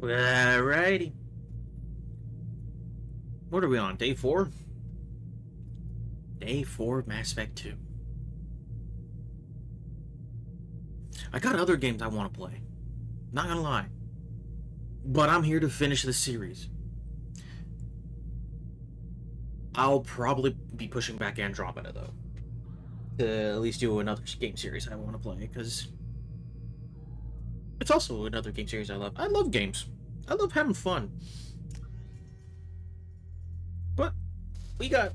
Alrighty. What are we on? Day 4? Day 4 of Mass Effect 2. I got other games I want to play. Not gonna lie. But I'm here to finish the series. I'll probably be pushing back Andromeda, though. To at least do another game series I want to play, because it's also another game series I love. I love games. I love having fun. But we got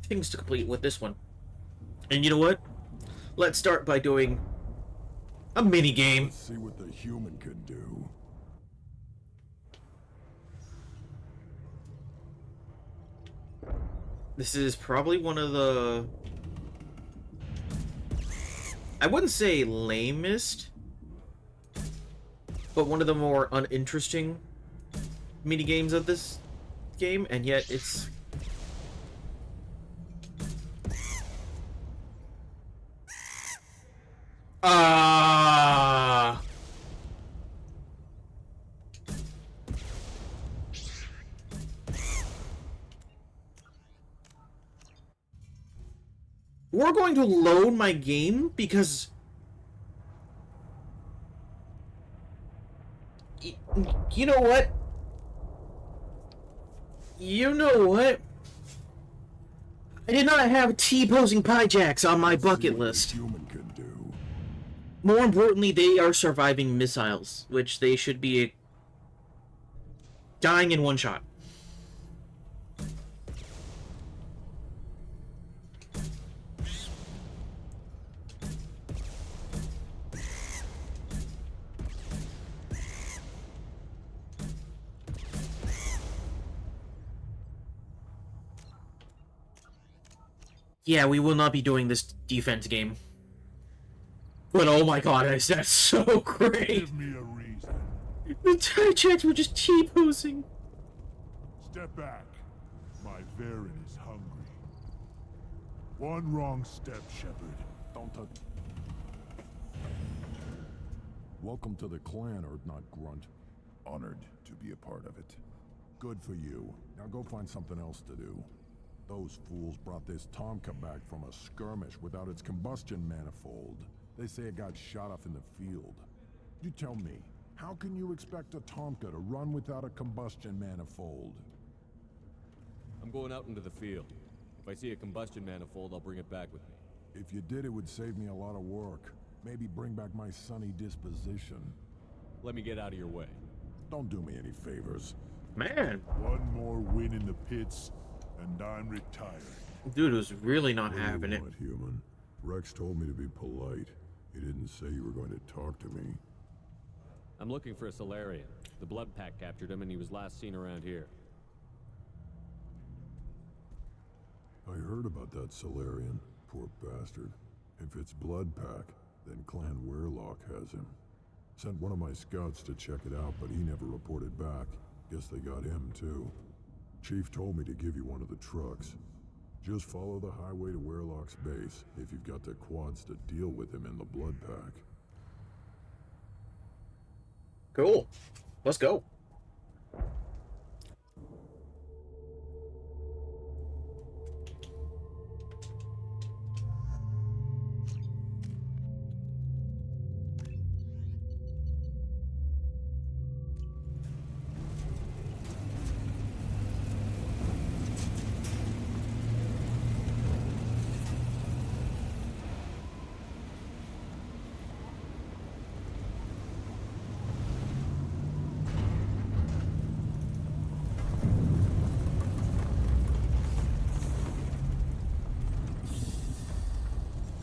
things to complete with this one. And you know what? Let's start by doing a mini game. Let's see what the human can do. This is probably one of the... I wouldn't say lamest, but one of the more uninteresting mini games of this game, and yet it's... We're going to load my game because... You know what? You know what? I did not have T-posing Pyjacks on my bucket list. Human can do. More importantly, they are surviving missiles, which they should be dying in one shot. Yeah, we will not be doing this defense game. But oh my god, that's so great! Give me a reason. The Tycheks were just T-posing. Step back. My Varen is hungry. One wrong step, Shepard. Don't touch. Welcome to the clan, Earth-Not Grunt. Honored to be a part of it. Good for you. Now go find something else to do. Those fools brought this Tomka back from a skirmish without its combustion manifold. They say it got shot off in the field. You tell me, how can you expect a Tomka to run without a combustion manifold? I'm going out into the field. If I see a combustion manifold, I'll bring it back with me. If you did, it would save me a lot of work. Maybe bring back my sunny disposition. Let me get out of your way. Don't do me any favors. Man, One more win in the pits, and I'm retired. dude was really not What do having you it. want, human? Rex told me to be polite. He didn't say you were going to talk to me. I'm looking for a Solarian. The blood pack captured him and he was last seen around here. I heard about that Solarian. Poor bastard. If it's blood pack, then Clan Weirlock has him. Sent one of my scouts to check it out, but he never reported back. Guess they got him too. Chief told me to give you one of the trucks. Just follow the highway to Weirlock's base if you've got the quads to deal with him in the blood pack. Cool. Let's go.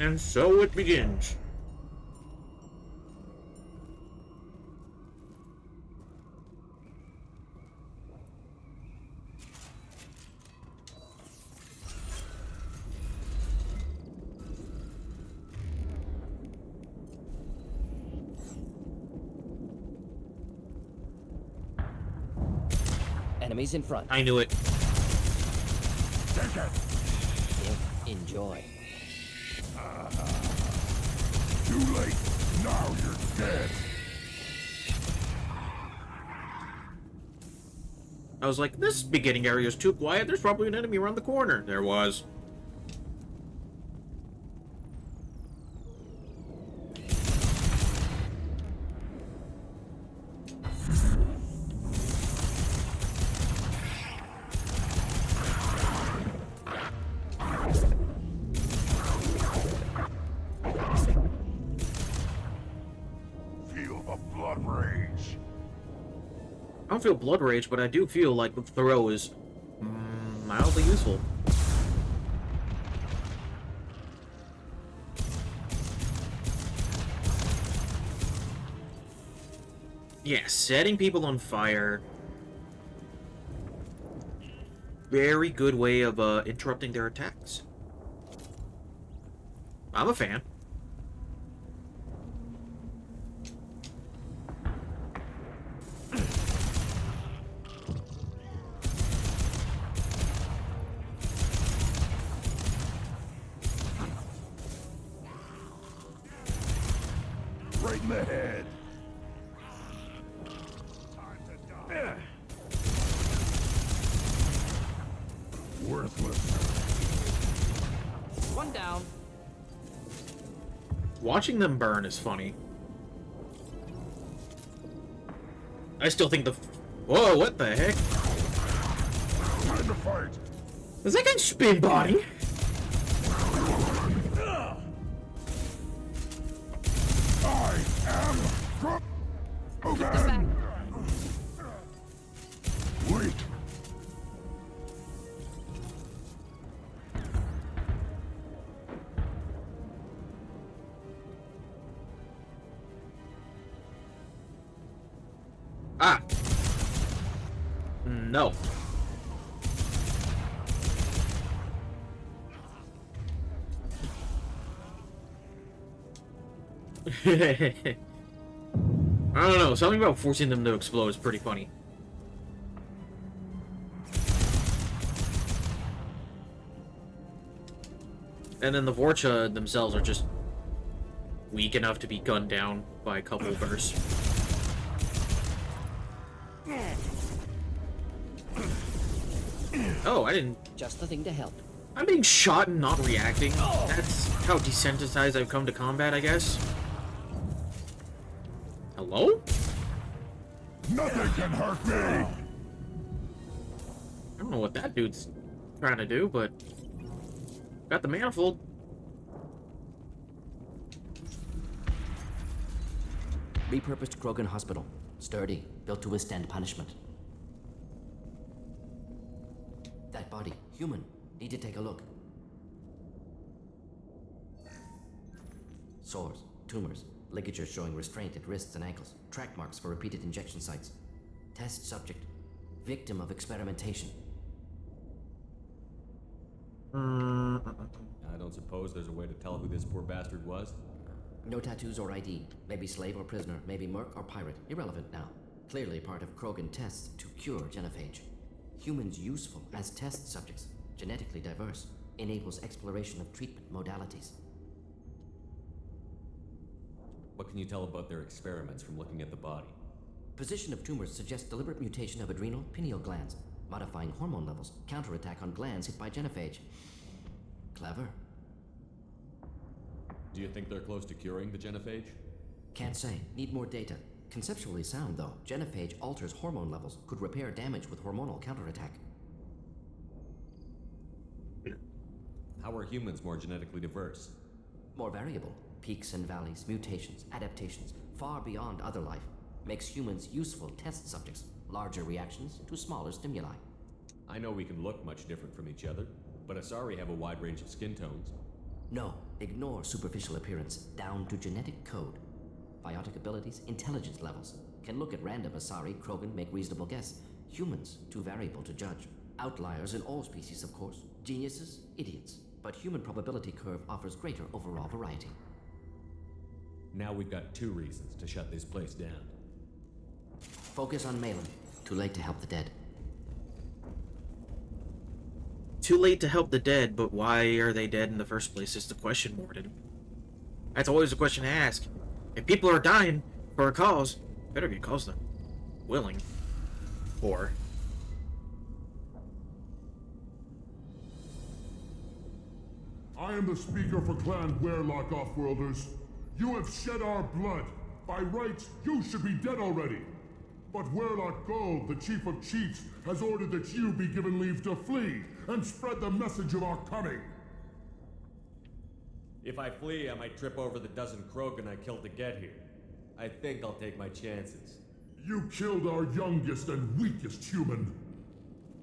And so it begins. Enemies in front. I knew it. Take it! Enjoy. Too late. Now you're dead. I was like, this beginning area is too quiet. There's probably an enemy around the corner. There was. Feel the blood rage. I don't feel blood rage, but I do feel like the throw is mildly useful. Yeah, setting people on fire. Very good way of interrupting their attacks. I'm a fan. Right in the head. Worthless. One down. Watching them burn is funny. I still think the... Whoa, what the heck? Time to fight. Is that guy spin body? I am Krogan. Wait. Ah. No. I don't know, something about forcing them to explode is pretty funny. And then the Vorcha themselves are just weak enough to be gunned down by a couple of bursts. Oh, I didn't... Just the thing to help. I'm being shot and not reacting. That's how desensitized I've come to combat, I guess. Hello? Nothing can hurt me. I don't know what that dude's trying to do, but... Got the manifold. Repurposed Krogan Hospital. Sturdy, built to withstand punishment. That body, human. Need to take a look. Sores, tumors, ligatures showing restraint at wrists and ankles, track marks for repeated injection sites. Test subject, victim of experimentation. I don't suppose there's a way to tell who this poor bastard was? No tattoos or ID. Maybe slave or prisoner, maybe merc or pirate. Irrelevant now. Clearly part of Krogan tests to cure genophage. Humans useful as test subjects, genetically diverse, enables exploration of treatment modalities. What can you tell about their experiments from looking at the body? Position of tumors suggests deliberate mutation of adrenal, pineal glands, modifying hormone levels, counterattack on glands hit by genophage. Clever. Do you think they're close to curing the genophage? Can't say. Need more data. Conceptually sound, though. Genophage alters hormone levels, could repair damage with hormonal counterattack. How are humans more genetically diverse? More variable. Peaks and valleys, mutations, adaptations, far beyond other life. Makes humans useful test subjects. Larger reactions to smaller stimuli. I know we can look much different from each other, but Asari have a wide range of skin tones. No, ignore superficial appearance, down to genetic code. Biotic abilities, intelligence levels. Can look at random Asari, Krogan, make reasonable guess. Humans, too variable to judge. Outliers in all species, of course. Geniuses, idiots. But human probability curve offers greater overall variety. Now we've got 2 reasons to shut this place down. Focus on Malin. Too late to help the dead. Too late to help the dead, but why are they dead in the first place is the question, Morden. That's always a question to ask. If people are dying for a cause, better be a cause they're willing. Or I am the speaker for Clan Werelock, Offworlders. You have shed our blood. By rights, you should be dead already. But Werelock Gold, the Chief of Chiefs, has ordered that you be given leave to flee and spread the message of our coming. If I flee, I might trip over the dozen Krogan I killed to get here. I think I'll take my chances. You killed our youngest and weakest human.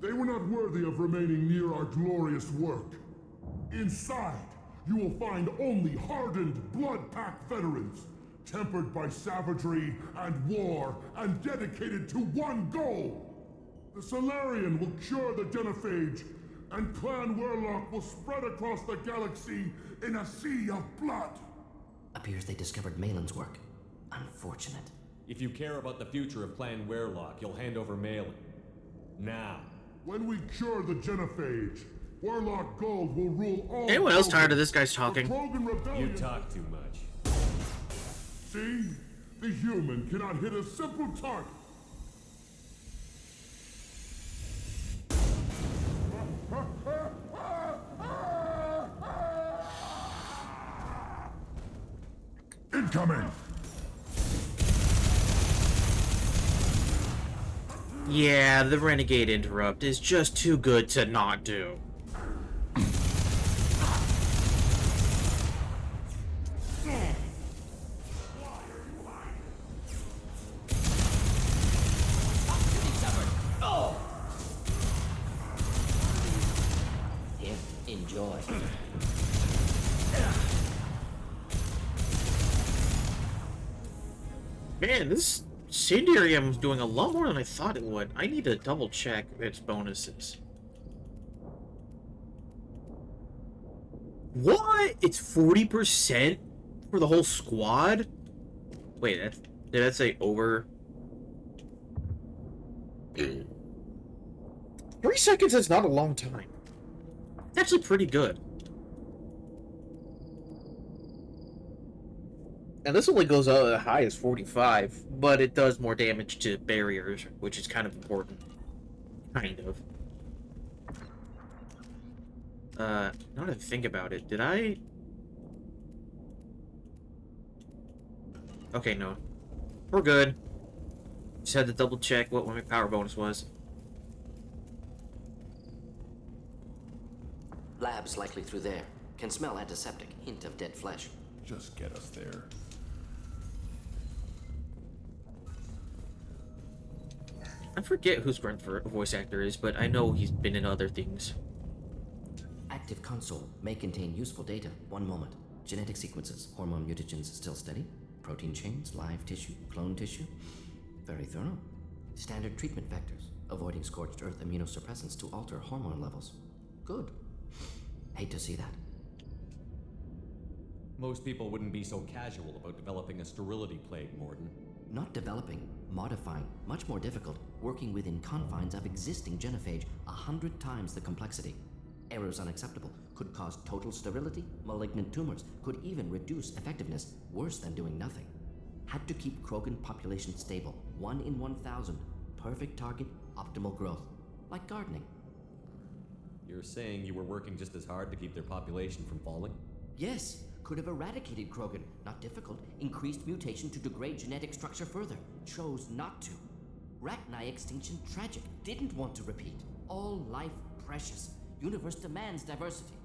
They were not worthy of remaining near our glorious work. Inside, you will find only hardened blood-packed veterans, tempered by savagery and war, and dedicated to one goal. The Solarian will cure the Genophage, and Clan Werelock will spread across the galaxy in a sea of blood. Appears they discovered Malin's work. Unfortunate. If you care about the future of Clan Werelock, you'll hand over Malin. Now. When we cure the Genophage, Werelock Gold will rule all. Anyone else tired of this guy's talking? You talk too much. See? The human cannot hit a simple target. Incoming! Yeah, the Renegade Interrupt is just too good to not do. Here, enjoy. Man, this Incendiarium is doing a lot more than I thought it would. I need to double check its bonuses. What? It's 40% for the whole squad? Wait, did that say over? 3 seconds is not a long time. It's actually pretty good. And this only goes as high as 45, but it does more damage to barriers, which is kind of important. Kind of. Now that I think about it, did I... Okay, no. We're good. Just had to double check what my power bonus was. Lab's likely through there. Can smell antiseptic, hint of dead flesh. Just get us there. I forget whose voice actor is, but I know he's been in other things. Active console may contain useful data. One moment. Genetic sequences, hormone mutagens still steady. Protein chains, live tissue, clone tissue. Very thorough. Standard treatment vectors, avoiding scorched earth immunosuppressants to alter hormone levels. Good. Hate to see that. Most people wouldn't be so casual about developing a sterility plague, Morden. Not developing, modifying, much more difficult, working within confines of existing genophage, 100 times the complexity. Errors unacceptable, could cause total sterility, malignant tumors, could even reduce effectiveness, worse than doing nothing. Had to keep Krogan population stable, 1 in 1,000, perfect target, optimal growth, like gardening. You're saying you were working just as hard to keep their population from falling? Yes, could have eradicated Krogan, not difficult, increased mutation to degrade genetic structure further, chose not to. Rachni extinction tragic, didn't want to repeat. All life precious, universe demands diversity.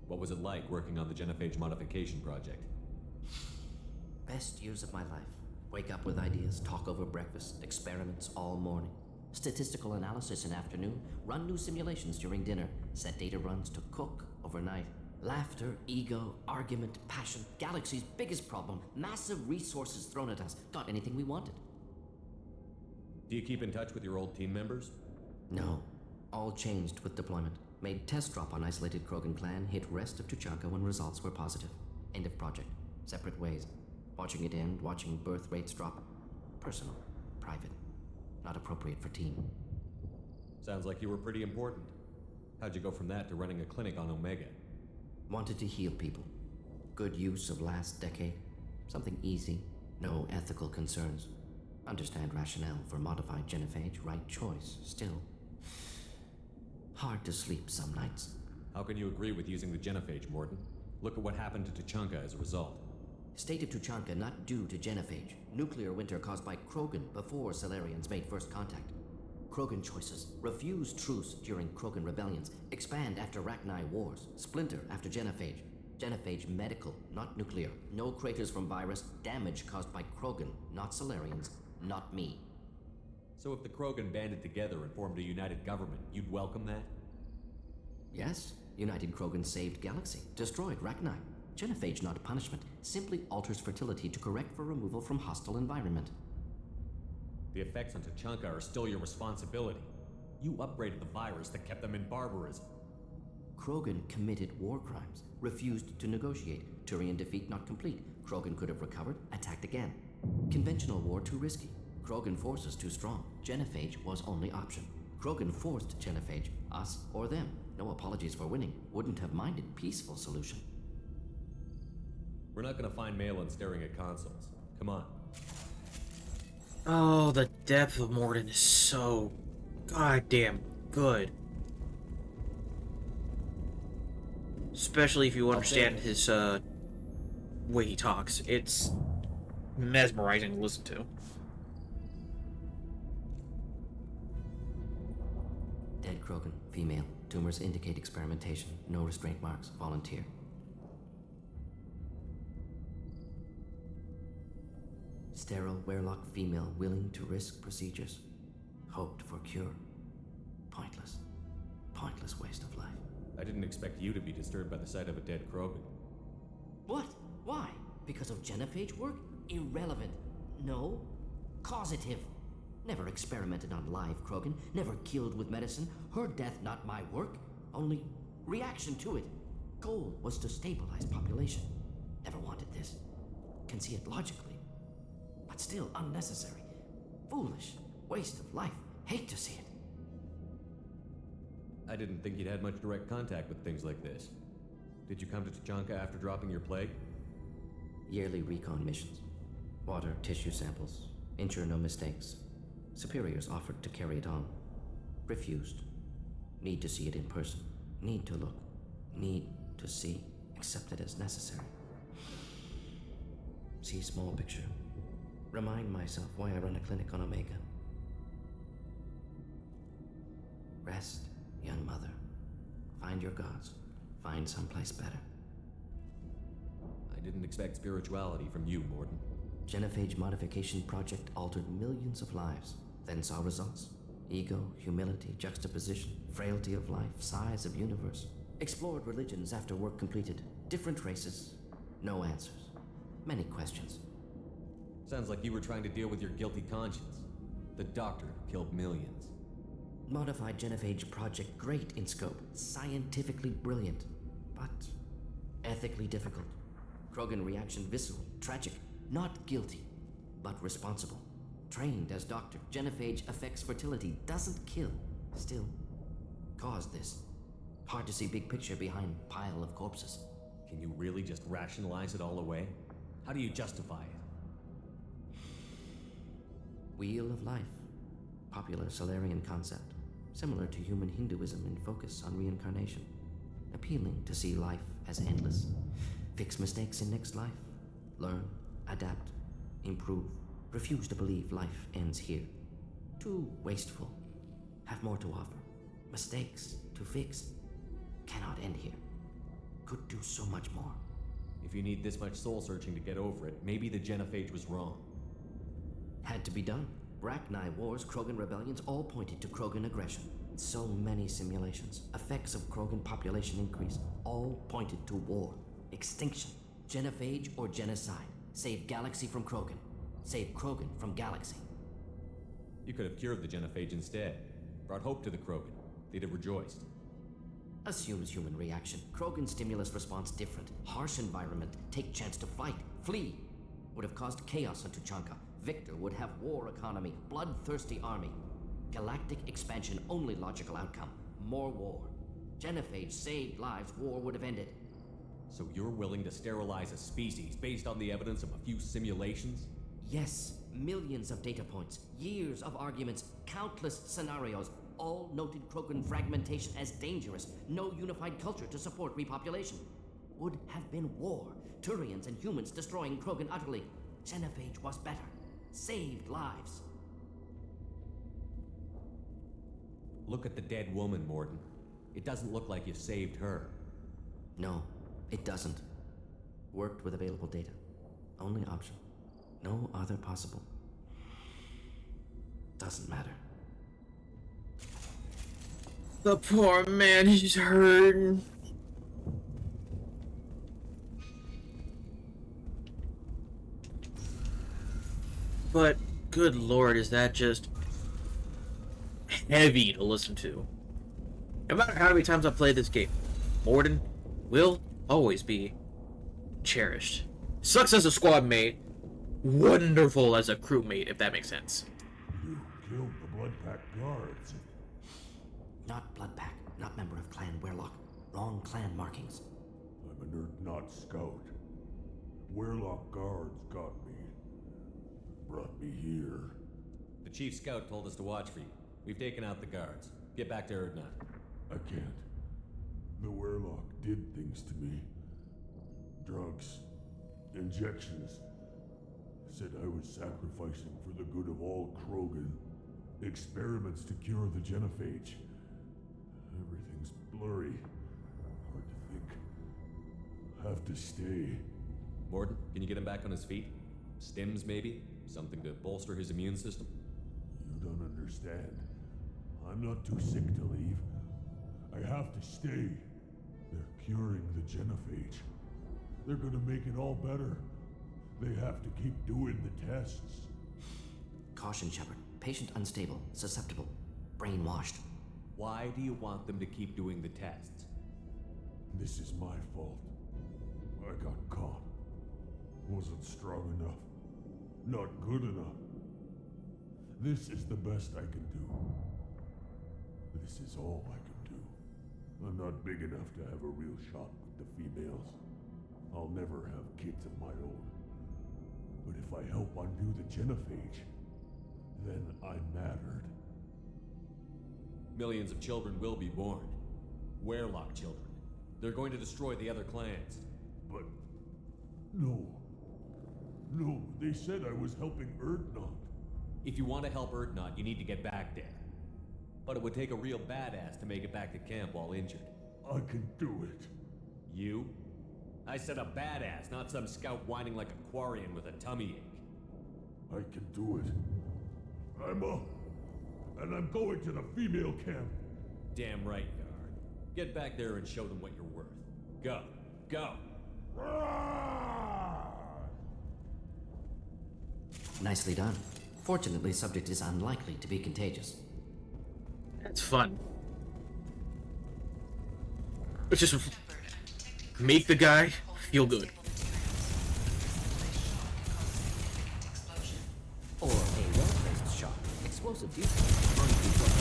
What was it like working on the genophage modification project? Best years of my life. Wake up with ideas, talk over breakfast, experiments all morning. Statistical analysis in afternoon, run new simulations during dinner, set data runs to cook overnight. Laughter, ego, argument, passion, galaxy's biggest problem, massive resources thrown at us. Got anything we wanted. Do you keep in touch with your old team members? No. All changed with deployment. Made test drop on isolated Krogan clan, hit rest of Tuchanka when results were positive. End of project. Separate ways. Watching it end, watching birth rates drop. Personal. Private. Not appropriate for team. Sounds like you were pretty important. How'd you go from that to running a clinic on Omega? Wanted to heal people. Good use of last decade. Something easy. No ethical concerns. Understand rationale for modified genophage. Right choice. Still. Hard to sleep some nights. How can you agree with using the genophage, Morton? Look at what happened to Tuchanka as a result. State of Tuchanka not due to genophage. Nuclear winter caused by Krogan before Solarians made first contact. Krogan choices. Refuse truce during Krogan rebellions. Expand after Rachni wars. Splinter after genophage. Genophage medical, not nuclear. No craters from virus. Damage caused by Krogan, not Solarians, not me. So if the Krogan banded together and formed a united government, you'd welcome that? Yes, United Krogan saved Galaxy, destroyed Rachni. Genophage not punishment, simply alters fertility to correct for removal from hostile environment. The effects on Tuchanka are still your responsibility. You upgraded the virus that kept them in barbarism. Krogan committed war crimes, refused to negotiate. Turian defeat not complete. Krogan could have recovered, attacked again. Conventional war too risky. Krogan forces too strong. Genophage was only option. Krogan forced genophage, us or them. No apologies for winning. Wouldn't have minded peaceful solution. We're not gonna find Malin staring at consoles. Come on. Oh, the depth of Morton is so goddamn good. Especially if you understand his way he talks. It's mesmerizing to listen to. Dead Krogan, female. Tumors indicate experimentation. No restraint marks. Volunteer. Sterile Werelock female willing to risk procedures. Hoped for cure. Pointless. Pointless waste of life. I didn't expect you to be disturbed by the sight of a dead Krogan. What? Why? Because of genophage work? Irrelevant. No. Causative. Never experimented on live Krogan. Never killed with medicine. Her death not my work. Only reaction to it. Goal was to stabilize population. Never wanted this. Can see it logically. But still unnecessary. Foolish. Waste of life. Hate to see it. I didn't think you'd had much direct contact with things like this. Did you come to Tuchanka after dropping your plague? Yearly recon missions. Water, tissue samples. Ensure no mistakes. Superiors offered to carry it on. Refused. Need to see it in person. Need to look. Need to see. Accepted as necessary. See small picture. Remind myself why I run a clinic on Omega. Rest, young mother. Find your gods. Find someplace better. I didn't expect spirituality from you, Morton. Genophage modification project altered millions of lives, then saw results. Ego, humility, juxtaposition, frailty of life, size of universe. Explored religions after work completed. Different races. No answers. Many questions. Sounds like you were trying to deal with your guilty conscience. The doctor killed millions. Modified genophage project great in scope. Scientifically brilliant. But ethically difficult. Krogan reaction visceral, tragic. Not guilty, but responsible. Trained as doctor, genophage affects fertility, doesn't kill. Still, caused this. Hard to see big picture behind pile of corpses. Can you really just rationalize it all away? How do you justify it? Wheel of life. Popular Solarian concept. Similar to human Hinduism in focus on reincarnation. Appealing to see life as endless. Fix mistakes in next life. Learn, adapt, improve. Refuse to believe life ends here. Too wasteful. Have more to offer. Mistakes to fix. Cannot end here. Could do so much more. If you need this much soul searching to get over it, maybe the genophage was wrong. Had to be done. Rachni wars, Krogan rebellions, all pointed to Krogan aggression. So many simulations. Effects of Krogan population increase. All pointed to war. Extinction. Genophage or genocide. Save Galaxy from Krogan. Save Krogan from Galaxy. You could have cured the genophage instead. Brought hope to the Krogan. They'd have rejoiced. Assumes human reaction. Krogan stimulus response different. Harsh environment. Take chance to fight. Flee. Would have caused chaos on Tuchanka. Victor would have war economy. Bloodthirsty army. Galactic expansion only logical outcome. More war. Genophage saved lives. War would have ended. So you're willing to sterilize a species based on the evidence of a few simulations? Yes. Millions of data points. Years of arguments. Countless scenarios. All noted Krogan fragmentation as dangerous. No unified culture to support repopulation. Would have been war. Turians and humans destroying Krogan utterly. Xenophage was better. Saved lives. Look at the dead woman, Morden. It doesn't look like you saved her. No, it doesn't. Worked with available data. Only option. No other possible. Doesn't matter. The poor man, he's hurting. But, good lord, is that just heavy to listen to. No matter how many times I play this game, Morden will always be cherished. Sucks as a squad mate, wonderful as a crewmate, if that makes sense. You killed the Blood Pack guards. Not Bloodpack, not member of Clan Werlock. Wrong clan markings. I'm a nerd, not scout. Werlock guards got me. Brought me here. The chief scout told us to watch for you. We've taken out the guards. Get back to Erdnot. I can't. The Werlock did things to me. Drugs. Injections. Said I was sacrificing for the good of all Krogan. Experiments to cure the genophage. Everything's blurry. Hard to think. Have to stay. Morden, can you get him back on his feet? Stims, maybe? Something to bolster his immune system? You don't understand. I'm not too sick to leave. I have to stay. They're curing the genophage. They're gonna make it all better. They have to keep doing the tests. Caution, Shepard. Patient unstable, susceptible, brainwashed. Why do you want them to keep doing the tests? This is my fault. I got caught. Wasn't strong enough. Not good enough. This is the best I can do. This is all I can do. I'm not big enough to have a real shot with the females. I'll never have kids of my own. But if I help undo the genophage, then I mattered. Millions of children will be born. Werlock children. They're going to destroy the other clans. But... no. No, they said I was helping Erdnot. If you want to help Erdnot, you need to get back there. But it would take a real badass to make it back to camp while injured. I can do it. You? I said a badass, not some scout whining like a Quarian with a tummy ache. I can do it. I'm up. And I'm going to the female camp. Damn right you are. Get back there and show them what you're worth. Go. Go! Nicely done. Fortunately, subject is unlikely to be contagious. That's fun. Let's just make the guy feel good. Or a well-placed shot. Explosive use.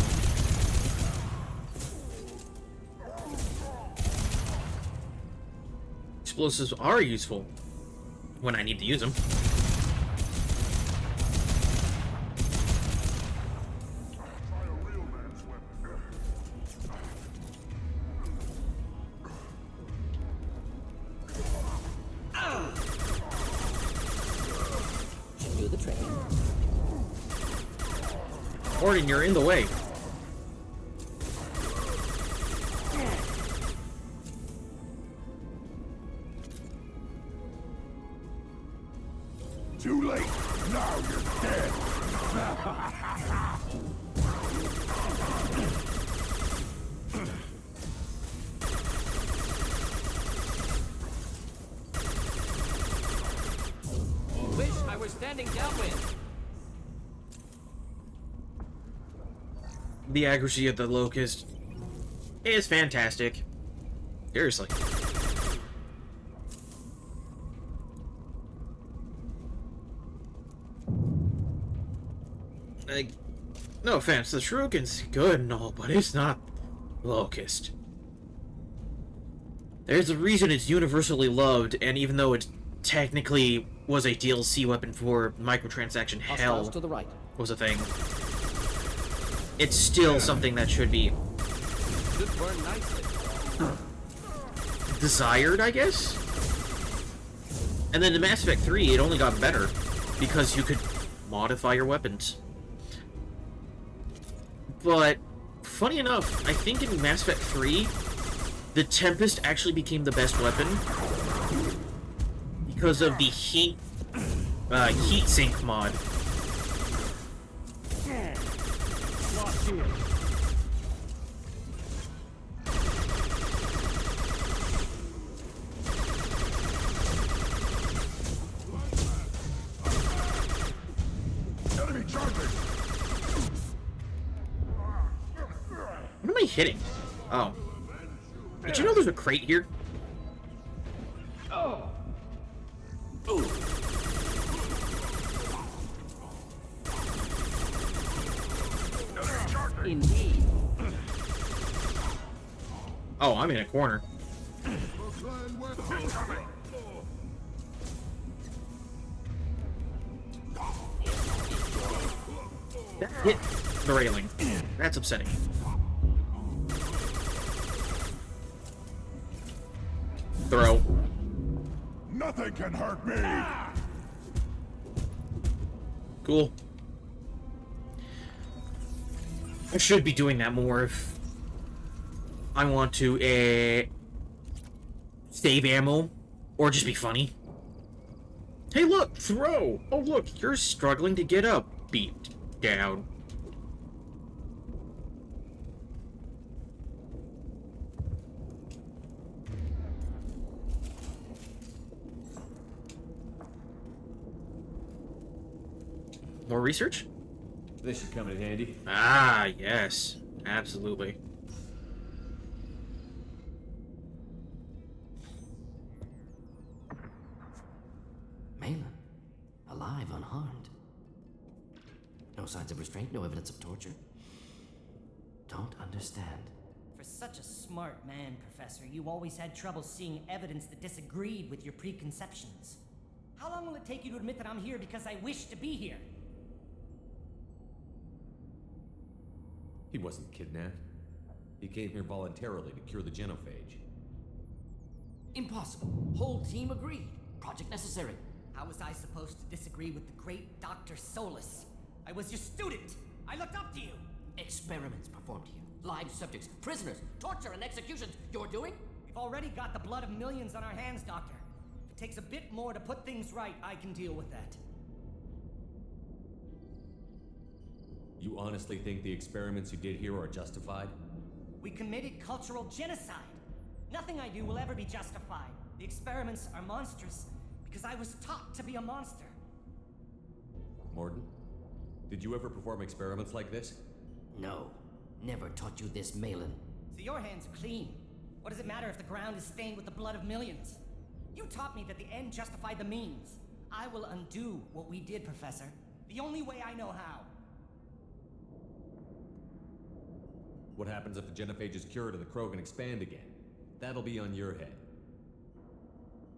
Explosives are useful when I need to use them. Do the trick. Morden, you're in the way. Too late. Now you're dead. Wish I were standing downwind. The accuracy of the Locust is fantastic. Seriously. Like, no offense, the Shuriken's good and all, but it's not Locust. There's a reason it's universally loved, and even though it technically was a DLC weapon for microtransaction hell To the right. was a thing. it's still something that should be Should burn nicely. desired, I guess? And then in Mass Effect 3, it only got better because you could modify your weapons. But, funny enough, I think in Mass Effect 3, the Tempest actually became the best weapon because of the heat sink mod. Lost here. Enemy charging! What am I hitting? Oh. Did you know there's a crate here? Oh. Indeed. Oh, I'm in a corner. That hit the railing. That's upsetting. Throw. Nothing can hurt me! Cool. I should be doing that more if I want to save ammo or just be funny. Hey look, throw! Oh look, you're struggling to get up. Beat down. More research? This should come in handy. Ah, yes. Absolutely. Malin, alive, unharmed. No signs of restraint, no evidence of torture. Don't understand. For such a smart man, Professor, you always had trouble seeing evidence that disagreed with your preconceptions. How long will it take you to admit that I'm here because I wish to be here? He wasn't kidnapped. He came here voluntarily to cure the genophage. Impossible. Whole team agreed. Project necessary. How was I supposed to disagree with the great Dr. Solus? I was your student. I looked up to you. Experiments performed here. Live subjects, prisoners, torture and executions. You're doing? We've already got the blood of millions on our hands, Doctor. If it takes a bit more to put things right, I can deal with that. You honestly think the experiments you did here are justified? We committed cultural genocide. Nothing I do will ever be justified. The experiments are monstrous because I was taught to be a monster. Morden, did you ever perform experiments like this? No. Never taught you this, Malin. So your hands are clean. What does it matter if the ground is stained with the blood of millions? You taught me that the end justified the means. I will undo what we did, Professor. The only way I know how. What happens if the genophage is cured and the Krogan expand again? That'll be on your head.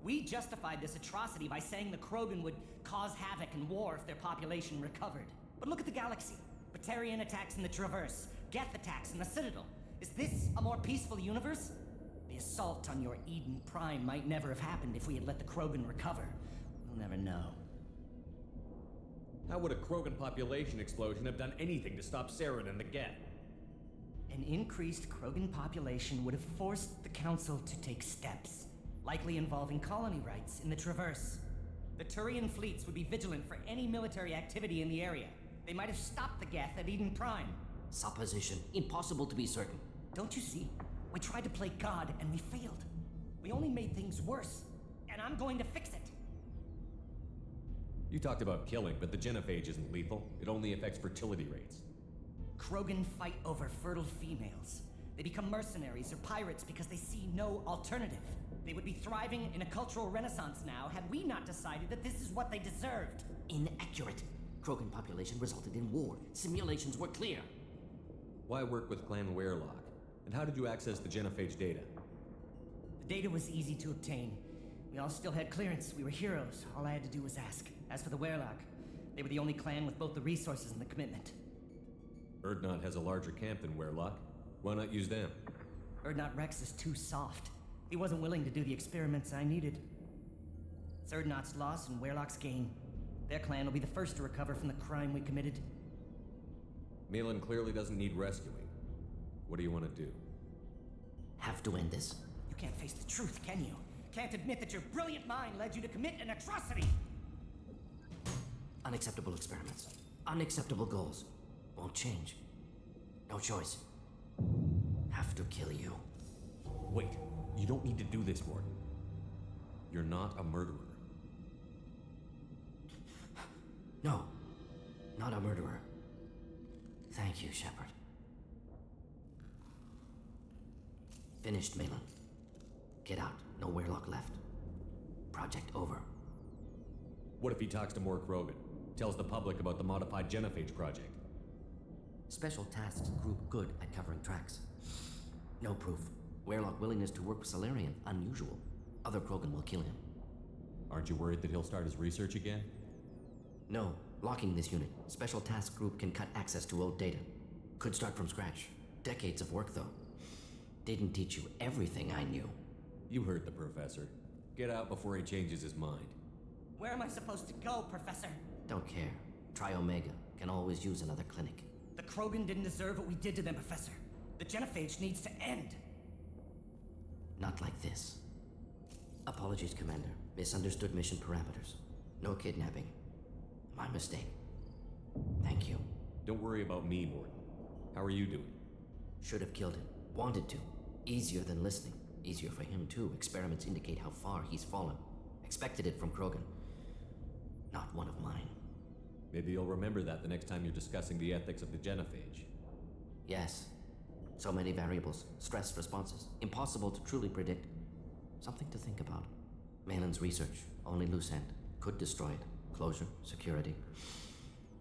We justified this atrocity by saying the Krogan would cause havoc and war if their population recovered. But look at the galaxy. Batarian attacks in the Traverse, Geth attacks in the Citadel. Is this a more peaceful universe? The assault on your Eden Prime might never have happened if we had let the Krogan recover. We'll never know. How would a Krogan population explosion have done anything to stop Saren and the Geth? An increased Krogan population would have forced the Council to take steps, likely involving colony rights in the Traverse. The Turian fleets would be vigilant for any military activity in the area. They might have stopped the Geth at Eden Prime. Supposition. Impossible to be certain. Don't you see? We tried to play God and we failed. We only made things worse, and I'm going to fix it. You talked about killing, but the genophage isn't lethal. It only affects fertility rates. Krogan fight over fertile females. They become mercenaries or pirates because they see no alternative. They would be thriving in a cultural renaissance now had we not decided that this is what they deserved. Inaccurate. Krogan population resulted in war. Simulations were clear. Why work with Clan Werelock? And how did you access the genophage data? The data was easy to obtain. We all still had clearance. We were heroes. All I had to do was ask. As for the Werelock, they were the only clan with both the resources and the commitment. Erdnot has a larger camp than Werlock. Why not use them? Erdnot Rex is too soft. He wasn't willing to do the experiments I needed. It's Erdnot's loss and Werlock's gain. Their clan will be the first to recover from the crime we committed. Malin clearly doesn't need rescuing. What do you want to do? Have to end this. You can't face the truth, can you? Can't admit that your brilliant mind led you to commit an atrocity! Unacceptable experiments. Unacceptable goals. Won't change. No choice. Have to kill you. Wait, you don't need to do this, Morton. You're not a murderer. No. Not a murderer. Thank you, Shepard. Finished, Malin. Get out. No Werlock left. Project over. What if he talks to more Krogan? Tells the public about the modified genophage project? Special Tasks Group good at covering tracks. No proof. Werlock willingness to work with Solarian, unusual. Other Krogan will kill him. Aren't you worried that he'll start his research again? No. Locking this unit. Special Task Group can cut access to old data. Could start from scratch. Decades of work, though. Didn't teach you everything I knew. You heard the professor. Get out before he changes his mind. Where am I supposed to go, Professor? Don't care. Try Omega. Can always use another clinic. The Krogan didn't deserve what we did to them, Professor. The genophage needs to end. Not like this. Apologies, Commander. Misunderstood mission parameters. No kidnapping. My mistake. Thank you. Don't worry about me, Morton. How are you doing? Should have killed him. Wanted to. Easier than listening. Easier for him, too. Experiments indicate how far he's fallen. Expected it from Krogan. Not one of mine. Maybe you'll remember that the next time you're discussing the ethics of the genophage. Yes. So many variables. Stress responses. Impossible to truly predict. Something to think about. Malin's research. Only loose end. Could destroy it. Closure. Security.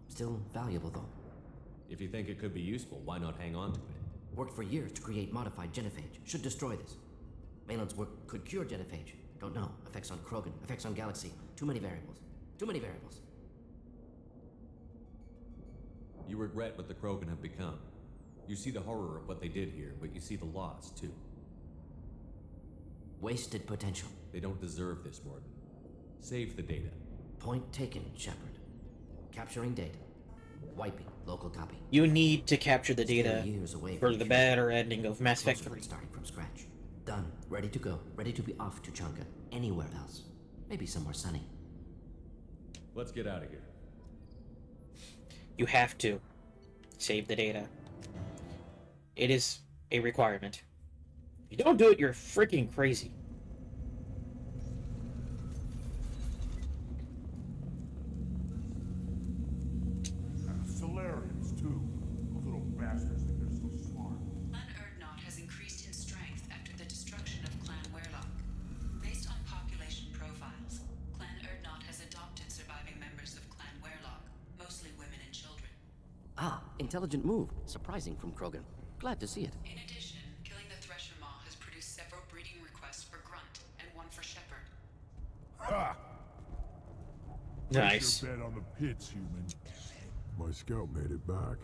Still valuable, though. If you think it could be useful, why not hang on to it? Worked for years to create modified genophage. Should destroy this. Malin's work could cure genophage. Don't know. Effects on Krogan. Effects on Galaxy. Too many variables. Too many variables. You regret what the Krogan have become. You see the horror of what they did here, but you see the loss, too. Wasted potential. They don't deserve this, Morton. Save the data. Point taken, Shepard. Capturing data. Wiping local copy. You need to capture the data Still years away for from the future. better ending of Mass Effect Closer 3. to starting from scratch. Done. Ready to go. Ready to be off to Chunka. Anywhere else. Maybe somewhere sunny. Let's get out of here. You have to save the data. It is a requirement. If you don't do it, you're freaking crazy. Solarians, too. Those little bastards think they're so smart. Clan Erdnot has increased in strength after the destruction of Clan Werlock. Based on population profiles, Clan Erdnot has adopted surviving members of Clan Werlock, mostly women and children. Ah, intelligent move. Surprising from Krogan. Glad to see it. In addition, killing the Thresher Maw has produced several breeding requests for Grunt and one for Shepard. Ha! Nice. Place your bet on the pits, human. My scout made it back.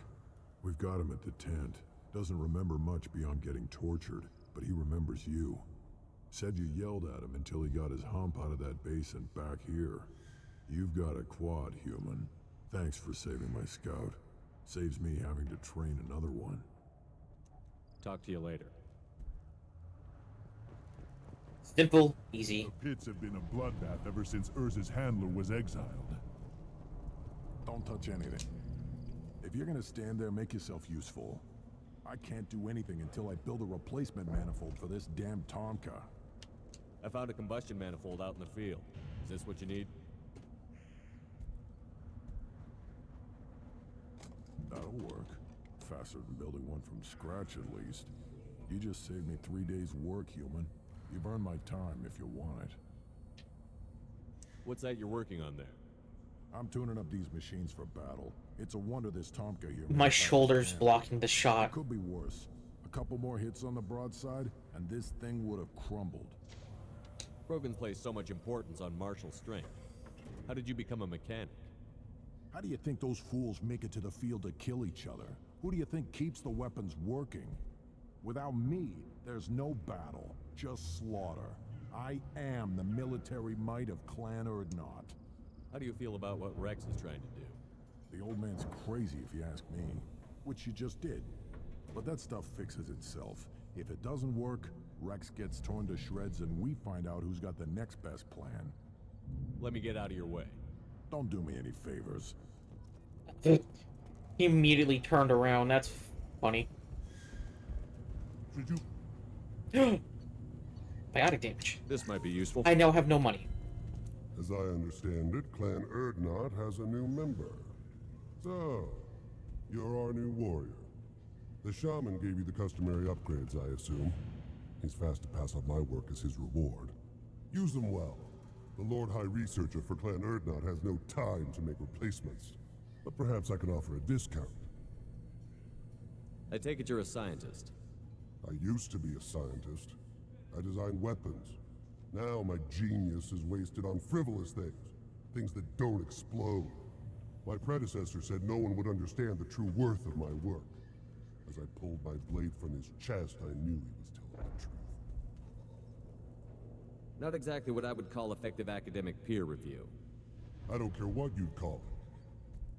We've got him at the tent. Doesn't remember much beyond getting tortured, but he remembers you. Said you yelled at him until he got his hump out of that basin back here. You've got a quad, human. Thanks for saving my scout. Saves me having to train another one. Talk to you later. Simple, easy. The pits have been a bloodbath ever since Urza's handler was exiled. Don't touch anything. If you're gonna stand there, make yourself useful. I can't do anything until I build a replacement manifold for this damn Tomka. I found a combustion manifold out in the field. Is this what you need? That'll work. Faster than building one from scratch, at least. You just saved me 3 days' work, human. You've earned my time if you want it. What's that you're working on there? I'm tuning up these machines for battle. It's a wonder this Tomka here... My shoulder's blocking the It shot. could be worse. A couple more hits on the broadside, and this thing would have crumbled. Krogan's placed so much importance on martial strength. How did you become a mechanic? How do you think those fools make it to the field to kill each other? Who do you think keeps the weapons working? Without me, there's no battle, just slaughter. I am the military might of Clan Urdnot. How do you feel about what Rex is trying to do? The old man's crazy if you ask me, which you just did. But that stuff fixes itself. If it doesn't work, Rex gets torn to shreds and we find out who's got the next best plan. Let me get out of your way. Don't do me any favors. He immediately turned around. That's funny. Should you? Biotic damage. This might be useful. I now have no money. As I understand it, Clan Urdnot has a new member. So, you're our new warrior. The shaman gave you the customary upgrades, I assume. He's fast to pass on my work as his reward. Use them well. The Lord High Researcher for Clan Urdnot has no time to make replacements. But perhaps I can offer a discount. I take it you're a scientist. I used to be a scientist. I designed weapons. Now my genius is wasted on frivolous things. Things that don't explode. My predecessor said no one would understand the true worth of my work. As I pulled my blade from his chest, I knew he was telling the truth. Not exactly what I would call effective academic peer review. I don't care what you'd call it.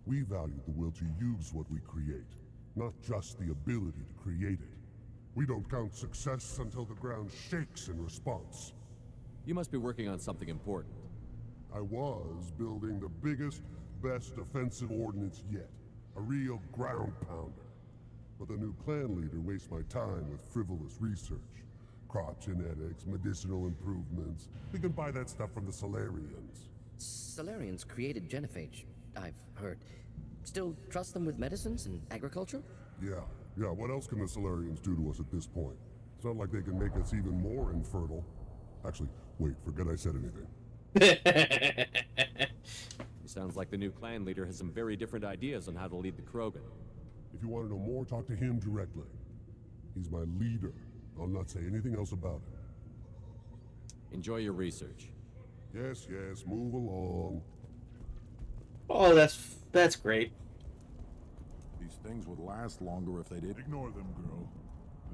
We value the will to use what we create, not just the ability to create it. We don't count success until the ground shakes in response. You must be working on something important. I was building the biggest, best offensive ordnance yet. A real ground pounder. But the new clan leader wastes my time with frivolous research. Crop genetics, medicinal improvements. We can buy that stuff from the Solarians. Solarians created genophage, I've heard. Still trust them with medicines and agriculture? Yeah, what else can the Solarians do to us at this point? It's not like they can make us even more infertile. Actually, wait, forget I said anything. It sounds like the new clan leader has some very different ideas on how to lead the Krogan. If you want to know more, talk to him directly. He's my leader. I'll not say anything else about it. Enjoy your research. Yes, move along. Oh, that's great. These things would last longer if they did. Ignore them, girl.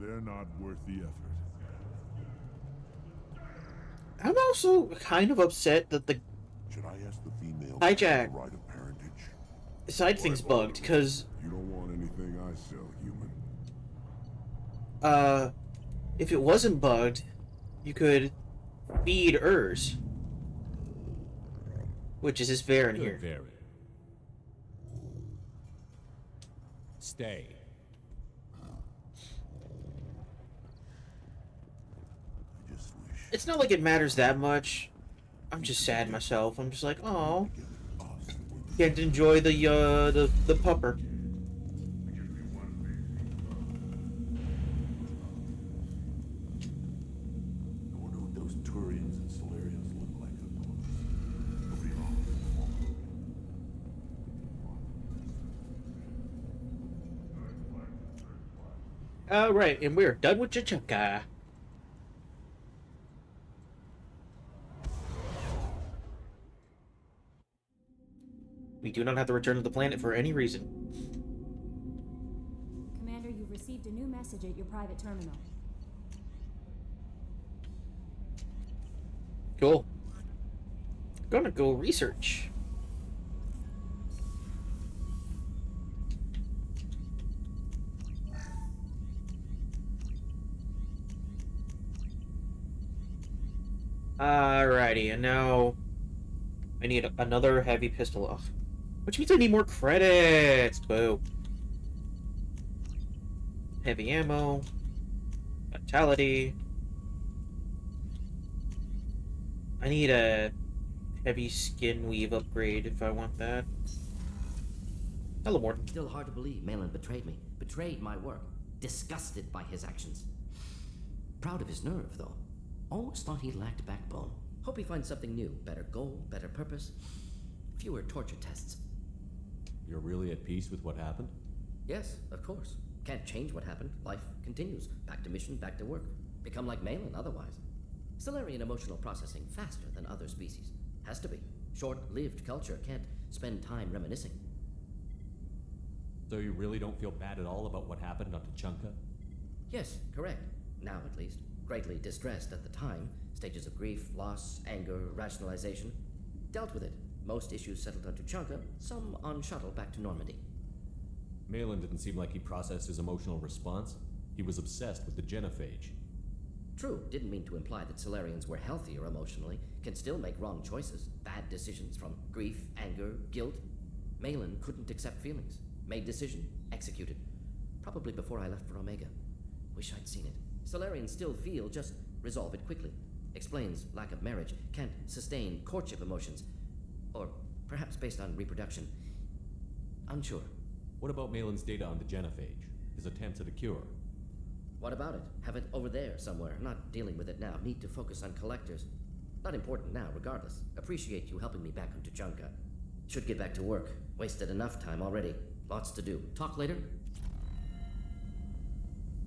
They're not worth the effort. I'm also kind of upset that the Should I ask the female Hijack. the right of parentage? side thing's bugged, because You don't want anything I sell, human. if it wasn't bugged, you could feed Urs, which is this Varen Good, here. Very. Stay. I just wish. It's not like it matters that much. I'm just sad myself. I'm just like, oh, can't enjoy the pupper. I wonder what those Turians and Solarians look like up close. Nobody Alright, and we're done with Chachaka. We do not have to return to the planet for any reason. Commander, you've received a new message at your private terminal. Cool. Gonna go research. Alrighty, and now I need another heavy pistol off. Which means I need more credits. Boo. Heavy ammo. Vitality. I need a heavy skin weave upgrade if I want that. Hello, Morton. Still hard to believe Malin betrayed me. Betrayed my work. Disgusted by his actions. Proud of his nerve, though. Always thought he lacked backbone. Hope he finds something new. Better goal, better purpose. Fewer torture tests. You're really at peace with what happened? Yes, of course. Can't change what happened. Life continues. Back to mission, back to work. Become like Malin otherwise. Solarian emotional processing faster than other species. Has to be. Short-lived culture can't spend time reminiscing. So you really don't feel bad at all about what happened on Tuchanka? Yes, correct. Now at least. Greatly distressed at the time. Stages of grief, loss, anger, rationalization. Dealt with it. Most issues settled on Tuchanka, some on shuttle back to Normandy. Malin didn't seem like he processed his emotional response. He was obsessed with the genophage. True, didn't mean to imply that Solarians were healthier emotionally, can still make wrong choices, bad decisions from grief, anger, guilt. Malin couldn't accept feelings. Made decision, executed. Probably before I left for Omega. Wish I'd seen it. Solarians still feel, just resolve it quickly. Explains lack of marriage, can't sustain courtship emotions. Or perhaps based on reproduction. Unsure. What about Malin's data on the genophage? His attempts at a cure? What about it? Have it over there somewhere. Not dealing with it now. Need to focus on collectors. Not important now, regardless. Appreciate you helping me back on Tuchanka. Should get back to work. Wasted enough time already. Lots to do. Talk later?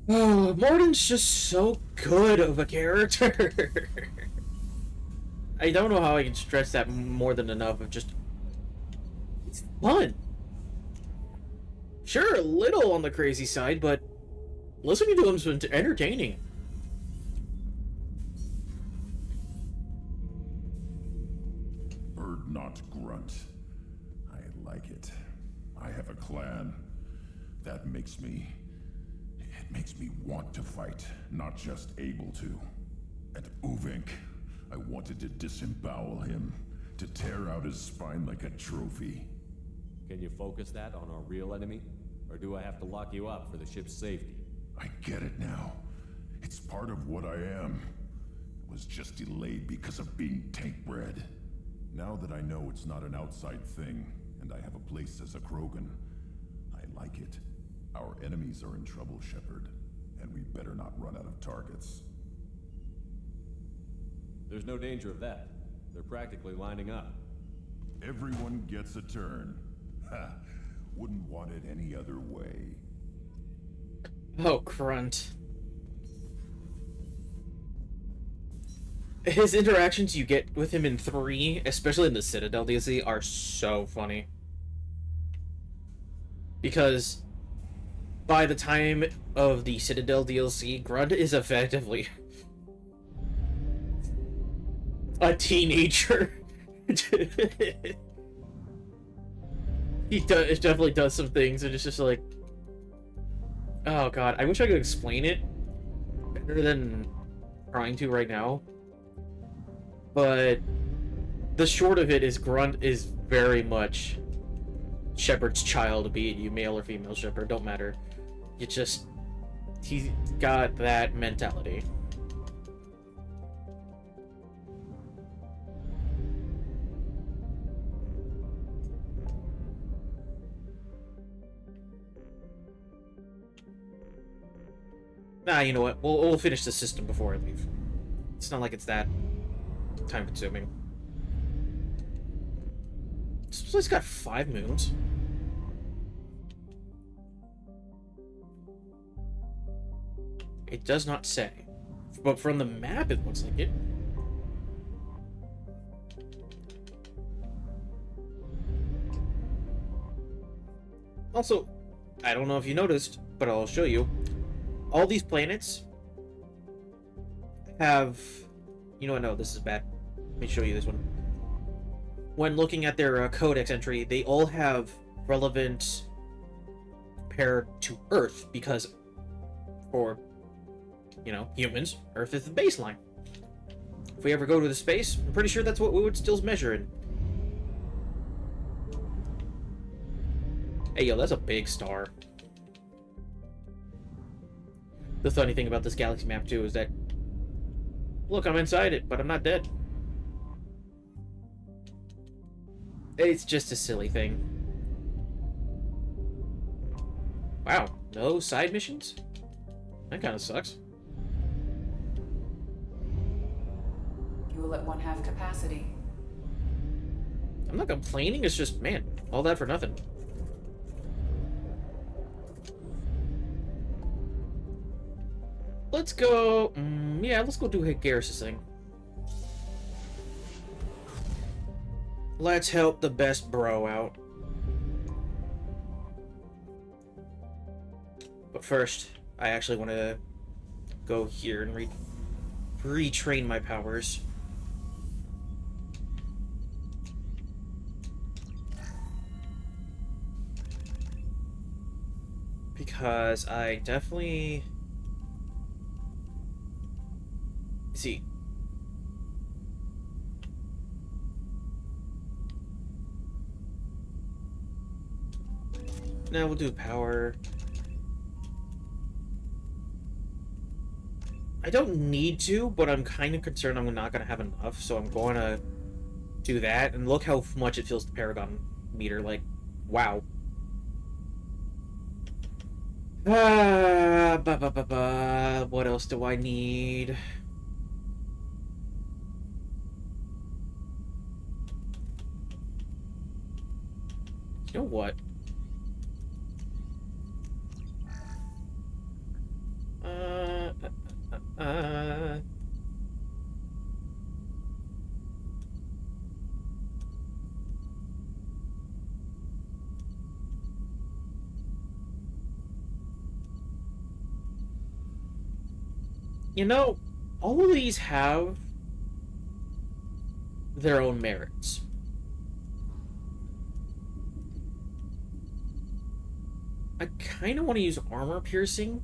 Oh, Morden's just so good of a character. I don't know how I can stress that more than enough of just... It's fun. Sure, a little on the crazy side, but listening to him's been entertaining. Bird not grunt. I like it. I have a clan. That makes me... It makes me want to fight, not just able to. And Uvink, I wanted to disembowel him, to tear out his spine like a trophy. Can you focus that on our real enemy? Or do I have to lock you up for the ship's safety? I get it now. It's part of what I am. It was just delayed because of being tank bred. Now that I know it's not an outside thing, and I have a place as a Krogan, I like it. Our enemies are in trouble, Shepard, and we better not run out of targets. There's no danger of that. They're practically lining up. Everyone gets a turn. Ha! Wouldn't want it any other way. Oh, Grunt. His interactions you get with him in 3, especially in the Citadel DLC, are so funny. Because by the time of the Citadel DLC, Grunt is effectively a teenager. It definitely does some things, and it's just like, oh god, I wish I could explain it better than trying to right now. But the short of it is Grunt is very much Shepard's child, be it you male or female Shepard, don't matter. He's got that mentality. Nah, you know what? We'll finish the system before I leave. It's not like it's that time-consuming. This place got 5 moons. It does not say. But from the map, it looks like it. Also, I don't know if you noticed, but I'll show you. All these planets have... You know what? No, this is bad. Let me show you this one. When looking at their codex entry, they all have relevant compared to Earth, because for, you know, humans, Earth is the baseline. If we ever go to the space, I'm pretty sure that's what we would still measure in. Hey, yo, that's a big star. The funny thing about this galaxy map, too, is that... Look, I'm inside it, but I'm not dead. It's just a silly thing. Wow, no side missions? That kind of sucks. Fuel at 1/2 capacity. I'm not complaining, it's just, man, all that for nothing. Let's go... yeah, let's go do Garrus' thing. Let's help the best bro out. But first, I actually want to go here and retrain my powers. Because I definitely... See. Now we'll do power. I don't need to, but I'm kind of concerned I'm not going to have enough, so I'm going to do that. And look how much it fills the Paragon meter. Like, wow. What else do I need? You know what? You know, all of these have their own merits. I kind of want to use armor piercing.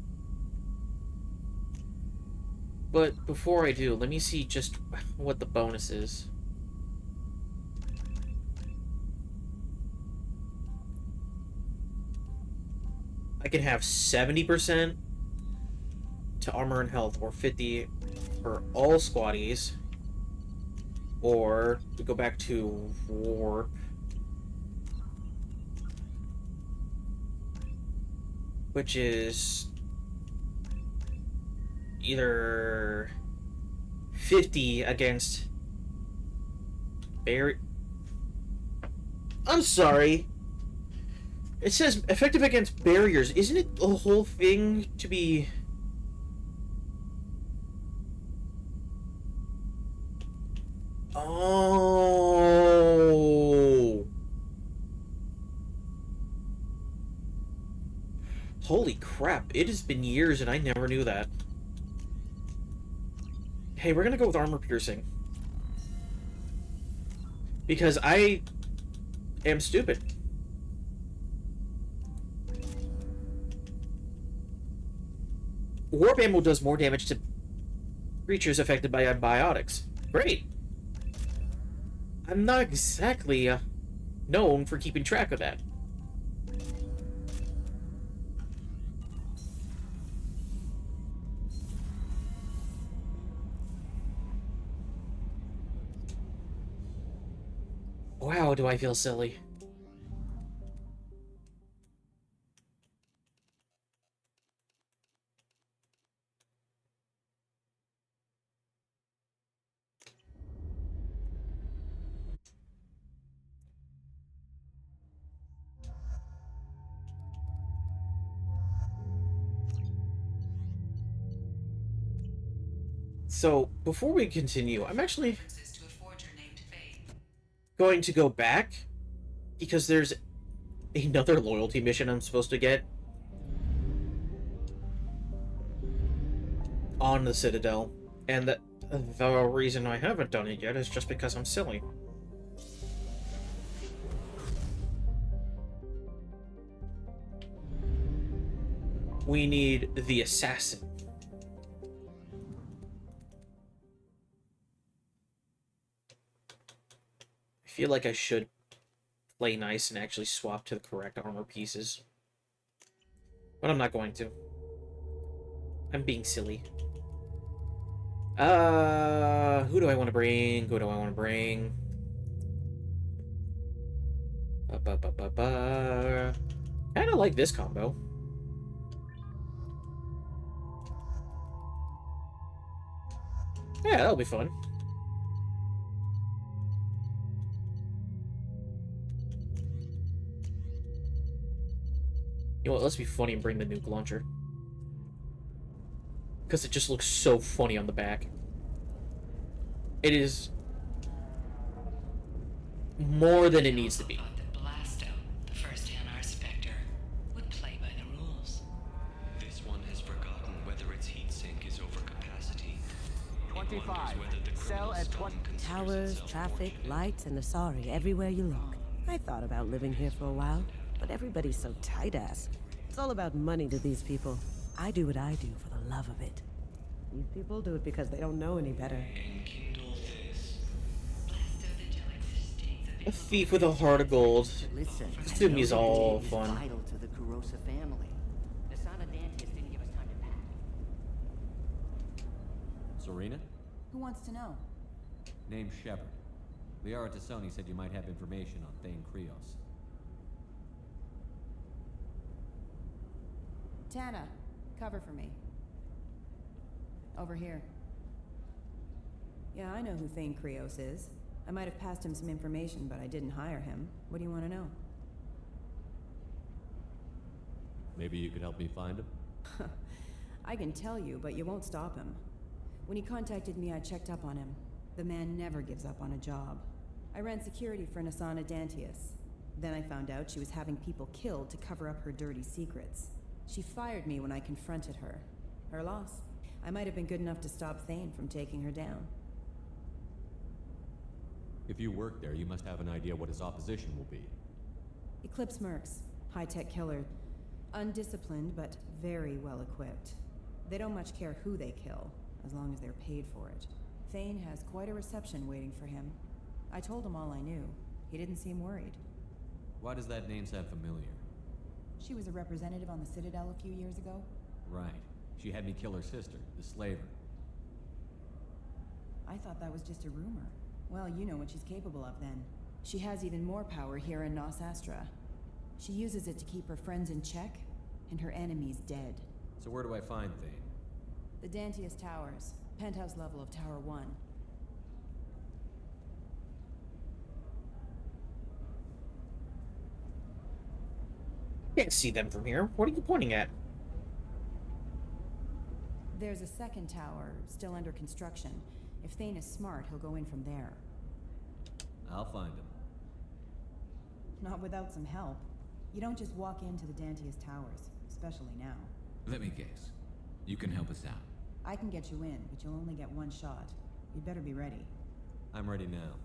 But before I do, let me see just what the bonus is. I can have 70% to armor and health, or 50 for all squaddies. Or we go back to warp. Which is either 50 against I'm sorry. It says effective against barriers. Isn't it the whole thing to be... Oh. Holy crap, it has been years and I never knew that. Hey, we're gonna go with armor piercing. Because I am stupid. Warp ammo does more damage to creatures affected by antibiotics. Great. I'm not exactly known for keeping track of that. Wow, do I feel silly. So, before we continue, I'm actually going to go back because there's another loyalty mission I'm supposed to get on the Citadel, and the reason I haven't done it yet is just because I'm silly. We need the assassin. I feel like I should play nice and actually swap to the correct armor pieces. But I'm not going to. I'm being silly. Who do I want to bring? Who do I want to bring? Kind of like this combo. Yeah, that'll be fun. You know what, let's be funny and bring the nuke launcher. Because it just looks so funny on the back. It is more than it needs to be. The first NR Spectre would play by the rules. The 25. Sell at 20. Towers, traffic, lights, and Asari everywhere you look. I thought about living here for a while, but everybody's so tight-ass. It's all about money to these people. I do what I do for the love of it. These people do it because they don't know any better. A thief with a heart of gold. Listen, Sumi's all fun. Vital to the Kurosa family. Asana Dantius didn't give us time to pack. Serena? Who wants to know? Name's Shepard. Liara Tassoni said you might have information on Thane Krios. Tana, cover for me. Over here. Yeah, I know who Thane Krios is. I might have passed him some information, but I didn't hire him. What do you want to know? Maybe you could help me find him? I can tell you, but you won't stop him. When he contacted me, I checked up on him. The man never gives up on a job. I ran security for Asana Dantius. Then I found out she was having people killed to cover up her dirty secrets. She fired me when I confronted her. Her loss. I might have been good enough to stop Thane from taking her down. If you work there, you must have an idea what his opposition will be. Eclipse Mercs. High-tech killer. Undisciplined, but very well equipped. They don't much care who they kill, as long as they're paid for it. Thane has quite a reception waiting for him. I told him all I knew. He didn't seem worried. Why does that name sound familiar? She was a representative on the Citadel a few years ago. Right. She had me kill her sister, the slaver. I thought that was just a rumor. Well, you know what she's capable of then. She has even more power here in Nos Astra. She uses it to keep her friends in check, and her enemies dead. So where do I find Thane? The Dantius Towers, penthouse level of Tower 1. Can't see them from here. What are you pointing at? There's a second tower, still under construction. If Thane is smart, he'll go in from there. I'll find him. Not without some help. You don't just walk into the Dantius Towers, especially now. Let me guess. You can help us out. I can get you in, but you'll only get one shot. You'd better be ready. I'm ready now.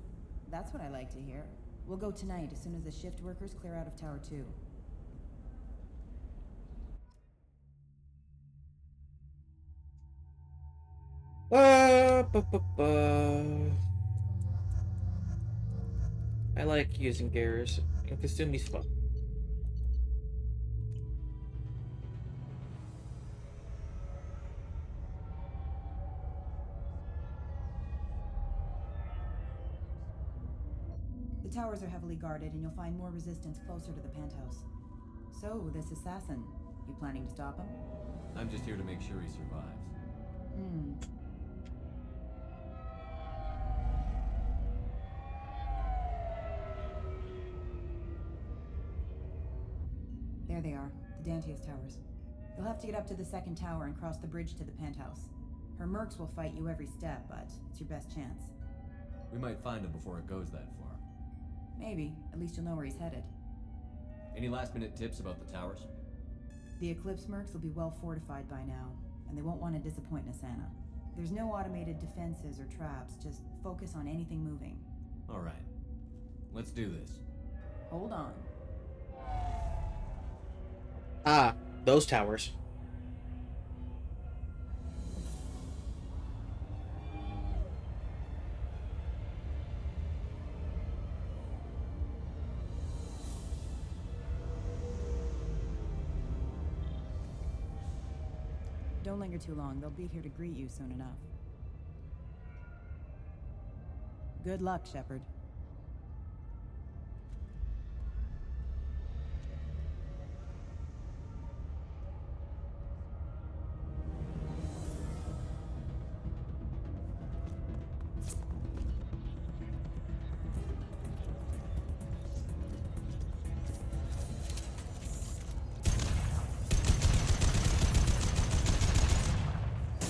That's what I like to hear. We'll go tonight as soon as the shift workers clear out of Tower 2. I like using gears, and Kasumi's fun. The towers are heavily guarded, and you'll find more resistance closer to the penthouse. So, this assassin, you planning to stop him? I'm just here to make sure he survives. There they are, the Dantius Towers. You'll have to get up to the second tower and cross the bridge to the penthouse. Her mercs will fight you every step, but it's your best chance. We might find him before it goes that far. Maybe. At least you'll know where he's headed. Any last-minute tips about the towers? The Eclipse mercs will be well fortified by now, and they won't want to disappoint Asana. There's no automated defenses or traps, just focus on anything moving. All right. Let's do this. Hold on. Ah, those towers. Don't linger too long. They'll be here to greet you soon enough. Good luck, Shepard.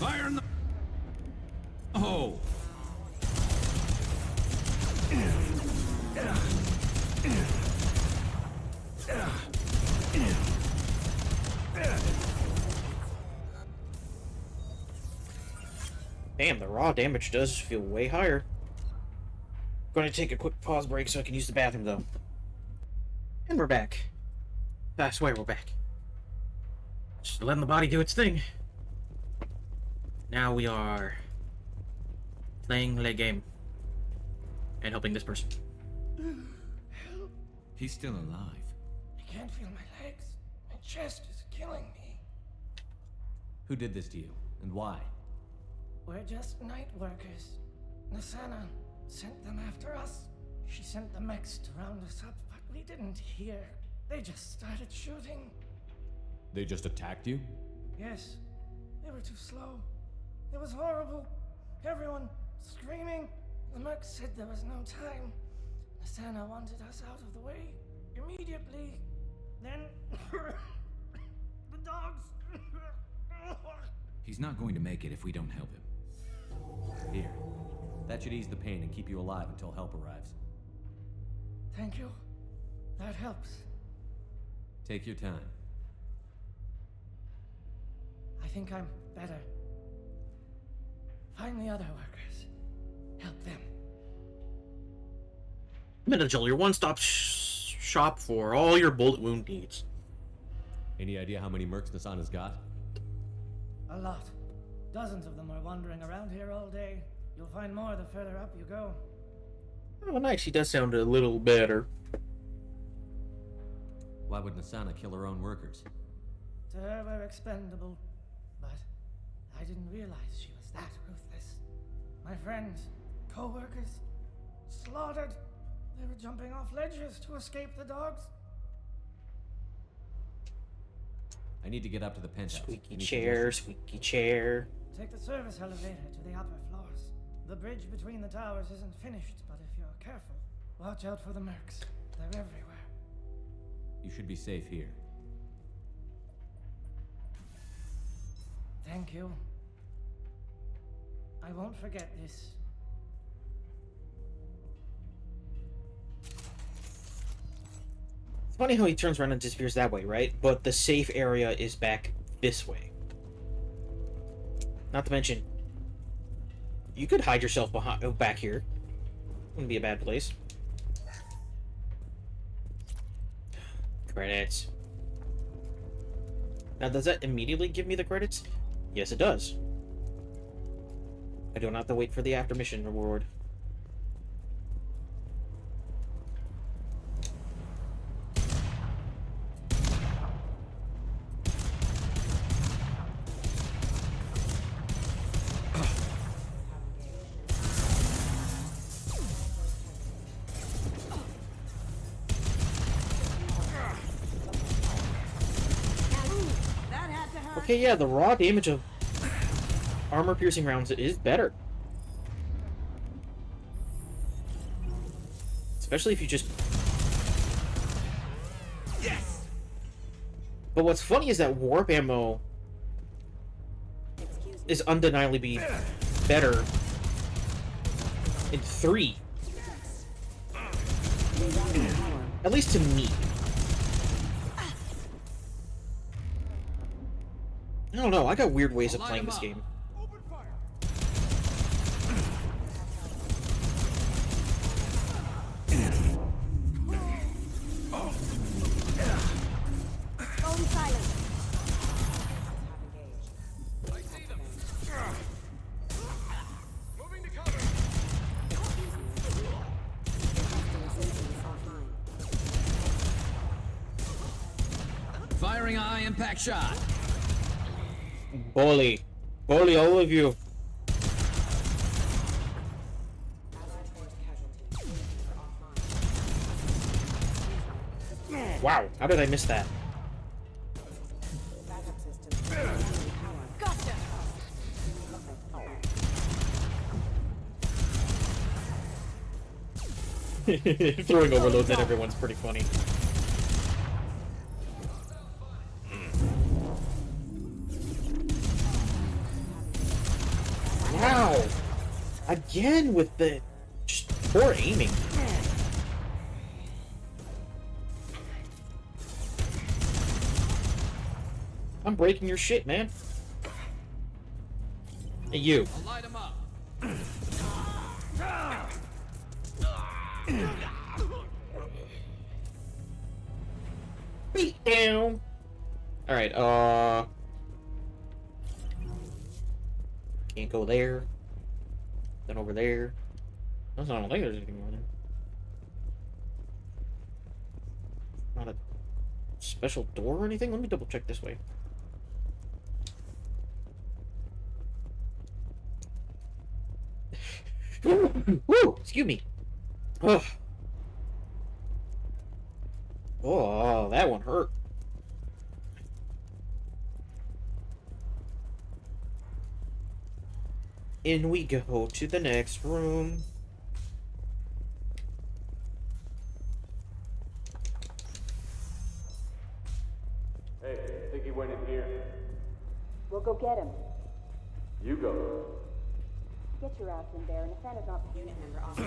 Fire in the... Oh! Damn, the raw damage does feel way higher. Going to take a quick pause break so I can use the bathroom, though. And we're back. I swear we're back. Just letting the body do its thing. Now we are playing the game. And helping this person. He's still alive. I can't feel my legs. My chest is killing me. Who did this to you, and why? We're just night workers. Nasana sent them after us. She sent the mechs to round us up, but we didn't hear. They just started shooting. They just attacked you? Yes, they were too slow. It was horrible. Everyone screaming. The merc said there was no time. Nasana wanted us out of the way immediately. Then the dogs. He's not going to make it if we don't help him. Here. That should ease the pain and keep you alive until help arrives. Thank you. That helps. Take your time. I think I'm better. Find the other workers. Help them. Medical, your one-stop shop for all your bullet wound needs. Any idea how many mercs Nasana's got? A lot. Dozens of them are wandering around here all day. You'll find more the further up you go. Oh, nice. She does sound a little better. Why would Nasana kill her own workers? To her, we're expendable. But I didn't realize she was that ruthless. My friends, co-workers, slaughtered. They were jumping off ledges to escape the dogs. I need to get up to the penthouse. Squeaky chair, squeaky chair. Take the service elevator to the upper floors. The bridge between the towers isn't finished, but if you're careful, watch out for the mercs. They're everywhere. You should be safe here. Thank you. I won't forget this. It's funny how he turns around and disappears that way, right? But the safe area is back this way. Not to mention, you could hide yourself behind back here. Wouldn't be a bad place. Credits. Now, does that immediately give me the credits? Yes, it does. I do not have to wait for the after mission reward. Okay, yeah, the raw damage of armor-piercing rounds is better. Especially if you just... Yes! But what's funny is that warp ammo is undeniably be better in 3. At least to me. I don't know, I got weird ways of playing this game. Firing a high impact shot. Bully, all of you. Wow, how did I miss that? Throwing overloads at everyone's pretty funny. Wow! Again with the just poor aiming. I'm breaking your shit, man. Hey, you. I'll light him up. Beat down. All right. Can't go there. Then over there. I don't think there's anything more there. Not a special door or anything? Let me double check this way. Woo! Excuse me. Ugh. Oh, that one hurt. In we go to the next room. Hey, I think he went in here. We'll go get him. You go. Get your ass in there, and if Santa's not unit member off.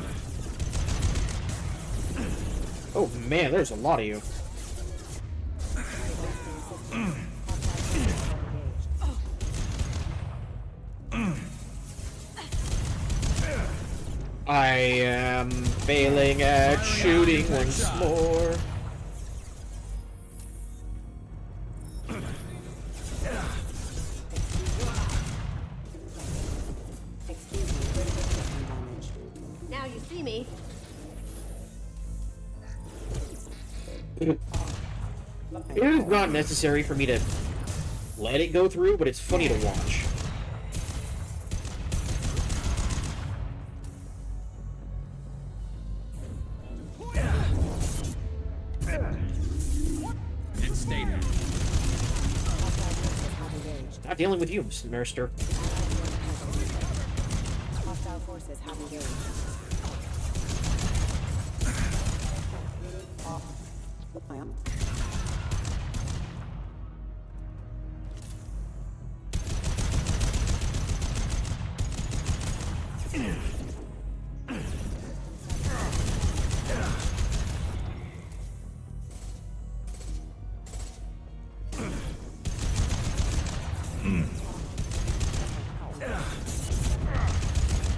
Oh man, there's a lot of you. I am failing at shooting once more. Now you see me. It is not necessary for me to let it go through, but it's funny to watch. And stay there. Not dealing with you, Mister. Hostile forces have engaged.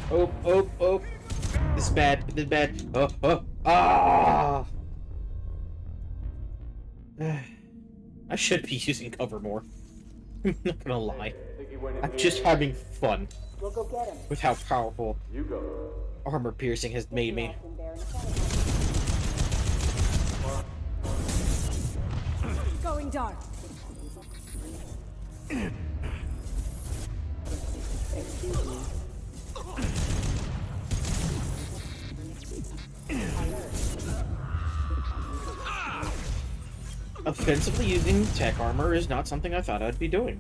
Oh, oh, oh. This is bad. This is bad. Oh, oh. Ah! I should be using cover more. I'm not gonna lie. I'm just having fun We'll go get him. with how powerful You go. armor piercing has made me. In there, and if Santa's going dark. Excuse me. Offensively using tech armor is not something I thought I'd be doing.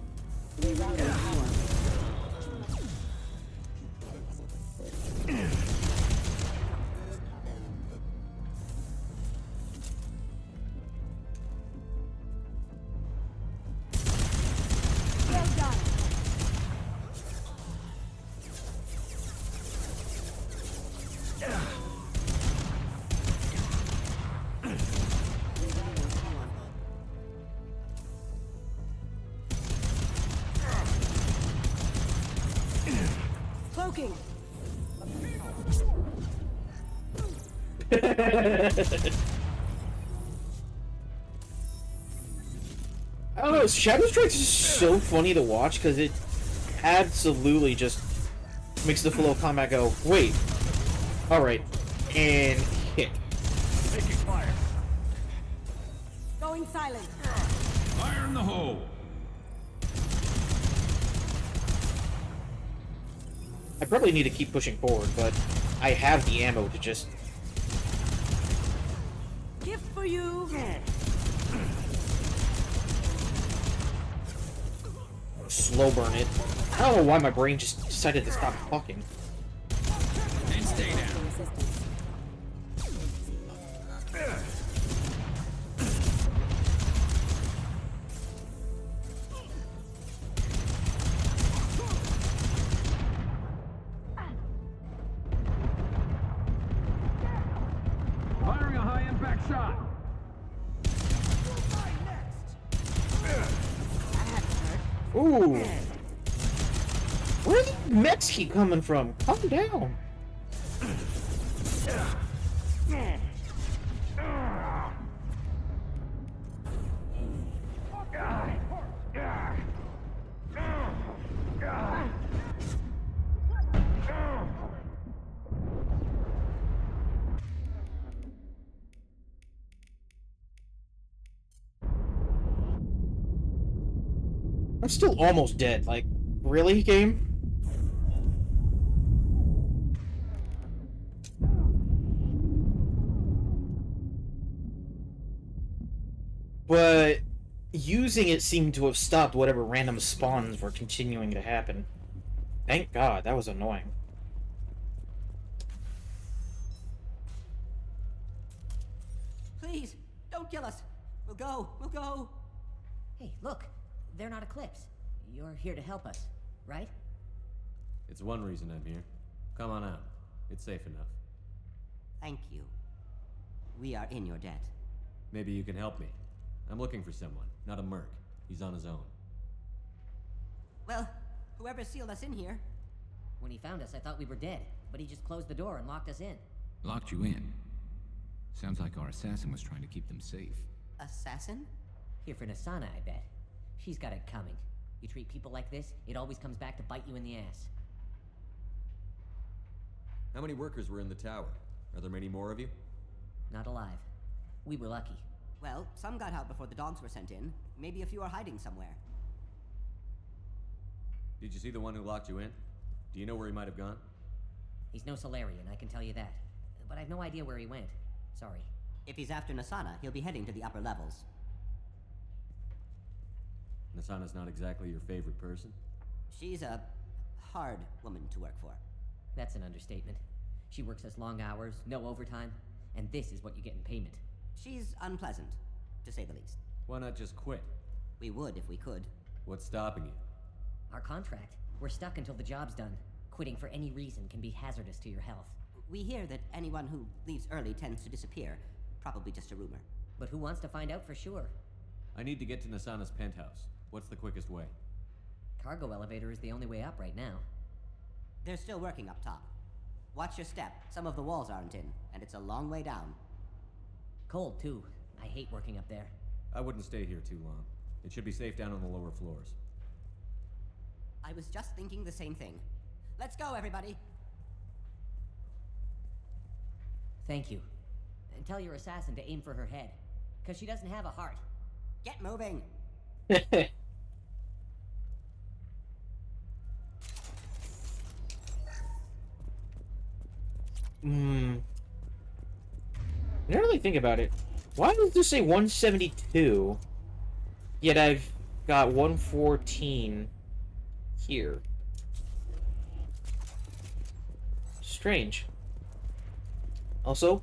Cloaking. I don't know, Shadow Strikes is so funny to watch because it absolutely just makes the flow of combat go, wait, alright, and hit. Taking fire. Going silent. Fire in the hole. I probably need to keep pushing forward, but I have the ammo to just Gift for you. slow burn it. I don't know why my brain just decided to stop talking. And stay down. Firing a high impact shot. Ooh. Where did the mechs keep coming from? Calm down. I'm still almost dead. Like, really, game? But using it seemed to have stopped whatever random spawns were continuing to happen. Thank God, that was annoying. Please, don't kill us. We'll go. We'll go. Hey, look. They're not Eclipse. You're here to help us, right? It's one reason I'm here. Come on out. It's safe enough. Thank you. We are in your debt. Maybe you can help me. I'm looking for someone, not a merc. He's on his own. Well, whoever sealed us in here. When he found us, I thought we were dead, but he just closed the door and locked us in. Locked you in? Sounds like our assassin was trying to keep them safe. Assassin? Here for Nasana, I bet. She's got it coming. You treat people like this, it always comes back to bite you in the ass. How many workers were in the tower? Are there many more of you? Not alive. We were lucky. Well, some got out before the dogs were sent in. Maybe a few are hiding somewhere. Did you see the one who locked you in? Do you know where he might have gone? He's no Solarian, I can tell you that. But I've no idea where he went. Sorry. If he's after Nasana, he'll be heading to the upper levels. Nasana's not exactly your favorite person? She's a hard woman to work for. That's an understatement. She works us long hours, no overtime, and this is what you get in payment. She's unpleasant, to say the least. Why not just quit? We would if we could. What's stopping you? Our contract. We're stuck until the job's done. Quitting for any reason can be hazardous to your health. We hear that anyone who leaves early tends to disappear. Probably just a rumor. But who wants to find out for sure? I need to get to Nasana's penthouse. What's the quickest way? Cargo elevator is the only way up right now. They're still working up top. Watch your step. Some of the walls aren't in, and it's a long way down. Cold, too. I hate working up there. I wouldn't stay here too long. It should be safe down on the lower floors. I was just thinking the same thing. Let's go, everybody! Thank you. And tell your assassin to aim for her head. Because she doesn't have a heart. Get moving! I didn't really think about it. Why does this say 172? Yet I've got 114 here. Strange. Also,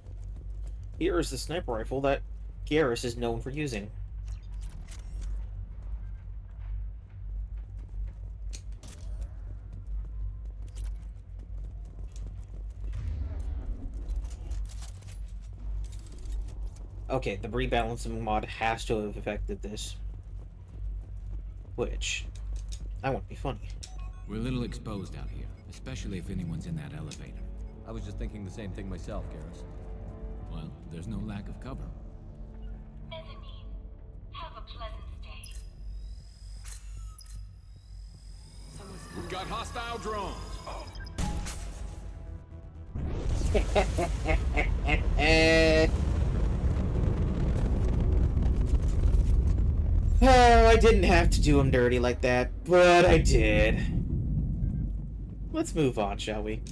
here is the sniper rifle that Garrus is known for using. Okay, the rebalancing mod has to have affected this. Which, that wouldn't be funny. We're a little exposed out here, especially if anyone's in that elevator. I was just thinking the same thing myself, Garrus. Well, there's no lack of cover. Mezzanine, have a pleasant stay. We've got hostile drones. Oh, I didn't have to do him dirty like that, but I did. Let's move on, shall we?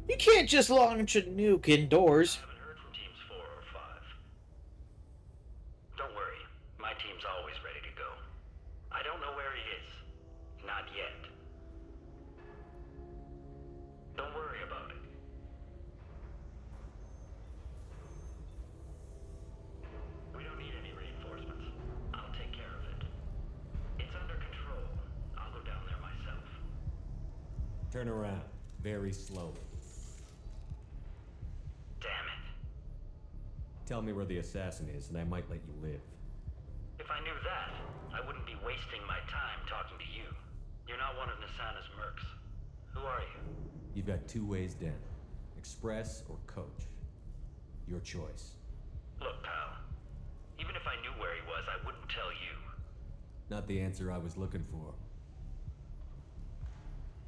You can't just launch a nuke indoors. I haven't heard from teams 4 or 5. Don't worry, my team's always ready to go. I don't know where he is. Not yet. Don't worry about it. We don't need any reinforcements. I'll take care of it. It's under control. I'll go down there myself. Turn around, very slowly. Damn it. Tell me where the assassin is, and I might let you live. If I knew that, I wasting my time talking to you. You're not one of Nasana's mercs. Who are you? You've got two ways down. Express or coach. Your choice. Look, pal. Even if I knew where he was, I wouldn't tell you. Not the answer I was looking for.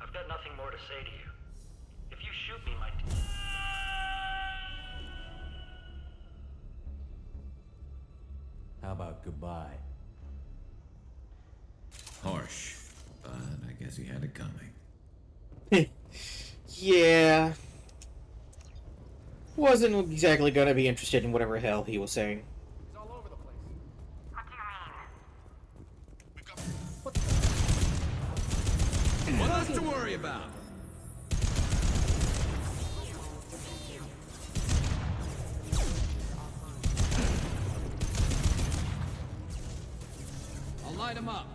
I've got nothing more to say to you. If you shoot me, my... How about goodbye? Harsh, but I guess he had it coming. Yeah. Wasn't exactly gonna be interested in whatever hell he was saying. He's all over the place. What else to worry about? I'll light him up.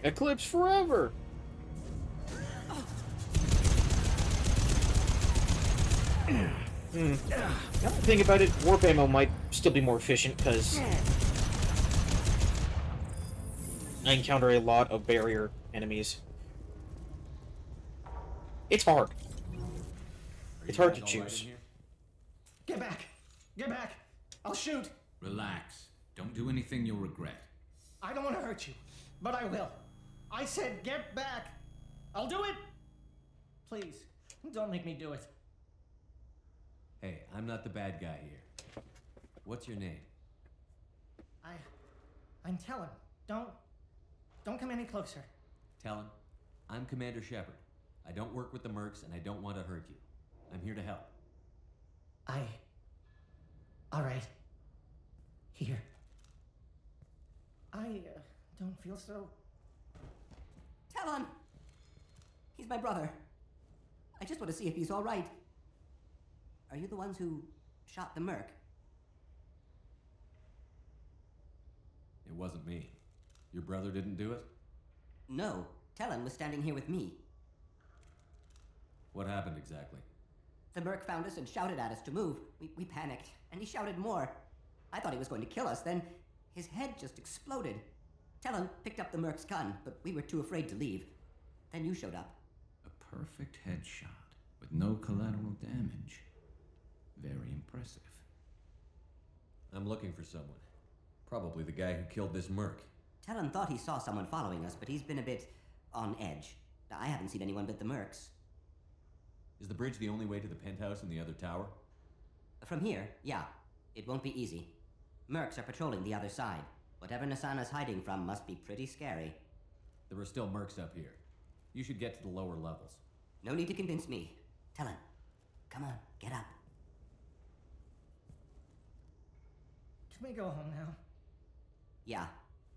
Eclipse forever. Now that I think about it, warp ammo might still be more efficient because I encounter a lot of barrier enemies. It's hard. It's hard to choose. Get back! Get back! I'll shoot! Relax. Don't do anything you'll regret. I don't want to hurt you, but I will. I said get back! I'll do it! Please, don't make me do it. Hey, I'm not the bad guy here. What's your name? I'm Telling. Don't come any closer. Talon, I'm Commander Shepard. I don't work with the mercs and I don't want to hurt you. I'm here to help. All right. Here. I don't feel so... Talon! He's my brother. I just want to see if he's all right. Are you the ones who shot the merc? It wasn't me. Your brother didn't do it? No. Talon was standing here with me. What happened exactly? The merc found us and shouted at us to move. We panicked, and he shouted more. I thought he was going to kill us, then his head just exploded. Talon picked up the merc's gun, but we were too afraid to leave. Then you showed up. A perfect headshot with no collateral damage. Very impressive. I'm looking for someone. Probably the guy who killed this merc. Talon thought he saw someone following us, but he's been a bit on edge. I haven't seen anyone but the mercs. Is the bridge the only way to the penthouse in the other tower? From here, yeah. It won't be easy. Mercs are patrolling the other side. Whatever Nasana's hiding from must be pretty scary. There are still mercs up here. You should get to the lower levels. No need to convince me. Talon, come on, get up. Can we go home now? Yeah,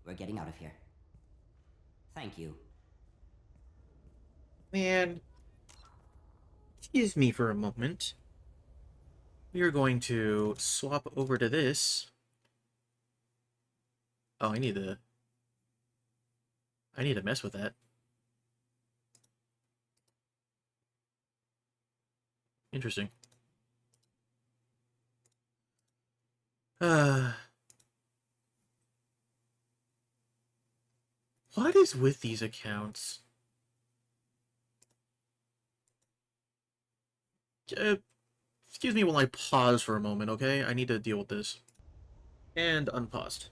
we're getting out of here. Thank you. Man, excuse me for a moment. We are going to swap over to this. Oh, I need to mess with that. Interesting. What is with these accounts? Excuse me while I pause for a moment, okay? I need to deal with this. And unpaused.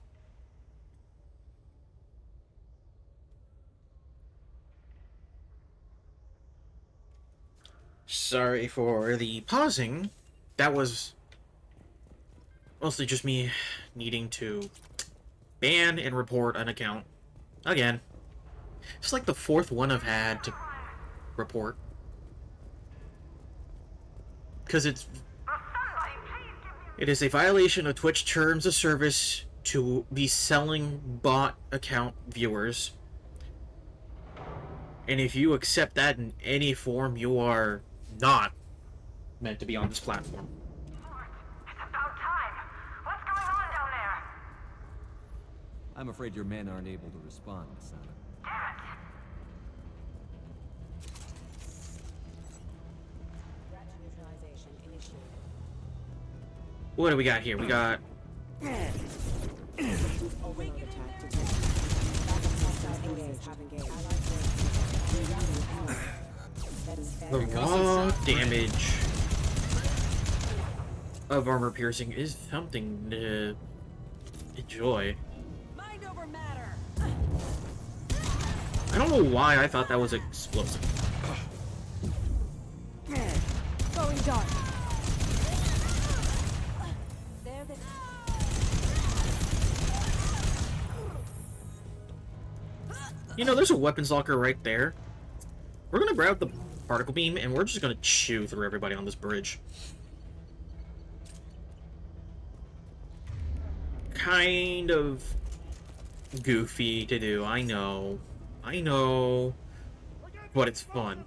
Sorry for the pausing. That was mostly just me needing to ban and report an account. Again. It's like the fourth one I've had to report. Because it is a violation of Twitch terms of service to be selling bot account viewers. And if you accept that in any form, you are not meant to be on this platform. It's about time. What's going on down there? I'm afraid your men aren't able to respond, Nasana. Damn it! What do we got here? We got... The raw damage of armor piercing is something to enjoy. Mind over matter. I don't know why I thought that was explosive. Going dark. There they... You know, there's a weapons locker right there. We're gonna grab the particle beam and we're just gonna chew through everybody on this bridge. Kind of goofy to do, I know. I know. But it's fun.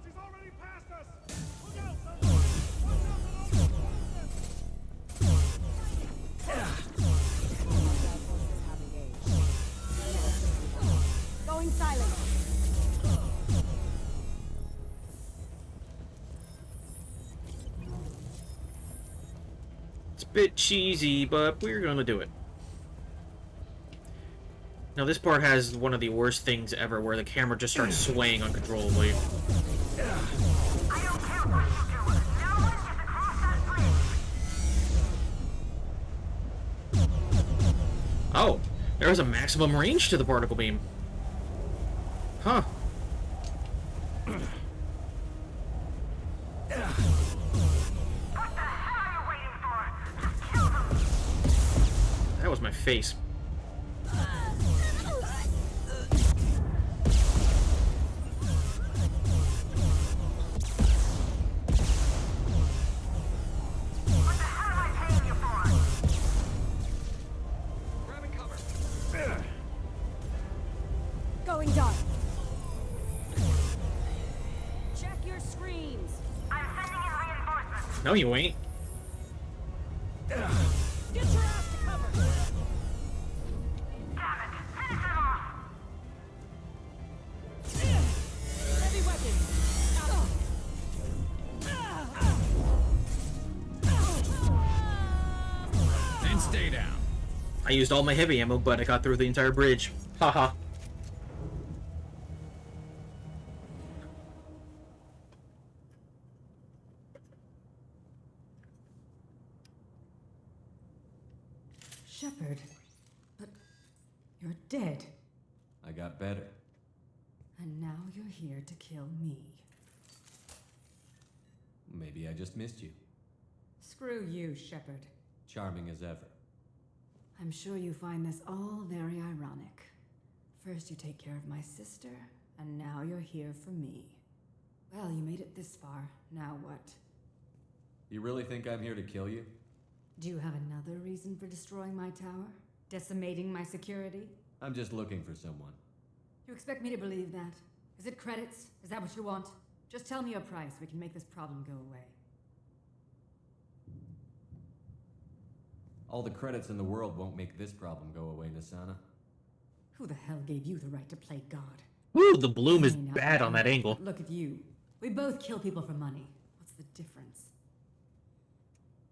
Going silent. It's a bit cheesy, but we're gonna do it. Now this part has one of the worst things ever, where the camera just starts swaying uncontrollably. Oh, there is a maximum range to the particle beam. Huh. That was my face. Going dark. Check your screens. I'm sending in reinforcements. No, you ain't. Get your ass to cover. Damn it. Finish them off. Heavy weapon. And stay down. I used all my heavy ammo, but I got through the entire bridge. Haha. Shepard, but you're dead. I got better. And now you're here to kill me. Maybe I just missed you. Screw you, Shepard. Charming as ever. I'm sure you find this all very ironic. First you take care of my sister, and now you're here for me. Well, you made it this far. Now what? You really think I'm here to kill you? Do you have another reason for destroying my tower? Decimating my security? I'm just looking for someone. You expect me to believe that? Is it credits? Is that what you want? Just tell me a price. We can make this problem go away. All the credits in the world won't make this problem go away, Nasana. Who the hell gave you the right to play God? Woo, the bloom is Hey, now, bad on that angle. Look at you. We both kill people for money. What's the difference?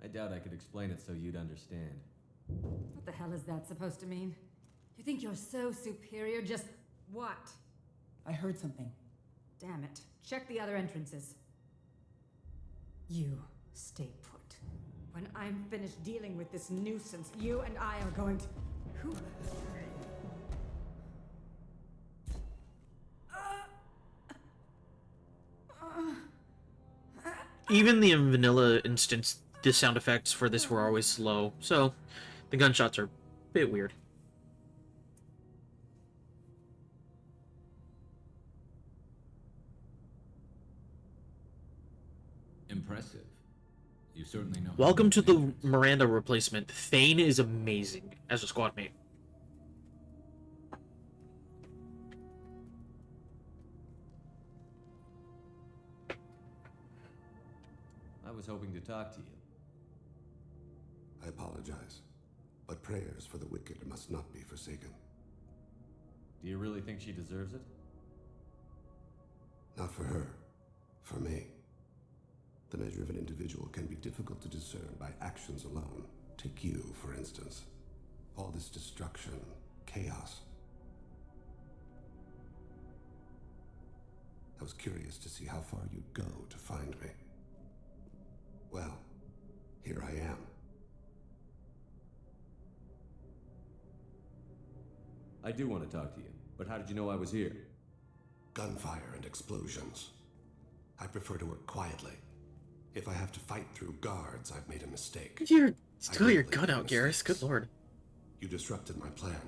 I doubt I could explain it so you'd understand. What the hell is that supposed to mean? You think you're so superior, just what? I heard something. Damn it. Check the other entrances. You stay put. When I'm finished dealing with this nuisance, you and I are going to... Who? Even the vanilla instance, the sound effects for this were always slow, so the gunshots are a bit weird. Impressive. You certainly know. Welcome to the Miranda replacement. Thane is amazing as a squad mate. I was hoping to talk to you. I apologize, but prayers for the wicked must not be forsaken. Do you really think she deserves it? Not for her, for me. The measure of an individual can be difficult to discern by actions alone. Take you, for instance. All this destruction, chaos. I was curious to see how far you'd go to find me. Well, here I am. I do want to talk to you, but how did you know I was here? Gunfire and explosions. I prefer to work quietly. If I have to fight through guards, I've made a mistake. You're still your gun out, Garrus. Good lord. You disrupted my plan,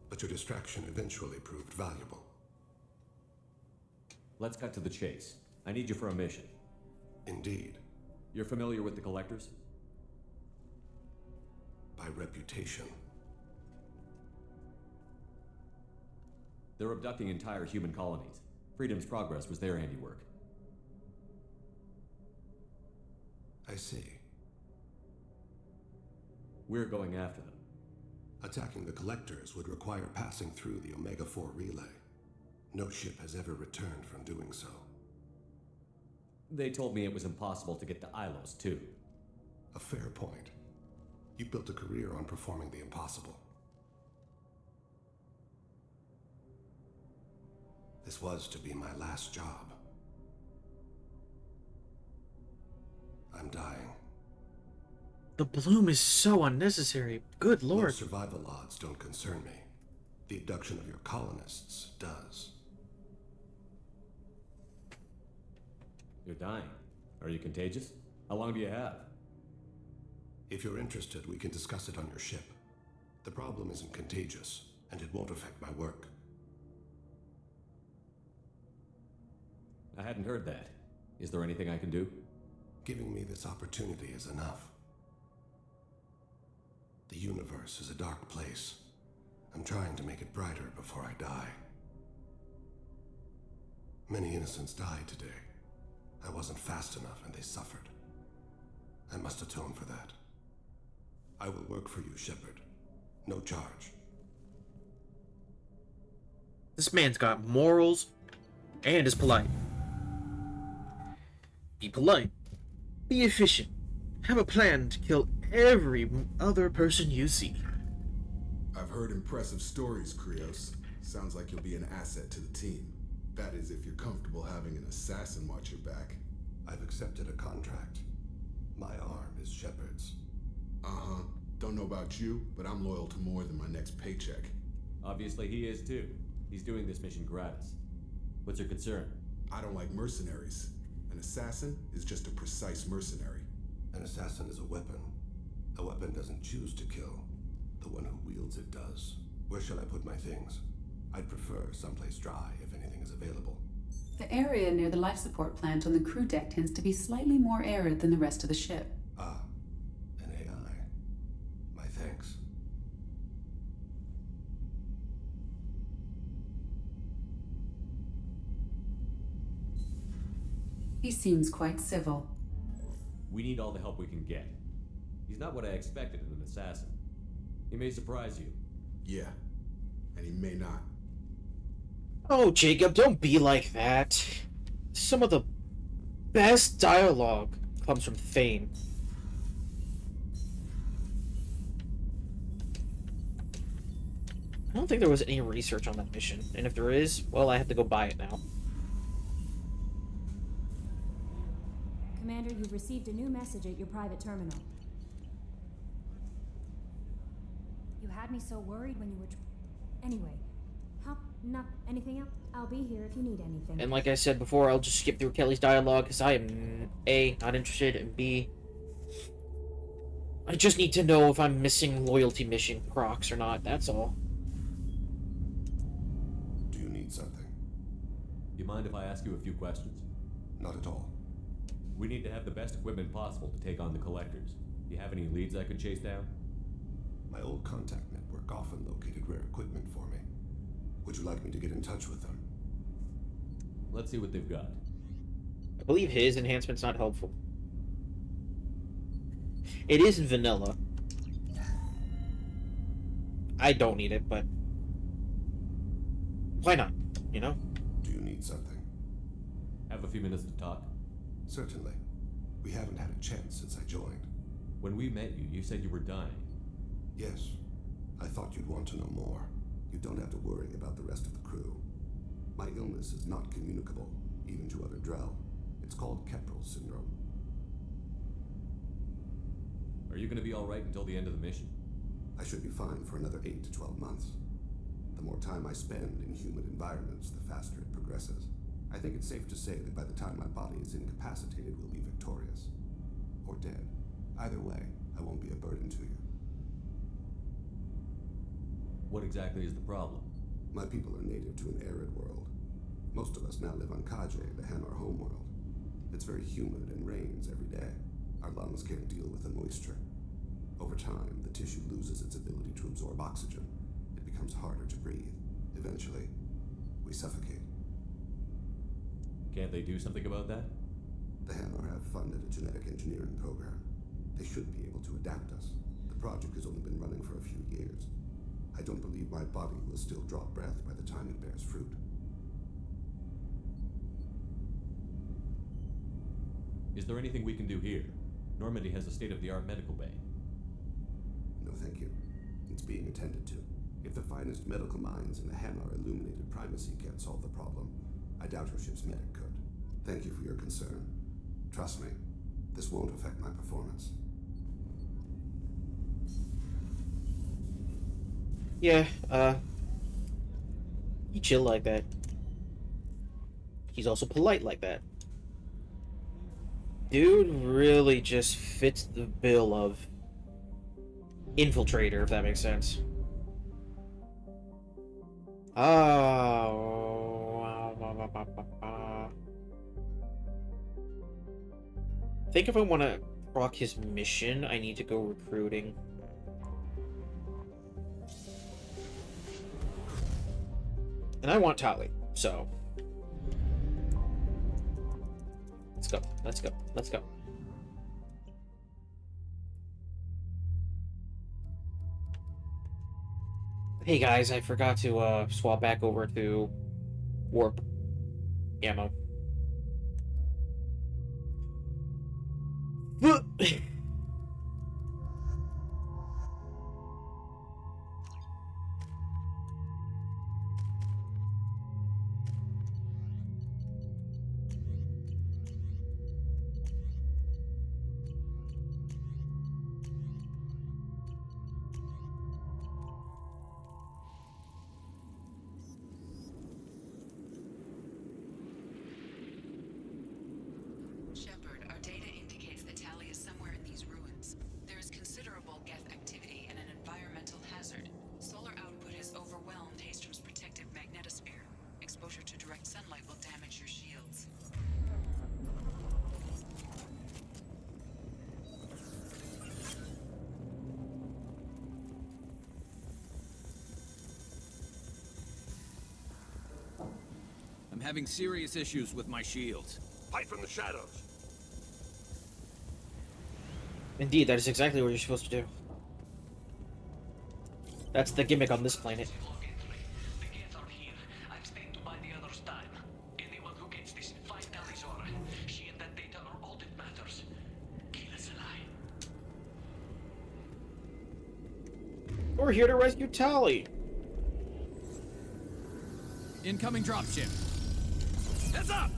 but your distraction eventually proved valuable. Let's cut to the chase. I need you for a mission. Indeed. You're familiar with the Collectors? By reputation. They're abducting entire human colonies. Freedom's Progress was their handiwork. I see. We're going after them. Attacking the Collectors would require passing through the Omega-4 relay. No ship has ever returned from doing so. They told me it was impossible to get to Ilos, too. A fair point. You built a career on performing the impossible. This was to be my last job. I'm dying. The bloom is so unnecessary. Good lord. Low survival odds don't concern me. The abduction of your colonists does. You're dying. Are you contagious? How long do you have? If you're interested, we can discuss it on your ship. The problem isn't contagious, and it won't affect my work. I hadn't heard that. Is there anything I can do? Giving me this opportunity is enough. The universe is a dark place. I'm trying to make it brighter before I die. Many innocents died today. I wasn't fast enough and they suffered. I must atone for that. I will work for you, Shepard. No charge. This man's got morals and is polite. Be polite. Be efficient. Have a plan to kill every other person you see. I've heard impressive stories, Krios. Sounds like you'll be an asset to the team. That is, if you're comfortable having an assassin watch your back. I've accepted a contract. My arm is Shepard's. Uh-huh. Don't know about you, but I'm loyal to more than my next paycheck. Obviously he is too. He's doing this mission gratis. What's your concern? I don't like mercenaries. An assassin is just a precise mercenary. An assassin is a weapon. A weapon doesn't choose to kill. The one who wields it does. Where shall I put my things? I'd prefer someplace dry if anything is available. The area near the life support plant on the crew deck tends to be slightly more arid than the rest of the ship. Ah, an AI. My thanks. He seems quite civil. We need all the help we can get. He's not what I expected in an assassin. He may surprise you. Yeah, and he may not. Oh, Jacob, don't be like that. Some of the best dialogue comes from Thane. I don't think there was any research on that mission, and if there is, well, I have to go buy it now. Commander, you've received a new message at your private terminal. You had me so worried when you were... Anyway, not anything else? I'll be here if you need anything. And like I said before, I'll just skip through Kelly's dialogue, because I am, A, not interested, and B, I just need to know if I'm missing loyalty mission procs or not, that's all. Do you need something? You mind if I ask you a few questions? Not at all. We need to have the best equipment possible to take on the Collectors. Do you have any leads I could chase down? My old contact network often located rare equipment for me. Would you like me to get in touch with them? Let's see what they've got. I believe his enhancement's not helpful. It is in vanilla. I don't need it, but why not, you know? Do you need something? Have a few minutes to talk? Certainly. We haven't had a chance since I joined. When we met you, you said you were dying. Yes. I thought you'd want to know more. You don't have to worry about the rest of the crew. My illness is not communicable, even to other Drell. It's called Keppel syndrome. Are you gonna be alright until the end of the mission? I should be fine for another 8 to 12 months. The more time I spend in humid environments, the faster it progresses. I think it's safe to say that by the time my body is incapacitated, we'll be victorious. Or dead. Either way, I won't be a burden to you. What exactly is the problem? My people are native to an arid world. Most of us now live on Kaje, the Hanar homeworld. It's very humid and rains every day. Our lungs can't deal with the moisture. Over time, the tissue loses its ability to absorb oxygen. It becomes harder to breathe. Eventually, we suffocate. Can't they do something about that? The Hanar have funded a genetic engineering program. They should be able to adapt us. The project has only been running for a few years. I don't believe my body will still draw breath by the time it bears fruit. Is there anything we can do here? Normandy has a state-of-the-art medical bay. No, thank you. It's being attended to. If the finest medical minds in the Hanar illuminated primacy can't solve the problem, I doubt your ship's medic could. Thank you for your concern. Trust me, this won't affect my performance. Yeah, he chill like that. He's also polite like that. Dude really just fits the bill of infiltrator, if that makes sense. Oh. I think if I want to proc his mission, I need to go recruiting. And I want Tali, so... Let's go, let's go, let's go. Hey guys, I forgot to swap back over to warp ammo. Shepard, our data indicates that Tali is somewhere in these ruins. There is considerable Geth activity and an environmental hazard. Solar output has overwhelmed Hastrom's protective magnetosphere. Exposure to direct sunlight will damage your shields. I'm having serious issues with my shields. Fight from the shadows. Indeed, that is exactly what you're supposed to do. That's the gimmick on this planet. The Geth are here. I've stayed to buy the others time. Anyone who gets this, find Alizora. She and that data are all that matters. Kill us alive. We're here to rescue Tali. Incoming dropship. Heads up!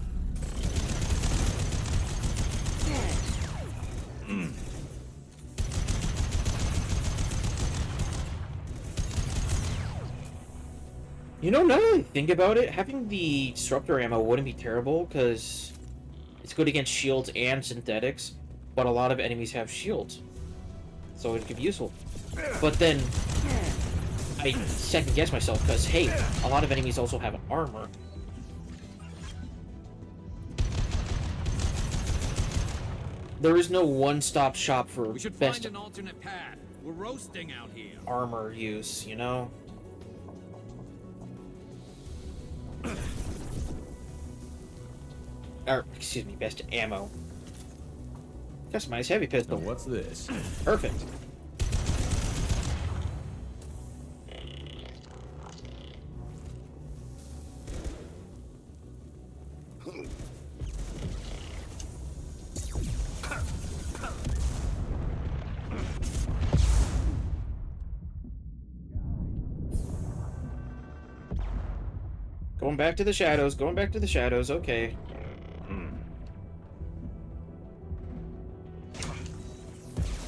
You know, now that I think about it, having the disruptor ammo wouldn't be terrible, because it's good against shields and synthetics, but a lot of enemies have shields, so it could be useful. But then, I second-guess myself, because, hey, a lot of enemies also have armor. There is no one-stop shop for We should best find an alternate path. We're roasting out here. armor use, you know? Or, excuse me, best ammo. Customized heavy pistol. Now what's this? Perfect. Going back to the shadows, going back to the shadows, okay.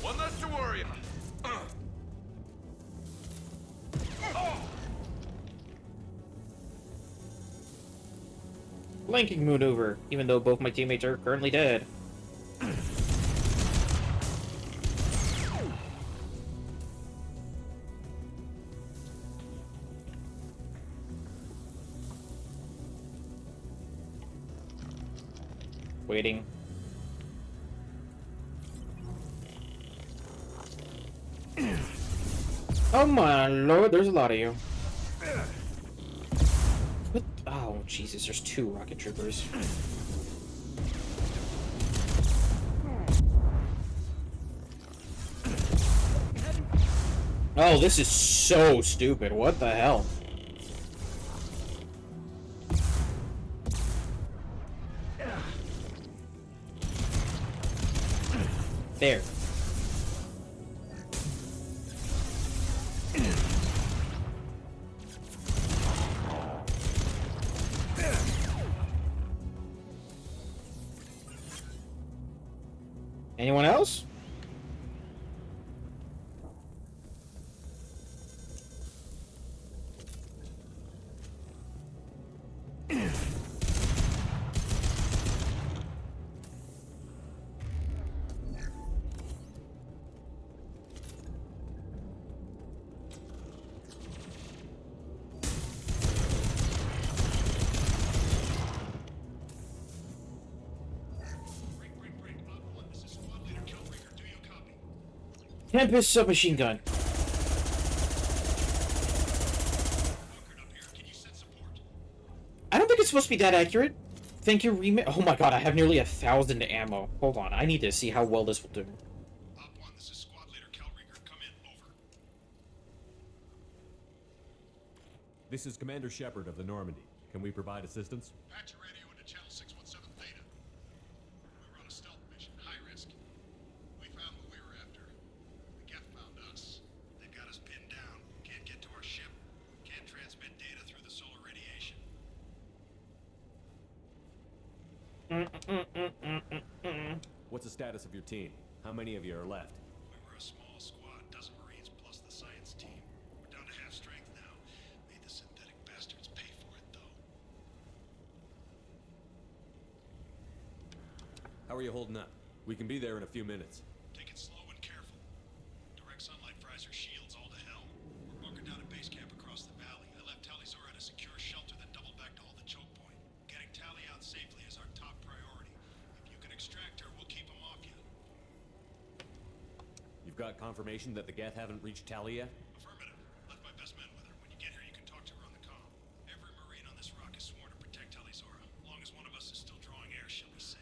One less to worry about. Flanking maneuver, even though both my teammates are currently dead. Waiting. Oh my lord, there's a lot of you. What? Oh, Jesus, there's 2 rocket troopers. Oh, this is so stupid. What the hell? There. Anyone else? Tempest submachine gun. I don't think it's supposed to be that accurate. Thank you, remake. Oh my god, I have nearly 1,000 ammo. Hold on, I need to see how well this will do. This is Commander Shepard of the Normandy. Can we provide assistance? Patch your radio into channel 617 Theta. We run a stealth mission, high risk. We found what we were after. The Geth found us. They've got us pinned down. Can't get to our ship. Can't transmit data through the solar radiation. What's the status of your team? How many of you are left? We were a small squad, dozen Marines plus the science team. We're down to half strength now. Made the synthetic bastards pay for it, though. How are you holding up? We can be there in a few minutes. Take it slow and careful. Direct sunlight fries our shields all to hell. We're bunkered down at base camp across the valley. I left Tali'Zorah at a secure shelter, then doubled back to hold the choke point. Getting Tali out safely is our top priority. If you can extract her, we'll keep them off you. You've got confirmation that the Geth haven't reached Tali yet? Affirmative. Left my best men with her. When you get here, you can talk to her on the comm. Every Marine on this rock is sworn to protect Tali'Zorah. As long as one of us is still drawing air, she'll be safe.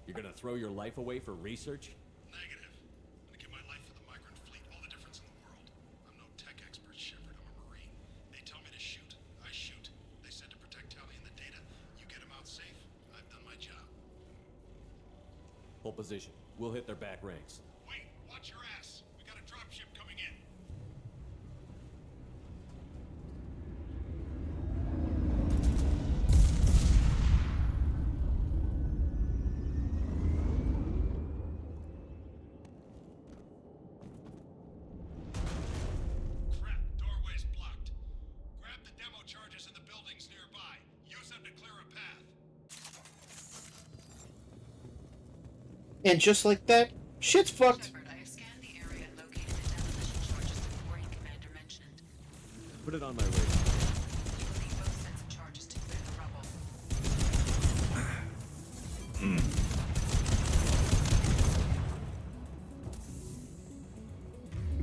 You're gonna throw your life away for research? Negative. I'm gonna give my life for the migrant fleet, all the difference in the world. I'm no tech expert, Shepard. I'm a Marine. They tell me to shoot. I shoot. They said to protect Tali and the data. You get them out safe. I've done my job. Hold position. We'll hit their back ranks. Wait, watch your ass. We got a dropship coming in. Crap, doorway's blocked. Grab the demo charges in the buildings nearby. Use them to clear a path. And just like that, shit's fucked. Shepard, I have scanned the area and located the demolition charges the Quarian commander mentioned. Put it on my radar. You will need both sets of charges to clear the rubble.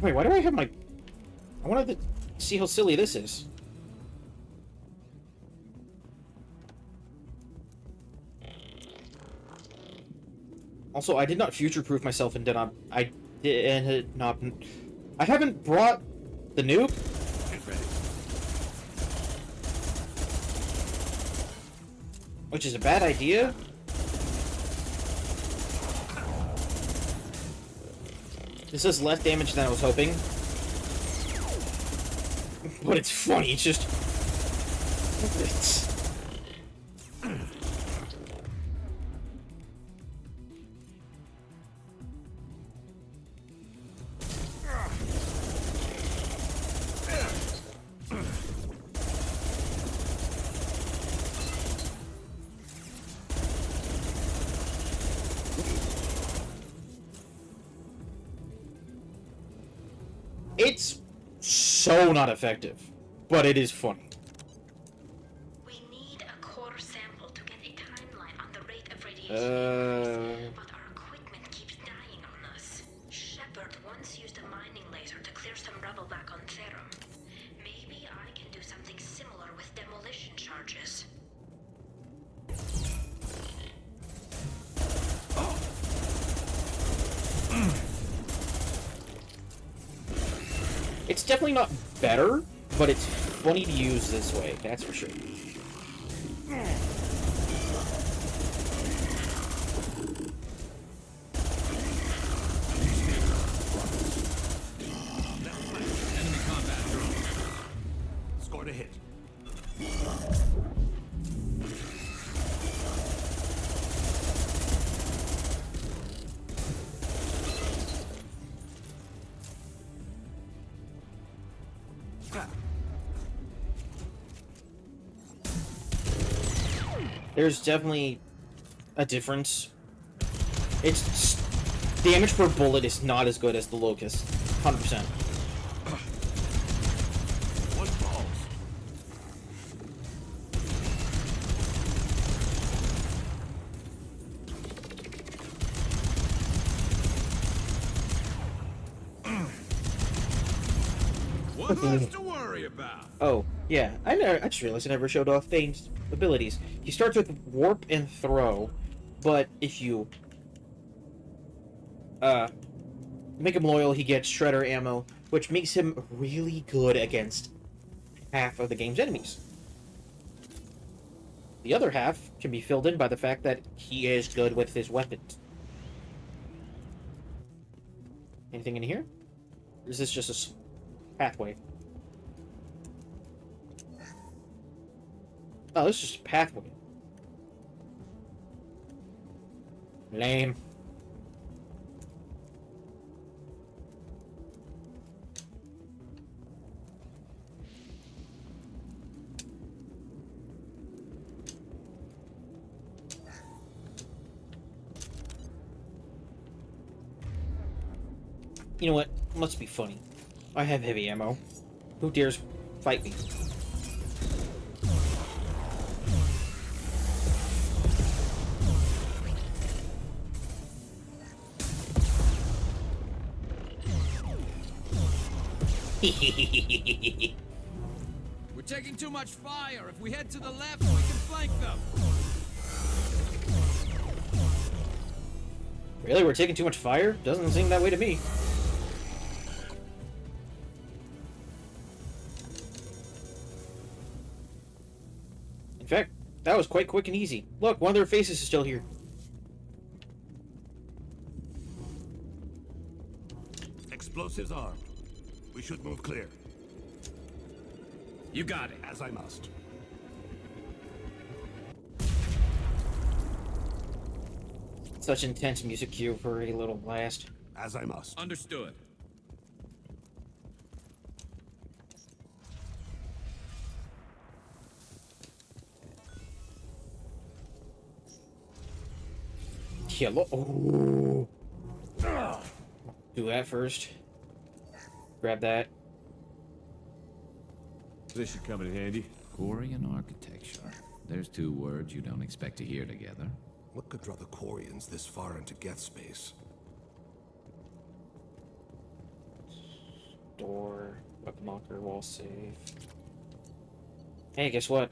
Wait, why do I have my... I wanted to see how silly this is. Also, I did not future-proof myself and did not... I did not... I haven't brought the nuke. Which is a bad idea. This does less damage than I was hoping. but it's funny. It's just... It's... It's so not effective, but it is funny. We need a core sample to get a timeline on the rate of radiation increase, but our equipment keeps dying on us. Shepard once used a mining laser to clear some rubble back on Therum. Maybe I can do something similar with demolition charges. It's definitely not better, but it's funny to use this way, that's for sure. Enemy combat drone. Scored a hit. There's definitely a difference. It's damage per bullet is not as good as the Locust, 100%. One falls. One less to worry about. Oh, yeah, I just realized I never showed off Thane's abilities. He starts with Warp and Throw, but if you make him loyal, he gets Shredder ammo, which makes him really good against half of the game's enemies. The other half can be filled in by the fact that he is good with his weapons. Anything in here? Or is this just a pathway? Oh, this is just a pathway. Lame. You know what? Must be funny. I have heavy ammo. Who dares fight me? We're taking too much fire. If we head to the left, we can flank them. Really? We're taking too much fire? Doesn't seem that way to me. In fact, that was quite quick and easy. Look, one of their faces is still here. Explosives armed. We should move clear. You got it. As I must. Such intense music cue for a little blast. As I must. Understood. Yellow. Oh. Do that first. Grab that. This should come in handy. Quarian architecture. There's two words you don't expect to hear together. What could draw the Quarians this far into Geth space? Door, weapon locker, wall safe. Hey, guess what?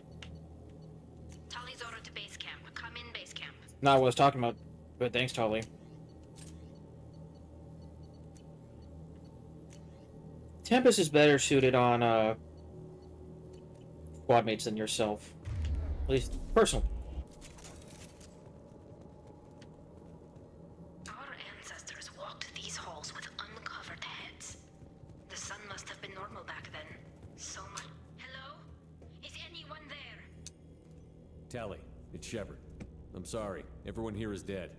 Tali's order to base camp. Come in base camp. Not what I was talking about, but thanks, Tali. Tempest is better suited on squad mates than yourself. At least personally. Our ancestors walked these halls with uncovered heads. The sun must have been normal back then. So much. Hello? Is anyone there? Tally, it's Shepard. I'm sorry. Everyone here is dead.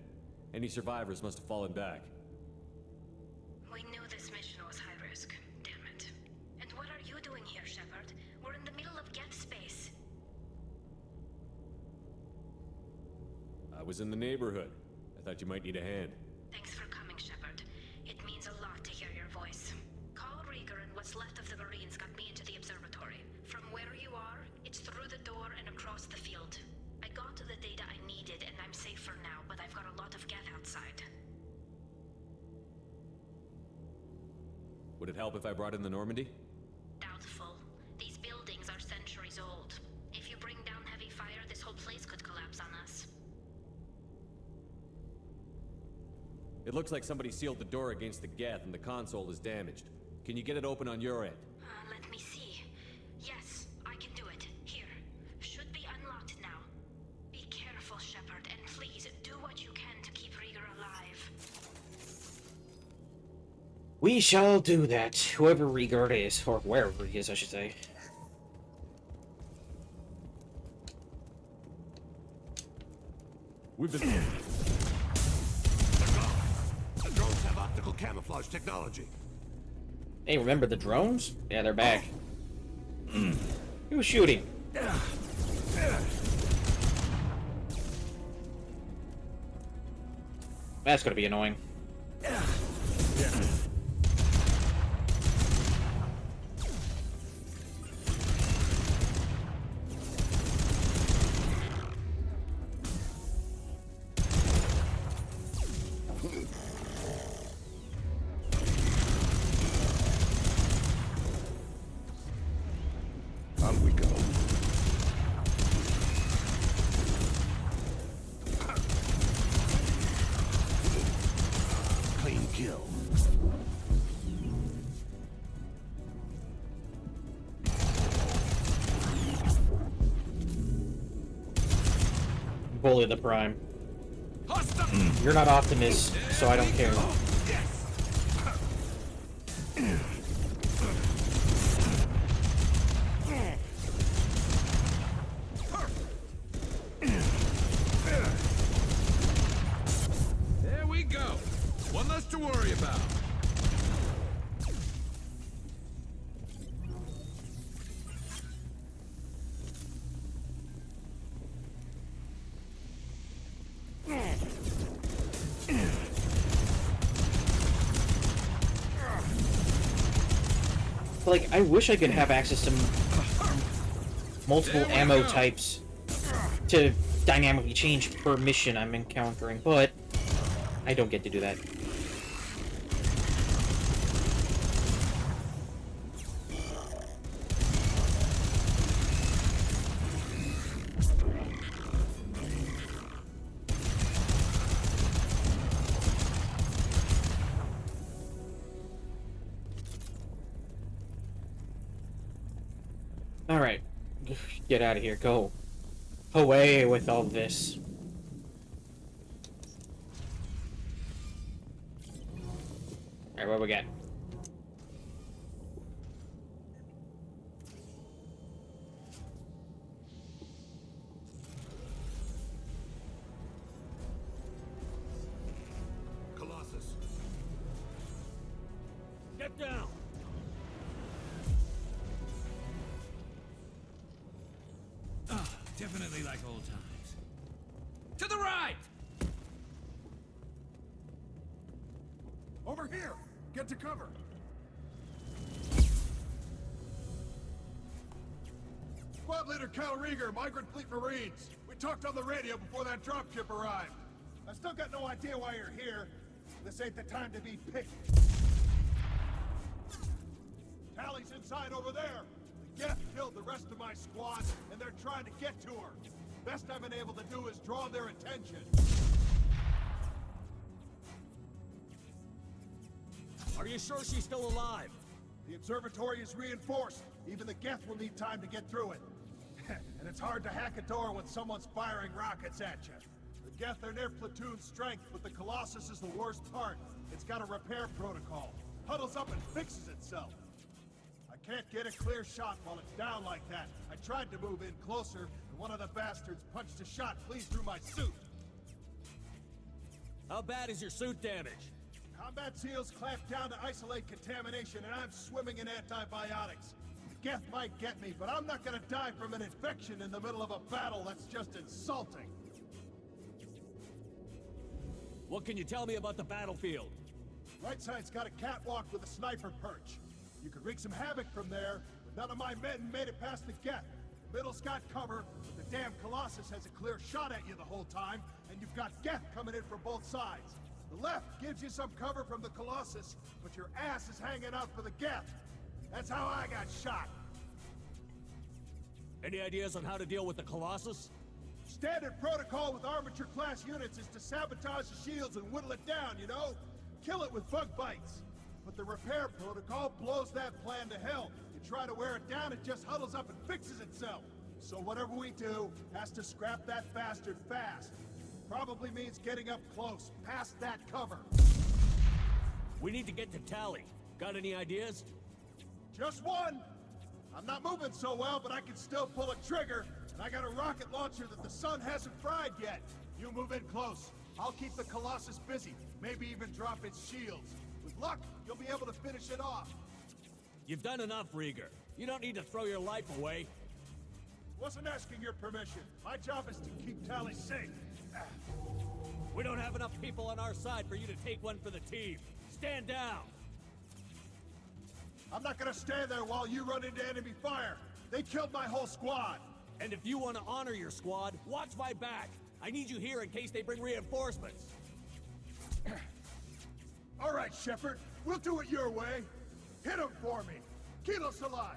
Any survivors must have fallen back. We knew this mission was high risk. Damn it. And what are you doing here, Shepard? We're in the middle of Geth space. I was in the neighborhood. I thought you might need a hand. Thanks for coming, Shepard. It means a lot to hear your voice. Carl Rieger and what's left of the Marines got me into the observatory. From where you are, it's through the door and across the field. I got to the data I needed and I'm safe for now, but I've got a lot of Geth outside. Would it help if I brought in the Normandy? Doubtful. These buildings are centuries old. If you bring down heavy fire, this whole place could collapse on us. It looks like somebody sealed the door against the Geth and the console is damaged. Can you get it open on your end? Let me see. Yes, I can do it. Here. Should be unlocked now. Be careful, Shepard, and please do what you can to keep Rieger alive. We shall do that, whoever Rieger is, or wherever he is, I should say. We've been... The drones have optical camouflage technology. Hey, remember the drones? Yeah, they're back. Who was shooting? That's gonna be annoying. On we go. Clean kill. Bully the Prime. You're not Optimus, so I don't care. There we go. One less to worry about. Like, I wish I could have access to multiple ammo types to dynamically change per mission I'm encountering, but I don't get to do that. Alright, get out of here, go away with all this. Alright, what we got? Colossus. Get down. Definitely like old times. To the right! Over here! Get to cover! Squad leader Cal Rieger, Migrant Fleet Marines. We talked on the radio before that dropship arrived. I still got no idea why you're here. This ain't the time to be picky. Tally's inside over there. The Geth killed the rest of my squad, and they're trying to get to her. Best I've been able to do is draw their attention. Are you sure she's still alive? The observatory is reinforced. Even the Geth will need time to get through it. And it's hard to hack a door when someone's firing rockets at you. The Geth are near platoon strength, but the Colossus is the worst part. It's got a repair protocol. Huddles up and fixes itself. I Can't get a clear shot while it's down like that. I tried to move in closer, and one of the bastards punched a shot clean through my suit. How bad is your suit damaged? Combat SEALs clamp down to isolate contamination, and I'm swimming in antibiotics. The Geth might get me, but I'm not gonna die from an infection in the middle of a battle. That's just insulting. What can you tell me about the battlefield? Right side's got a catwalk with a sniper perch. You could wreak some havoc from there, but none of my men made it past the Geth. The middle's got cover, but the damn Colossus has a clear shot at you the whole time, and you've got Geth coming in from both sides. The left gives you some cover from the Colossus, but your ass is hanging out for the Geth. That's how I got shot. Any ideas on how to deal with the Colossus? Standard protocol with armature-class units is to sabotage the shields and whittle it down, you know? Kill it with bug bites. But the repair protocol blows that plan to hell. You try to wear it down, it just huddles up and fixes itself. So whatever we do has to scrap that bastard fast. Probably means getting up close, past that cover. We need to get to Tally. Got any ideas? Just one! I'm not moving so well, but I can still pull a trigger, and I got a rocket launcher that the sun hasn't fried yet. You move in close. I'll keep the Colossus busy, maybe even drop its shields. With luck, you'll be able to finish it off. You've done enough, Rieger. You don't need to throw your life away. Wasn't asking your permission. My job is to keep Tally safe. We don't have enough people on our side for you to take one for the team. Stand down! I'm not gonna stand there while you run into enemy fire. They killed my whole squad. And if you want to honor your squad, watch my back. I need you here in case they bring reinforcements. All right, Shepard. We'll do it your way. Hit him for me. Kilos alive.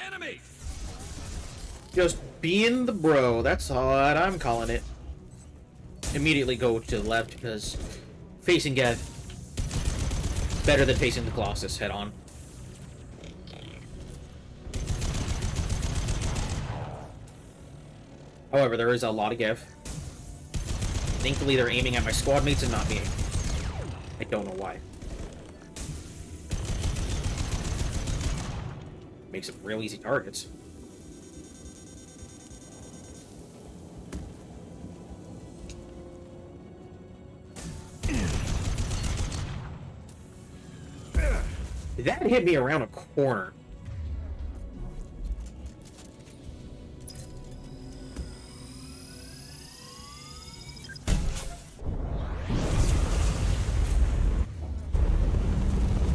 Enemy! Just being the bro, that's all that I'm calling it. Immediately go to the left, because facing Geth better than facing the Colossus head on. However, there is a lot of Geth. Thankfully, they're aiming at my squad mates and not me. I don't know why. Makes them real easy targets. That hit me around a corner.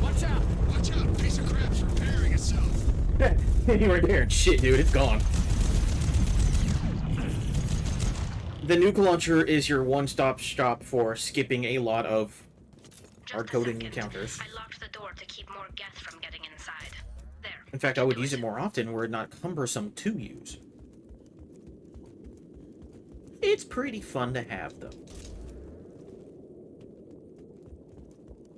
Watch out! Watch out! Piece of crap's repairing itself. You weren't there. Shit, dude, it's gone. The nuke launcher is your one-stop shop for skipping a lot of hard-coding encounters. I locked the door to keep more Geth from getting inside. There. In fact, I would use it more often were it not cumbersome to use. It's pretty fun to have, though.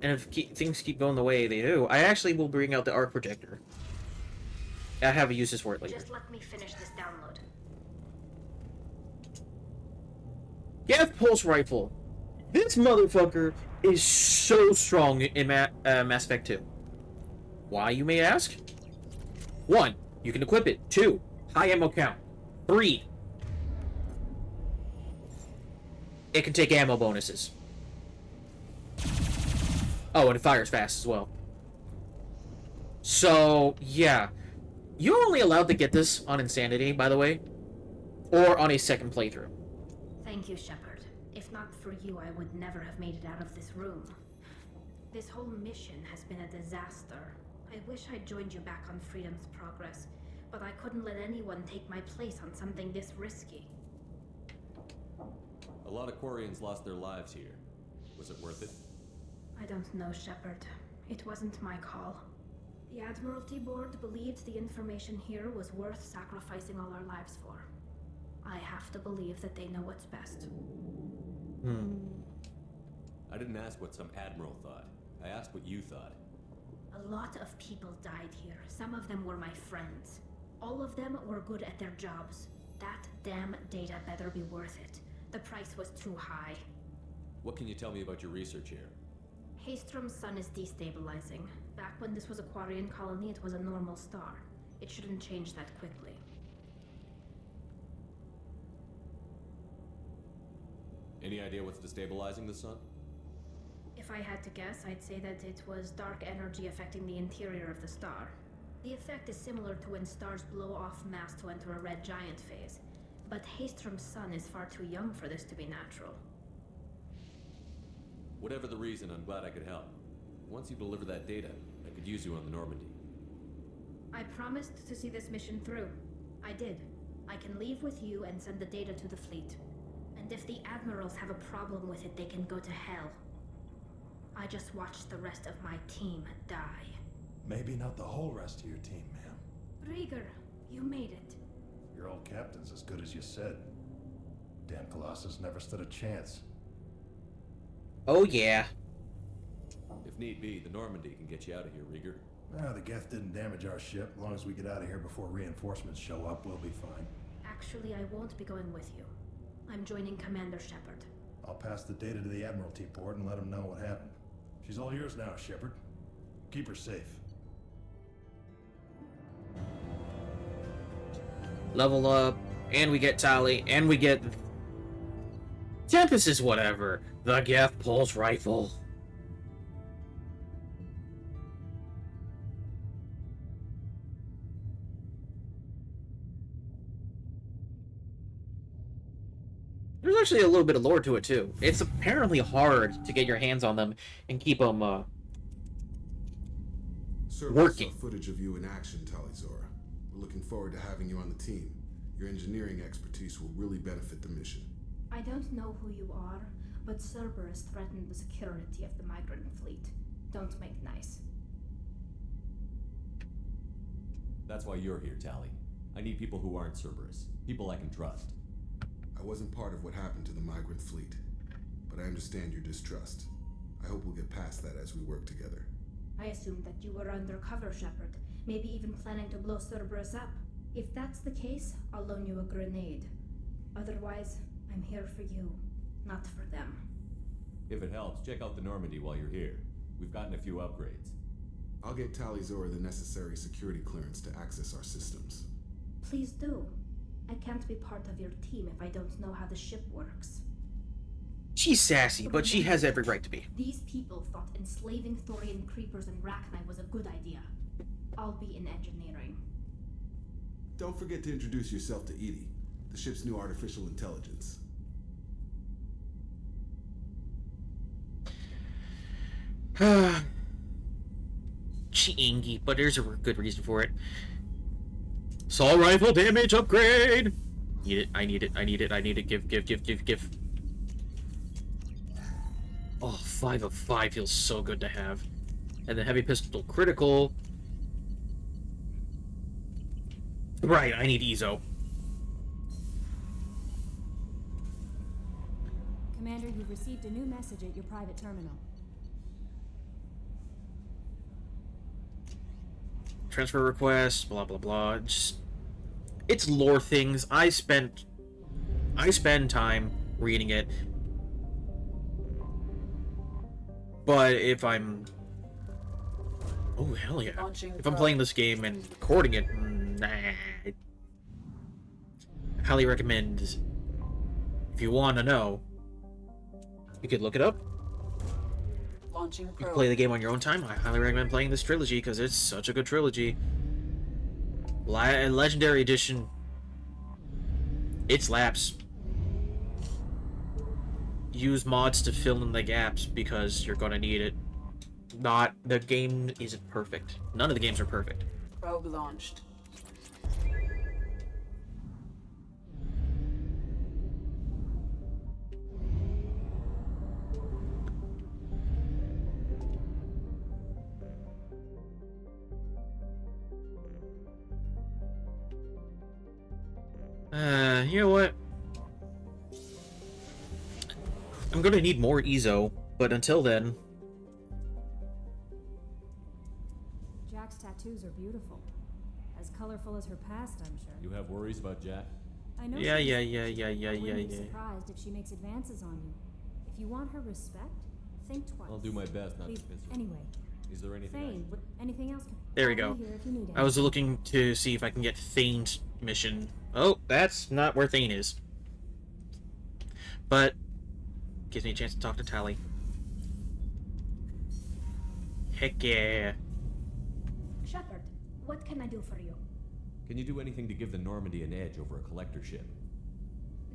And if things keep going the way they do, I actually will bring out the arc projector. I have uses for it later. Just let me finish this download. Geth Pulse Rifle. This motherfucker is so strong in Mass Effect 2. Why, you may ask? 1. You can equip it. 2. High ammo count. 3. It can take ammo bonuses. Oh, and it fires fast as well. So, yeah. You're only allowed to get this on Insanity, by the way. Or on a second playthrough. Thank you, Shepard. If not for you, I would never have made it out of this room. This whole mission has been a disaster. I wish I'd joined you back on Freedom's Progress, but I couldn't let anyone take my place on something this risky. A lot of Quarians lost their lives here. Was it worth it? I don't know, Shepard. It wasn't my call. The Admiralty Board believed the information here was worth sacrificing all our lives for. I have to believe that they know what's best. I didn't ask what some admiral thought. I asked what you thought. A lot of people died here. Some of them were my friends. All of them were good at their jobs. That damn data better be worth it. The price was too high. What can you tell me about your research here? Haystrom's sun is destabilizing. Back when this was a Quarian colony, it was a normal star. It shouldn't change that quickly. Any idea what's destabilizing the sun? If I had to guess, I'd say that it was dark energy affecting the interior of the star. The effect is similar to when stars blow off mass to enter a red giant phase. But Haystrom's sun is far too young for this to be natural. Whatever the reason, I'm glad I could help. Once you deliver that data, I could use you on the Normandy. I promised to see this mission through. I did. I can leave with you and send the data to the fleet. And if the admirals have a problem with it, they can go to hell. I just watched the rest of my team die. Maybe not the whole rest of your team, ma'am. Rieger, you made it. Your old captain's as good as you said. Damn Colossus never stood a chance. Oh yeah. If need be, the Normandy can get you out of here, Rieger. The Geth didn't damage our ship. As long as we get out of here before reinforcements show up, we'll be fine. Actually, I won't be going with you. I'm joining Commander Shepard. I'll pass the data to the Admiralty port and let them know what happened. She's all yours now, Shepard. Keep her safe. Level up, and we get Tali, and we get... Tempest is whatever. The Geth pulse rifle. There's actually a little bit of lore to it, too. It's apparently hard to get your hands on them and keep them, working. Saw footage of you in action, Talizora. We're looking forward to having you on the team. Your engineering expertise will really benefit the mission. I don't know who you are, but Cerberus threatened the security of the migrant fleet. Don't make nice. That's why you're here, Tali. I need people who aren't Cerberus. People I can trust. I wasn't part of what happened to the migrant fleet, but I understand your distrust. I hope we'll get past that as we work together. I assumed that you were undercover, Shepard. Maybe even planning to blow Cerberus up. If that's the case, I'll loan you a grenade. Otherwise, I'm here for you, not for them. If it helps, check out the Normandy while you're here. We've gotten a few upgrades. I'll get Talizora the necessary security clearance to access our systems. Please do. I can't be part of your team if I don't know how the ship works. She's sassy, but she has every right to be. These people thought enslaving Thorian creepers and Rachni was a good idea. I'll be in engineering. Don't forget to introduce yourself to Edie, the ship's new artificial intelligence. Chingy, but there's a good reason for it. Assault rifle damage upgrade! Need it, I need it, I need it, I need it. Give. Oh, 5 of 5 feels so good to have. And the heavy pistol critical. Right, I need Ezo. Commander, you've received a new message at your private terminal. Transfer request, blah blah blah. Just, it's lore things. I spend time reading it. But if I'm... Oh, hell yeah. If I'm playing this game and recording it, nah. I highly recommend, if you want to know, you could look it up. Launching You can play the game on your own time. I highly recommend playing this trilogy because it's such a good trilogy. Legendary Edition, it slaps. Use mods to fill in the gaps because you're gonna need it. The game isn't perfect. None of the games are perfect. Probe launched. You know what? I'm gonna need more Ezo, but until then... Jack's tattoos are beautiful. As colorful as her past, I'm sure. You have worries about Jack? I know. Yeah. I wouldn't be surprised if she makes advances on you. If you want her respect, Think twice. I'll do my best not Please, to piss her. anyway. Is there anything Thane, anything else? There we I'll go. be here if you need I was anything. looking to see if I can get Thane's mission. Oh, that's not where Thane is. But gives me a chance to talk to Tally. Heck yeah. Shepard, what can I do for you? Can you do anything to give the Normandy an edge over a collector ship?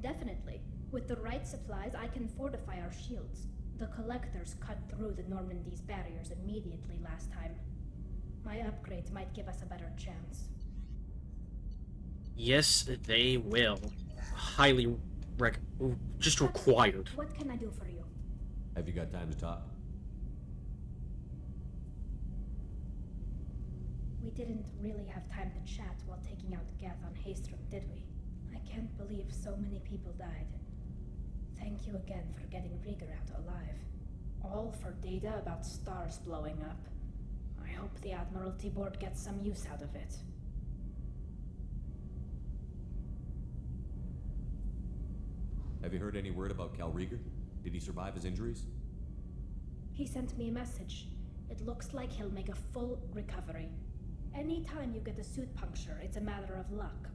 Definitely. With the right supplies, I can fortify our shields. The collectors cut through the Normandy's barriers immediately last time. My upgrades might give us a better chance. Yes, they will. Highly just required. What can I do for you? Have you got time to talk? We didn't really have time to chat while taking out Geth on Haestrom, did we? I can't believe so many people died. Thank you again for getting Rieger out alive. All for data about stars blowing up. I hope the Admiralty Board gets some use out of it. Have you heard any word about Cal Rieger? Did he survive his injuries? He sent me a message. It looks like he'll make a full recovery. Anytime you get a suit puncture, it's a matter of luck.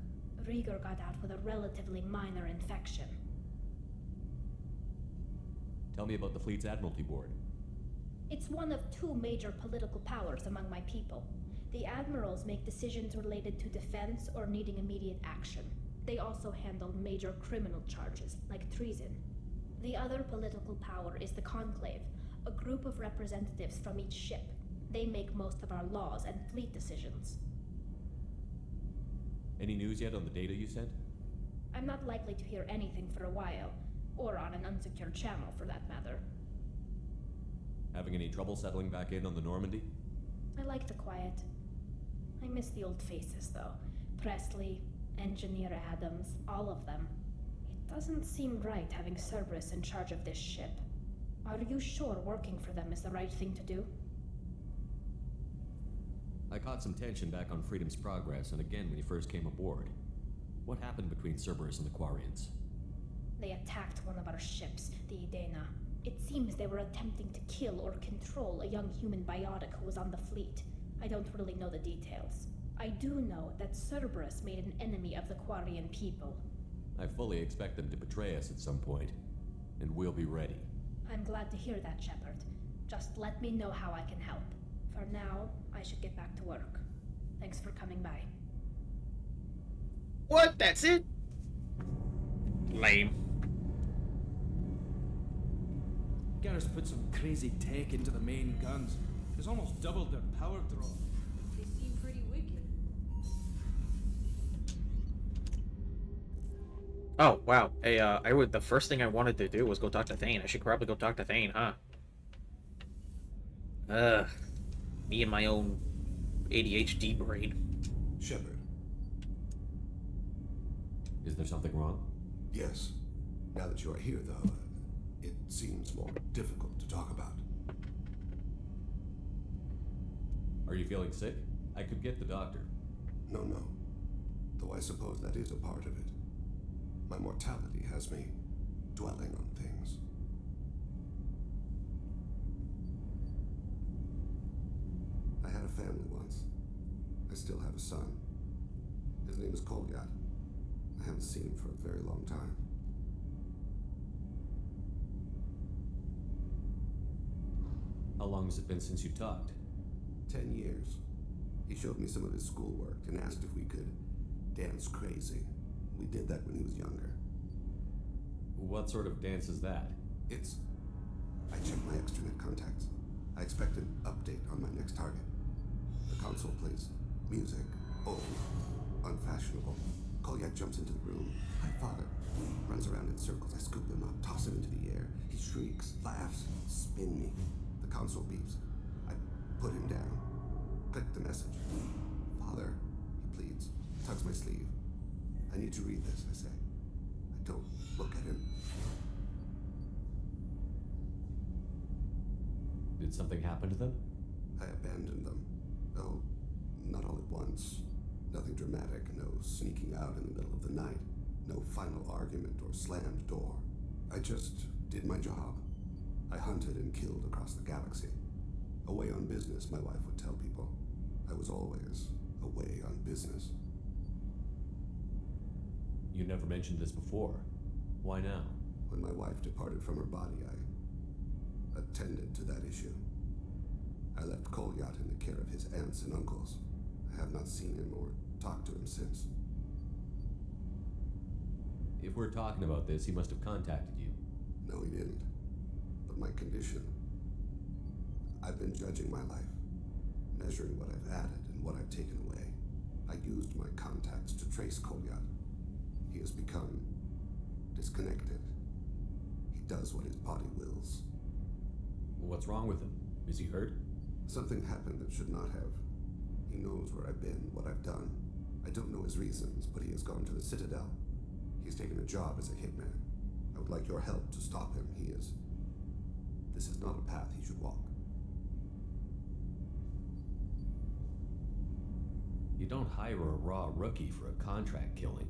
Rieger got out with a relatively minor infection. Tell me about the fleet's Admiralty Board. It's one of two major political powers among my people. The admirals make decisions related to defense or needing immediate action. They also handle major criminal charges, like treason. The other political power is the Conclave, a group of representatives from each ship. They make most of our laws and fleet decisions. Any news yet on the data you sent? I'm not likely to hear anything for a while, or on an unsecured channel for that matter. Having any trouble settling back in on the Normandy? I like the quiet. I miss the old faces, though. Presley, Engineer Adams, all of them. It doesn't seem right having Cerberus in charge of this ship. Are you sure working for them is the right thing to do? I caught some tension back on Freedom's Progress and again when you first came aboard. What happened between Cerberus and the Quarians? They attacked one of our ships, the Idena. It seems they were attempting to kill or control a young human biotic who was on the fleet. I don't really know the details. I do know that Cerberus made an enemy of the Quarian people. I fully expect them to betray us at some point, and we'll be ready. I'm glad to hear that, Shepard. Just let me know how I can help. For now, I should get back to work. Thanks for coming by. What? That's it? Lame. Garrus put some crazy tech into the main guns. It's almost doubled their power draw. They seem pretty wicked. Oh, wow. Hey, the first thing I wanted to do was go talk to Thane. I should probably go talk to Thane, huh? Me and my own ADHD brain. Shepard. Is there something wrong? Yes. Now that you are here, though, it seems more difficult to talk about. Are you feeling sick? I could get the doctor. No. Though I suppose that is a part of it. My mortality has me dwelling on things. I had a family once. I still have a son. His name is Kolgat. I haven't seen him for a very long time. How long has it been since you talked? 10 years. He showed me some of his schoolwork and asked if we could dance crazy. We did that when he was younger. What sort of dance is that? I checked my extranet contacts. I expect an update on my next target. The console plays music, old, unfashionable. Kolyak jumps into the room. My father runs around in circles. I scoop him up, toss him into the air. He shrieks, laughs, spin me. The console beeps. I put him down. Click the message. Father, he pleads, tugs my sleeve. I need to read this, I say. I don't look at him. Did something happen to them? I abandoned them. Oh, not all at once. Nothing dramatic, no sneaking out in the middle of the night, no final argument or slammed door. I just did my job. I hunted and killed across the galaxy. Away on business, my wife would tell people. I was always away on business. You never mentioned this before. Why now? When my wife departed from her body, I attended to that issue. I left Kolyat in the care of his aunts and uncles. I have not seen him or talked to him since. If we're talking about this, he must have contacted you. No, he didn't. But my condition... I've been judging my life, measuring what I've added and what I've taken away. I used my contacts to trace Kolyat. He has become disconnected. He does what his body wills. What's wrong with him? Is he hurt? Something happened that should not have. He knows where I've been, what I've done. I don't know his reasons, but he has gone to the Citadel. He's taken a job as a hitman. I would like your help to stop him. This is not a path he should walk. You don't hire a raw rookie for a contract killing.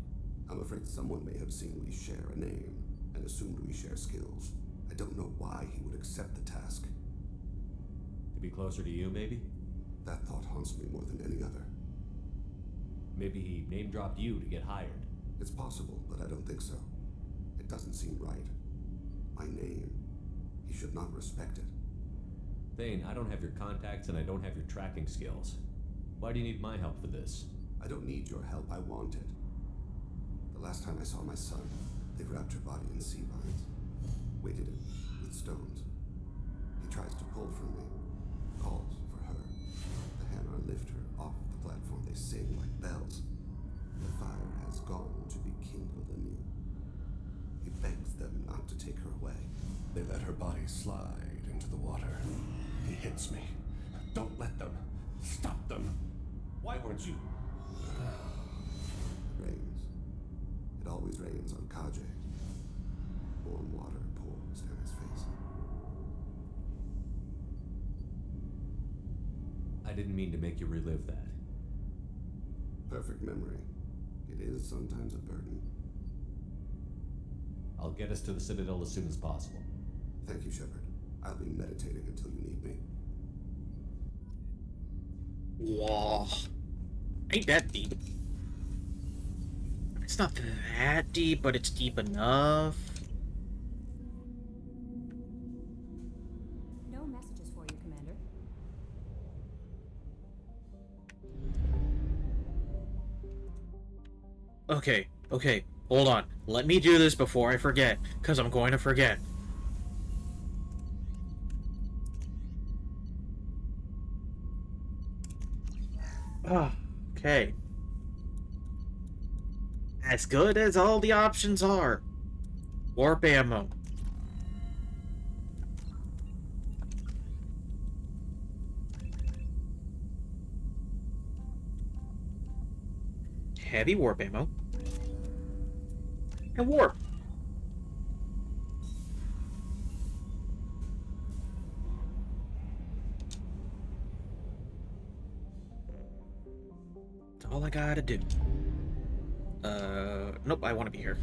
I'm afraid someone may have seen we share a name and assumed we share skills. I don't know why he would accept the task. To be closer to you, maybe? That thought haunts me more than any other. Maybe he name-dropped you to get hired. It's possible, but I don't think so. It doesn't seem right. My name. He should not respect it. Thane, I don't have your contacts and I don't have your tracking skills. Why do you need my help for this? I don't need your help. I want it. The last time I saw my son, they wrapped her body in sea vines, weighted it with stones. He tries to pull from me, calls for her. The Hanar lift her off the platform. They sing like bells. The fire has gone to be kindled anew. He begs them not to take her away. They let her body slide into the water. He hits me. Don't let them. Stop them. Why weren't you? It rains. It always rains on Kajay. Warm water pours down his face. I didn't mean to make you relive that. Perfect memory. It is sometimes a burden. I'll get us to the Citadel as soon as possible. Thank you, Shepard. I'll be meditating until you need me. Whoa. Ain't that deep. It's not that deep, but it's deep enough. No messages for you, Commander. Okay, hold on. Let me do this before I forget, because I'm going to forget. Okay. As good as all the options are. Warp ammo. Heavy warp ammo. And warp. That's all I gotta do. Nope, I want to be here.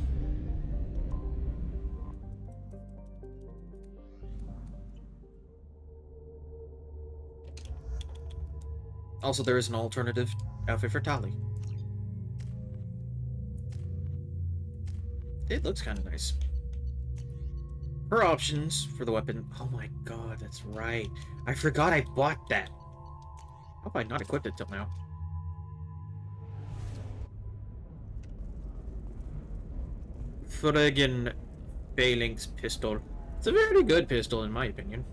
Also, there is an alternative outfit for Tali. It looks kind of nice. Her options for the weapon. Oh my god, that's right. I forgot I bought that. How have I not equipped it till now? Friggin' Phalanx pistol. It's a very good pistol, in my opinion.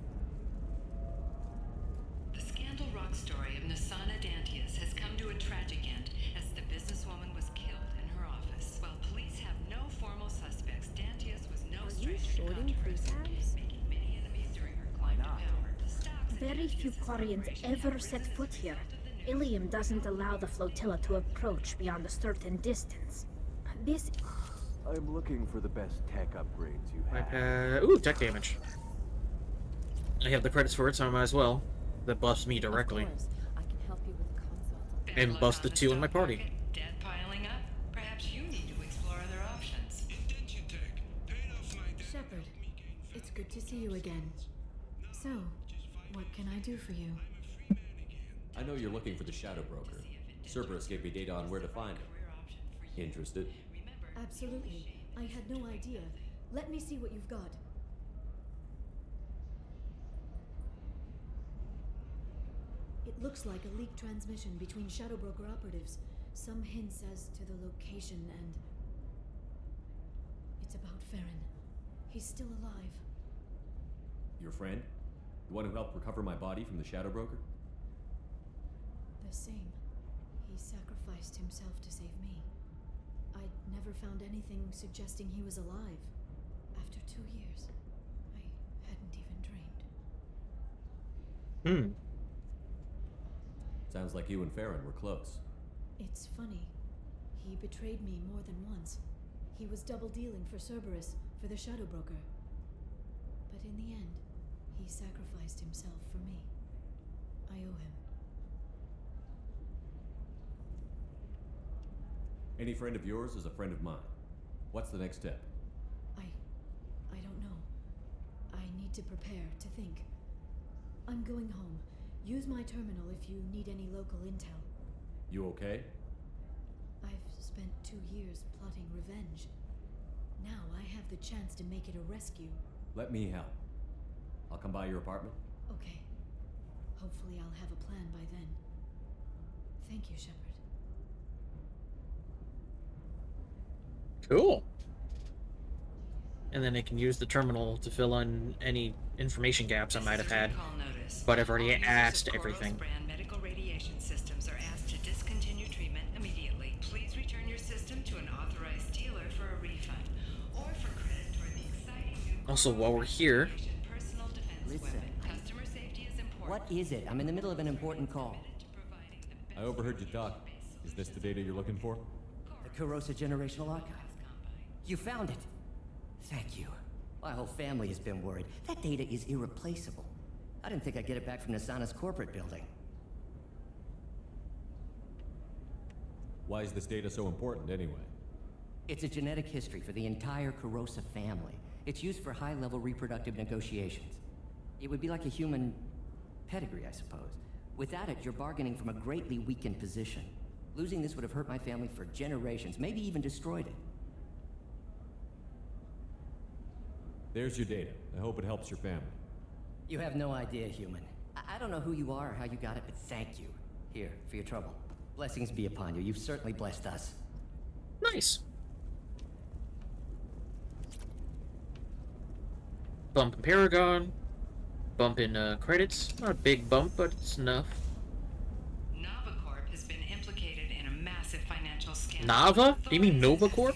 The Scandal Rock story of Nasana Dantius has come to a tragic end as the businesswoman was killed in her office. While police have no formal suspects, Dantius was no stranger to controversy, making many enemies during her climb to power. The stocks Very few Quarians ever set foot here. Ilium doesn't allow the flotilla to approach beyond a certain distance. This... I'm looking for the best tech upgrades you have. Ooh, tech damage. I have the credits for it, so I might as well. That buffs me directly. I can help you with the consult. And buffs the two in my party. debt piling up. Perhaps you need to explore other options. Shepard, it's good to see you again. So, what can I do for you? I know you're looking for the Shadow Broker. Cerberus gave me data on where to find him. Interested? Absolutely. I had no idea. Let me see what you've got. It looks like a leaked transmission between Shadow Broker operatives. Some hints as to the location and... It's about Farron. He's still alive. Your friend? The one who helped recover my body from the Shadow Broker? The same. He sacrificed himself to save me. I'd never found anything suggesting he was alive. After 2 years, I hadn't even dreamed. Sounds like you and Farron were close. It's funny. He betrayed me more than once. He was double dealing for Cerberus, for the Shadow Broker. But in the end, he sacrificed himself for me. I owe him. Any friend of yours is a friend of mine. What's the next step? I don't know. I need to prepare, to think. I'm going home. Use my terminal if you need any local intel. You okay? I've spent 2 years plotting revenge. Now I have the chance to make it a rescue. Let me help. I'll come by your apartment. Okay. Hopefully I'll have a plan by then. Thank you, Shepard. Cool. And then I can use the terminal to fill in any information gaps I might have had. But I've already asked everything. Brand medical radiation systems are asked to discontinue treatment immediately. Please return your system to an authorized dealer for a refund or for credit toward the exciting new Also, while we're here, personal defense Listen. weapon. Customer safety is important. What is it? I'm in the middle of an important call. I overheard you talk. Is this the data you're looking for? The Kurosa Generational Archive. You found it. Thank you. My whole family has been worried. That data is irreplaceable. I didn't think I'd get it back from Nasana's corporate building. Why is this data so important anyway? It's a genetic history for the entire Kurosa family. It's used for high-level reproductive negotiations. It would be like a human pedigree, I suppose. Without it, you're bargaining from a greatly weakened position. Losing this would have hurt my family for generations, maybe even destroyed it. There's your data. I hope it helps your family. You have no idea, human. I don't know who you are or how you got it, but thank you. Here, for your trouble. Blessings be upon you. You've certainly blessed us. nice. Bump in Paragon. Bump in credits. Not a big bump, but it's enough. NavaCorp has been implicated in a massive financial scandal. Nava? Do you mean Nova Corp?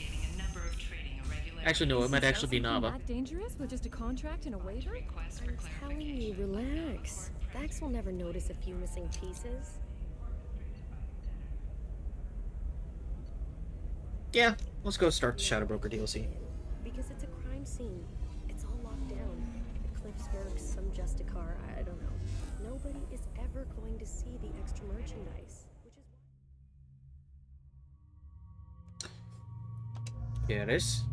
Actually, no, it might actually be Nava. That dangerous with just a contract and a waiver? I'm telling you, relax. Vax will never notice a few missing pieces. Yeah, let's go start the Shadow Broker DLC. Because it's a crime scene. It's all locked down. Eclipseworks, some Justicar, I don't know. Nobody is ever going to see the extra merchandise. ¿Quieres?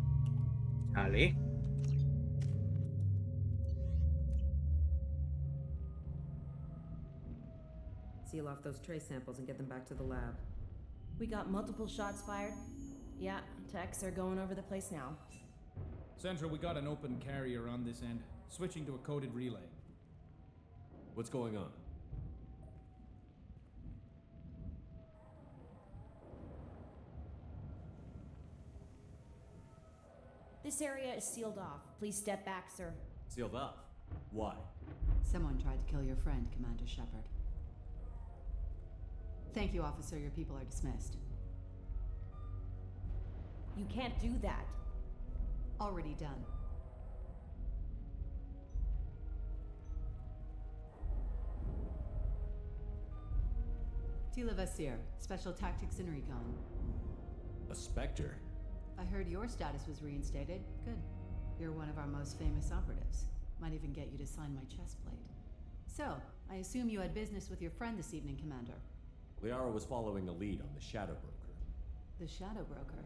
Ali. Seal off those trace samples and get them back to the lab. We got multiple shots fired. Yeah, techs are going over the place now. Central, we got an open carrier on this end. Switching to a coded relay. What's going on? This area is sealed off. Please step back, sir. Sealed off? Why? Someone tried to kill your friend, Commander Shepard. Thank you, officer. Your people are dismissed. You can't do that. Already done. Tila Vasir, Special Tactics and Recon. A Spectre? I heard your status was reinstated. Good. You're one of our most famous operatives. Might even get you to sign my chest plate. So, I assume you had business with your friend this evening, Commander. Liara was following a lead on the Shadow Broker. The Shadow Broker.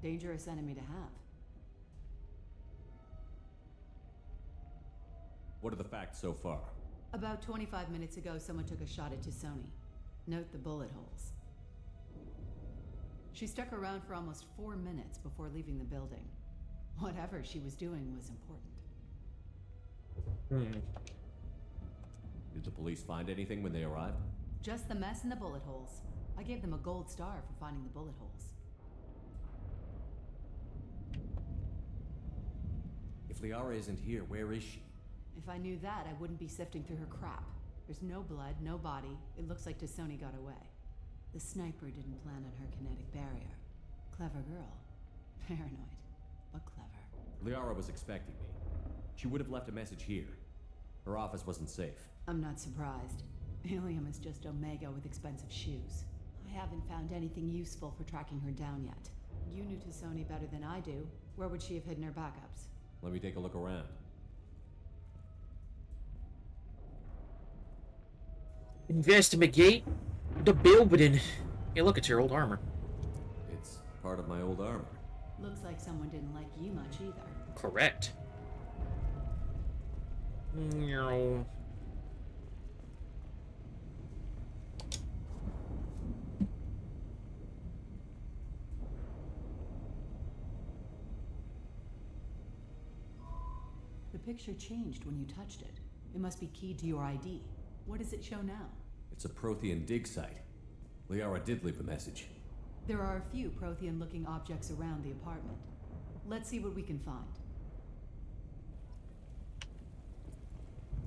Dangerous enemy to have. What are the facts so far? About 25 minutes ago, someone took a shot at Tisoni. Note the bullet holes. She stuck around for almost 4 minutes before leaving the building. Whatever she was doing was important. Did the police find anything when they arrived? Just the mess and the bullet holes. I gave them a gold star for finding the bullet holes. If Liara isn't here, where is she? If I knew that, I wouldn't be sifting through her crap. There's no blood, no body. It looks like Tisoni got away. The sniper didn't plan on her kinetic barrier. Clever girl. Paranoid, but clever. Liara was expecting me. She would have left a message here. Her office wasn't safe. I'm not surprised. Ilium is just Omega with expensive shoes. I haven't found anything useful for tracking her down yet. You knew Tisoni better than I do. Where would she have hidden her backups? Let me take a look around. Investigate the building. Hey, look, it's your old armor. It's part of my old armor. Looks like someone didn't like you much either. Correct. No. The picture changed when you touched it. It must be keyed to your ID. What does it show now? It's a Prothean dig site. Liara did leave a message. There are a few Prothean-looking objects around the apartment. Let's see what we can find.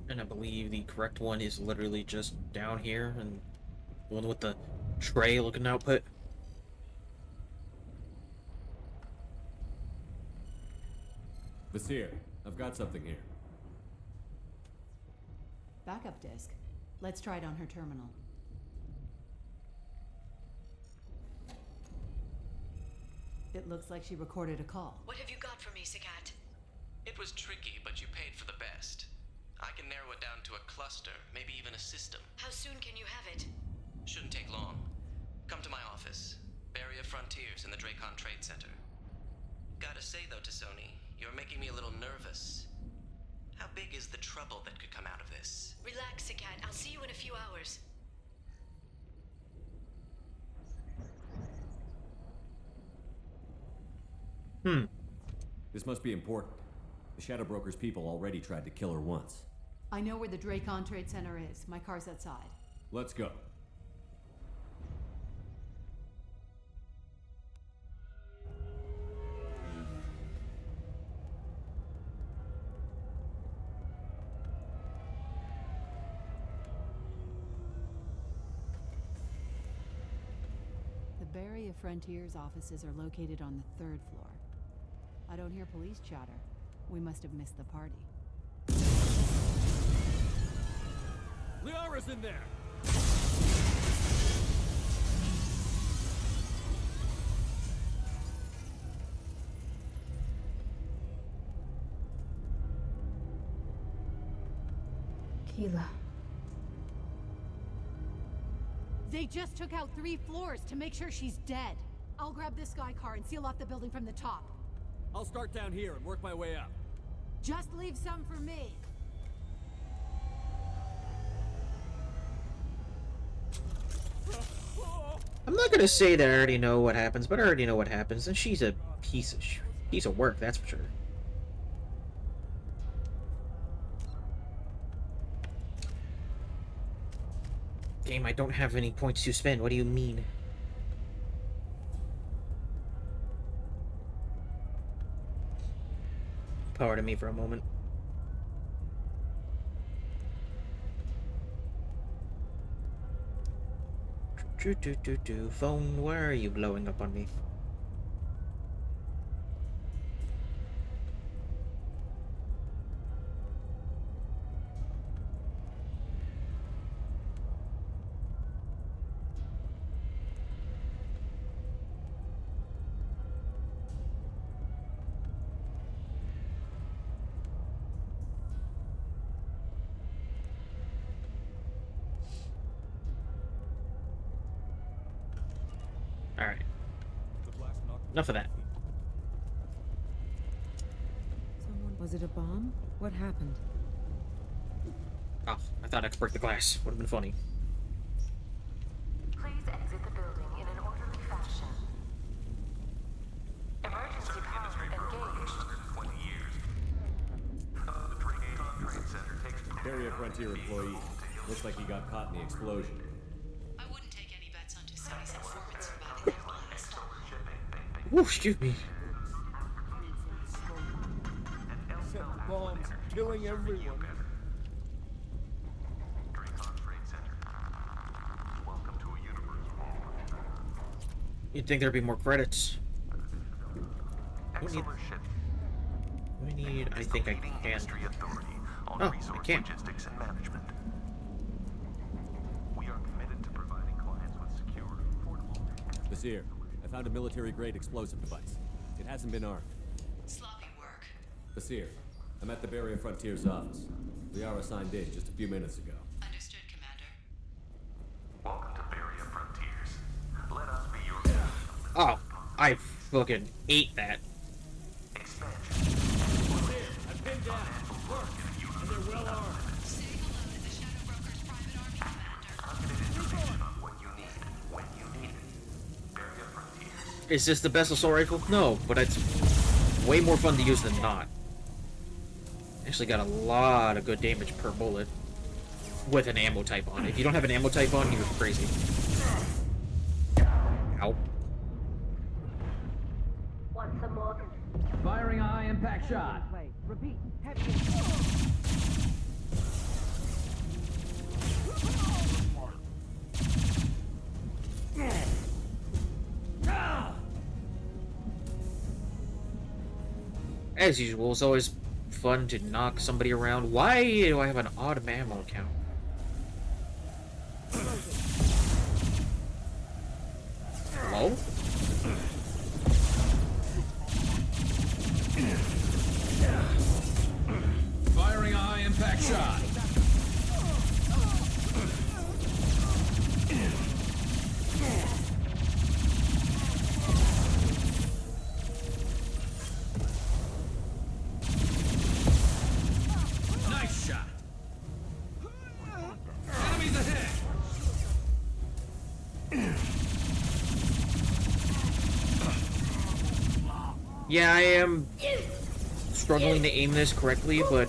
And I believe the correct one is literally just down here, and the one with the tray-looking output. Vasir, I've got something here. Backup disk. Let's try it on her terminal. It looks like she recorded a call. What have you got for me, Sagat? It was tricky, but you paid for the best. I can narrow it down to a cluster, maybe even a system. How soon can you have it? Shouldn't take long. Come to my office. Barrier Frontiers in the Dracon Trade Center. Gotta say though, Tisoni, you're making me a little nervous. How big is the trouble that could come out of this? Relax, Sagat. I'll see you in a few hours. This must be important. The Shadow Broker's people already tried to kill her once. I know where the Dracon Trade Center is. My car's outside. Let's go. The Barrier Frontiers offices are located on the 3rd floor. I don't hear police chatter. We must have missed the party. Liara's in there! Keela. They just took out 3 floors to make sure she's dead. I'll grab this sky car and seal off the building from the top. I'll start down here and work my way up. Just leave some for me. I'm not gonna say that I already know what happens, but I already know what happens, and she's a piece of work, that's for sure. Game, I don't have any points to spend. What do you mean? Power to me for a moment. Phone, why are you blowing up on me? Alright. Enough of that. Was it a bomb? What happened? I thought I could break the glass. Would have been funny. Please exit the building in an orderly fashion. Emergency power engaged. Barrier Frontier employee. Looks like he got caught in the explosion. I wouldn't take any bets on Sony's informant surviving that blast. Ooh, excuse me. Set bombs, killing everyone. You'd think there'd be more credits. We need, I think I can. Oh, I can't. Logistics and management. We are committed to providing clients with secure, affordable. Vizier, I found a military-grade explosive device. It hasn't been armed. Sloppy work. Vizier, I'm at the Barrier Frontier's office. We are assigned in just a few minutes ago. Understood, Commander. Welcome to Barrier Frontiers. Let us be your... Oh, I fucking ate that. I've pinned down. Work. And they're well armed. Saying hello to the Shadow Broker's private army, Commander. What you need, when you need it. Barrier Frontiers. Is this the best assault rifle? No, but it's way more fun to use than not. Actually got a lot of good damage per bullet with an ammo type on. If you don't have an ammo type on, you're crazy. Ow. Want some more? Firing a high-impact shot. Repeat. Heavy. As usual, it's always fun to knock somebody around. Why do I have an odd ammo count? Hello? Firing a high-impact shot. Nice shot. Enemies ahead. Yeah, I am struggling to aim this correctly, but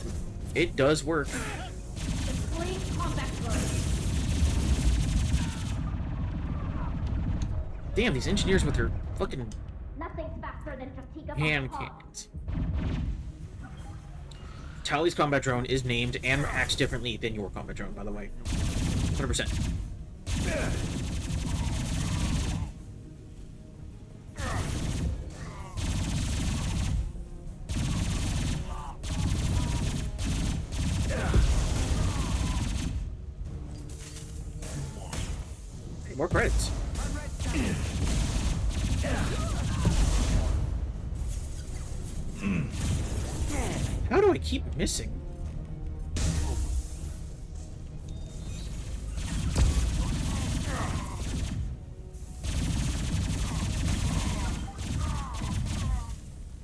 it does work. Damn, these engineers with their fucking Nothing's faster than fatigue of hand alcohol. cannons. Tally's combat drone is named and acts differently than your combat drone, by the way. 100%. Hey, more credits. How do I keep missing?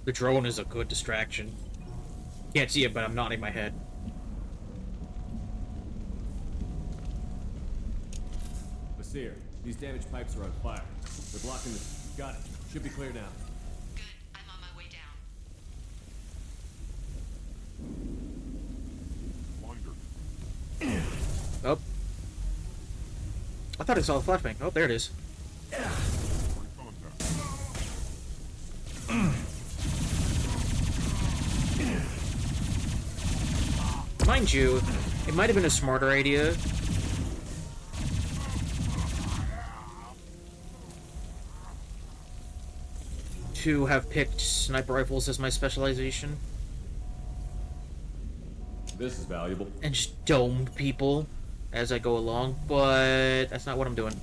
The drone is a good distraction. Can't see it, but I'm nodding my head. Vizier, these damaged pipes are on fire. They're blocking the... Got it. Should be clear now. Good. I'm on my way down. Oh. I thought I saw a flashbang. Oh, there it is. Mind you, it might have been a smarter idea to have picked sniper rifles as my specialization This is valuable. and just domed people as I go along, but that's not what I'm doing.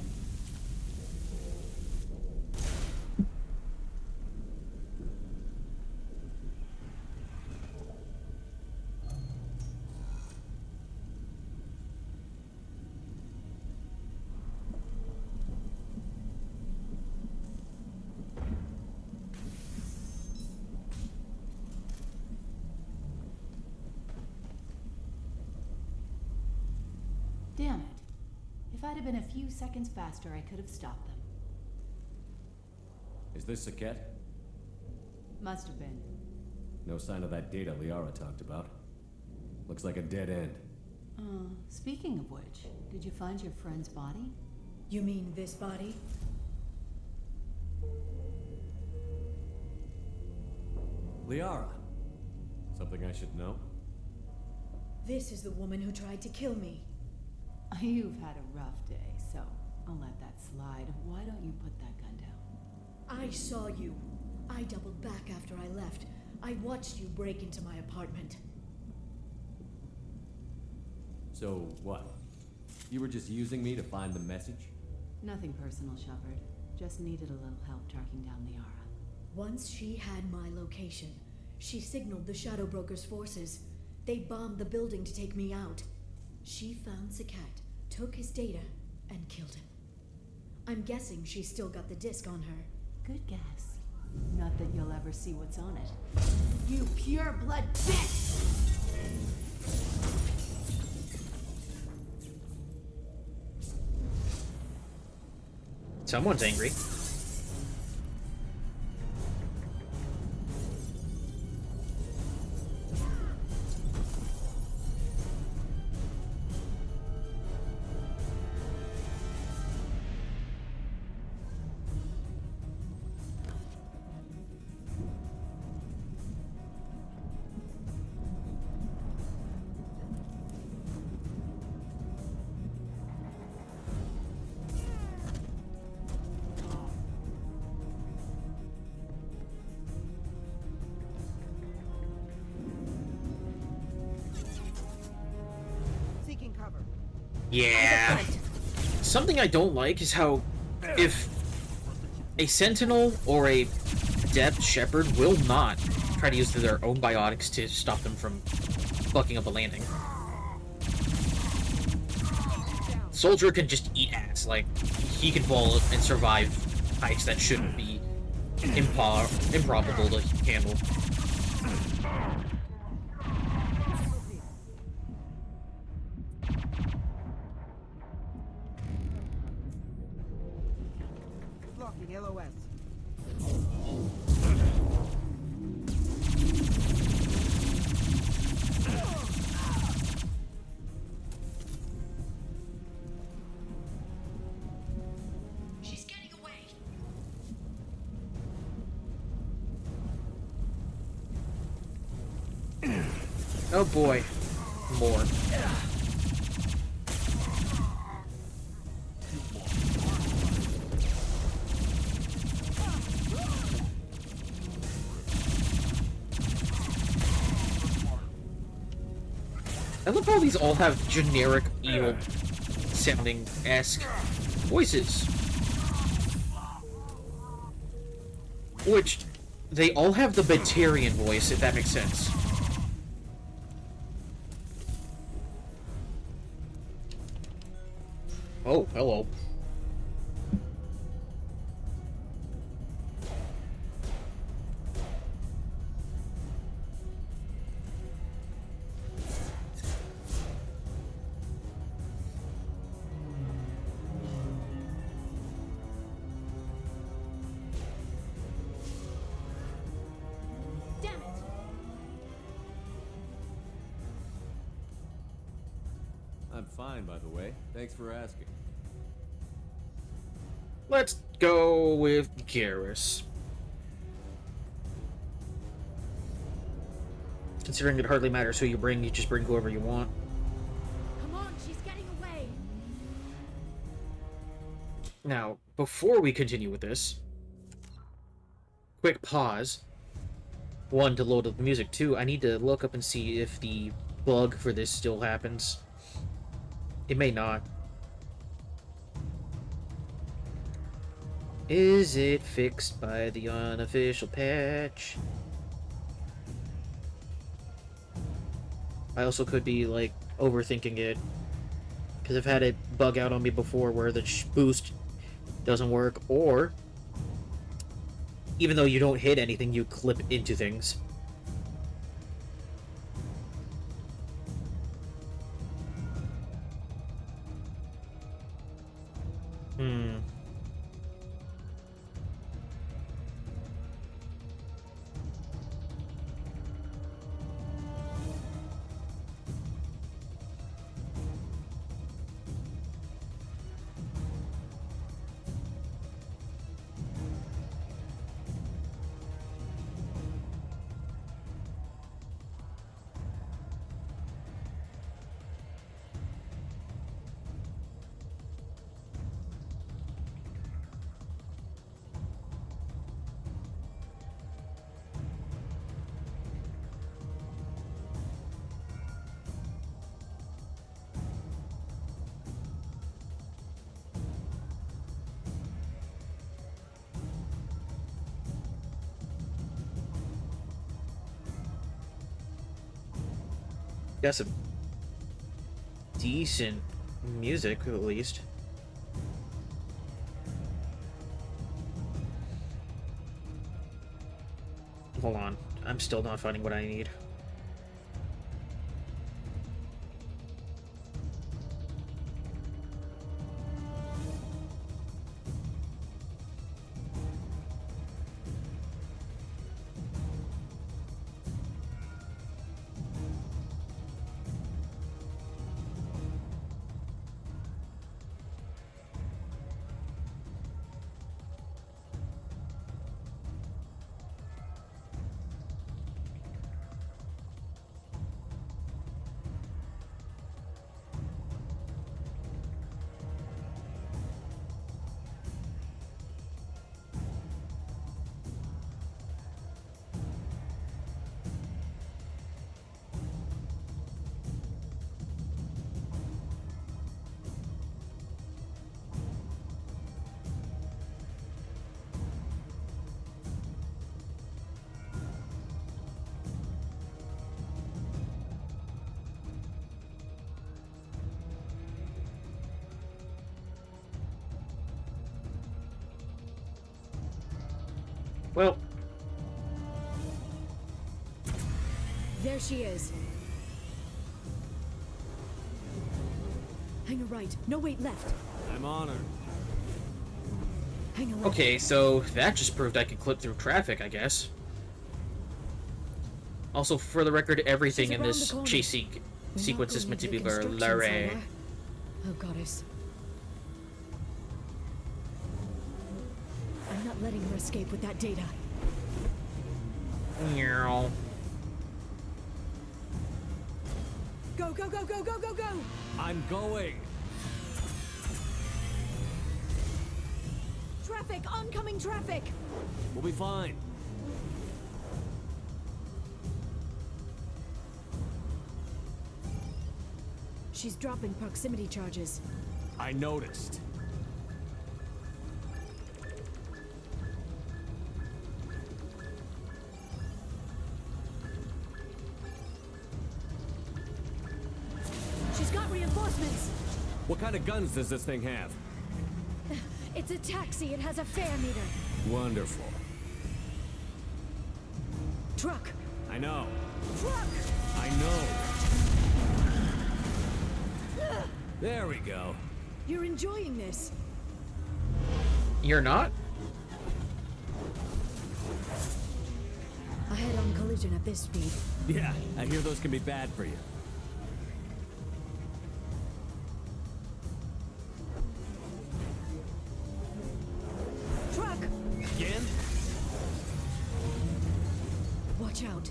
If I'd have been a few seconds faster, I could have stopped them. Is this Saket? Must have been. No sign of that data Liara talked about. Looks like a dead end. Speaking of which, did you find your friend's body? You mean this body? Liara. Something I should know? This is the woman who tried to kill me. You've had a rough day, so I'll let that slide. Why don't you put that gun down? I saw you. I doubled back after I left. I watched you break into my apartment. So, what? You were just using me to find the message? Nothing personal, Shepard. Just needed a little help tracking down Liara. Once she had my location, she signaled the Shadow Broker's forces. They bombed the building to take me out. She found Saket, took his data, and killed him. I'm guessing she's still got the disc on her. Good guess. Not that you'll ever see what's on it. You pure blood bitch! Someone's angry. Yeah. Something I don't like is how if a Sentinel or a Adept Shepherd will not try to use their own biotics to stop them from fucking up a landing. Soldier can just eat ass. Like, he can fall and survive heights that shouldn't be improbable to handle. LOS. She's getting away. Oh boy. More. I love how these all have generic, evil-sounding-esque voices. Which, they all have the Batarian voice, if that makes sense. Oh, hello. I'm fine, by the way. Thanks for asking. Let's go with Garrus. Considering it hardly matters who you bring, you just bring whoever you want. Come on, she's getting away. Now, before we continue with this, quick pause. One, to load up the music. Two, I need to look up and see if the bug for this still happens. It may not. Is it fixed by the unofficial patch? I also could be, like, overthinking it. Because I've had it bug out on me before where the boost doesn't work, or even though you don't hit anything, you clip into things. Hmm. Got some decent music, at least. Hold on. I'm still not finding what I need. Well, There she is. Hang a right. No, wait, left. I'm on her. Hang a left. okay, so that just proved I could clip through traffic, I guess. Also, for the record, everything She's in around this the corner. chase We're sequence not is going meant to into be the construction blurry. site, huh? Oh, goddess. I'm not letting her escape with that data. Meow. Go, go, go, go, go, go, go! I'm going. Traffic! Oncoming traffic! We'll be fine. She's dropping proximity charges. I noticed. She's got reinforcements! What kind of guns does this thing have? It's a taxi. It has a fare meter. Wonderful. Truck! I know. Truck! I know. There we go. You're enjoying this. You're not? A head-on collision at this speed. Yeah, I hear those can be bad for you. Truck! Again? Watch out.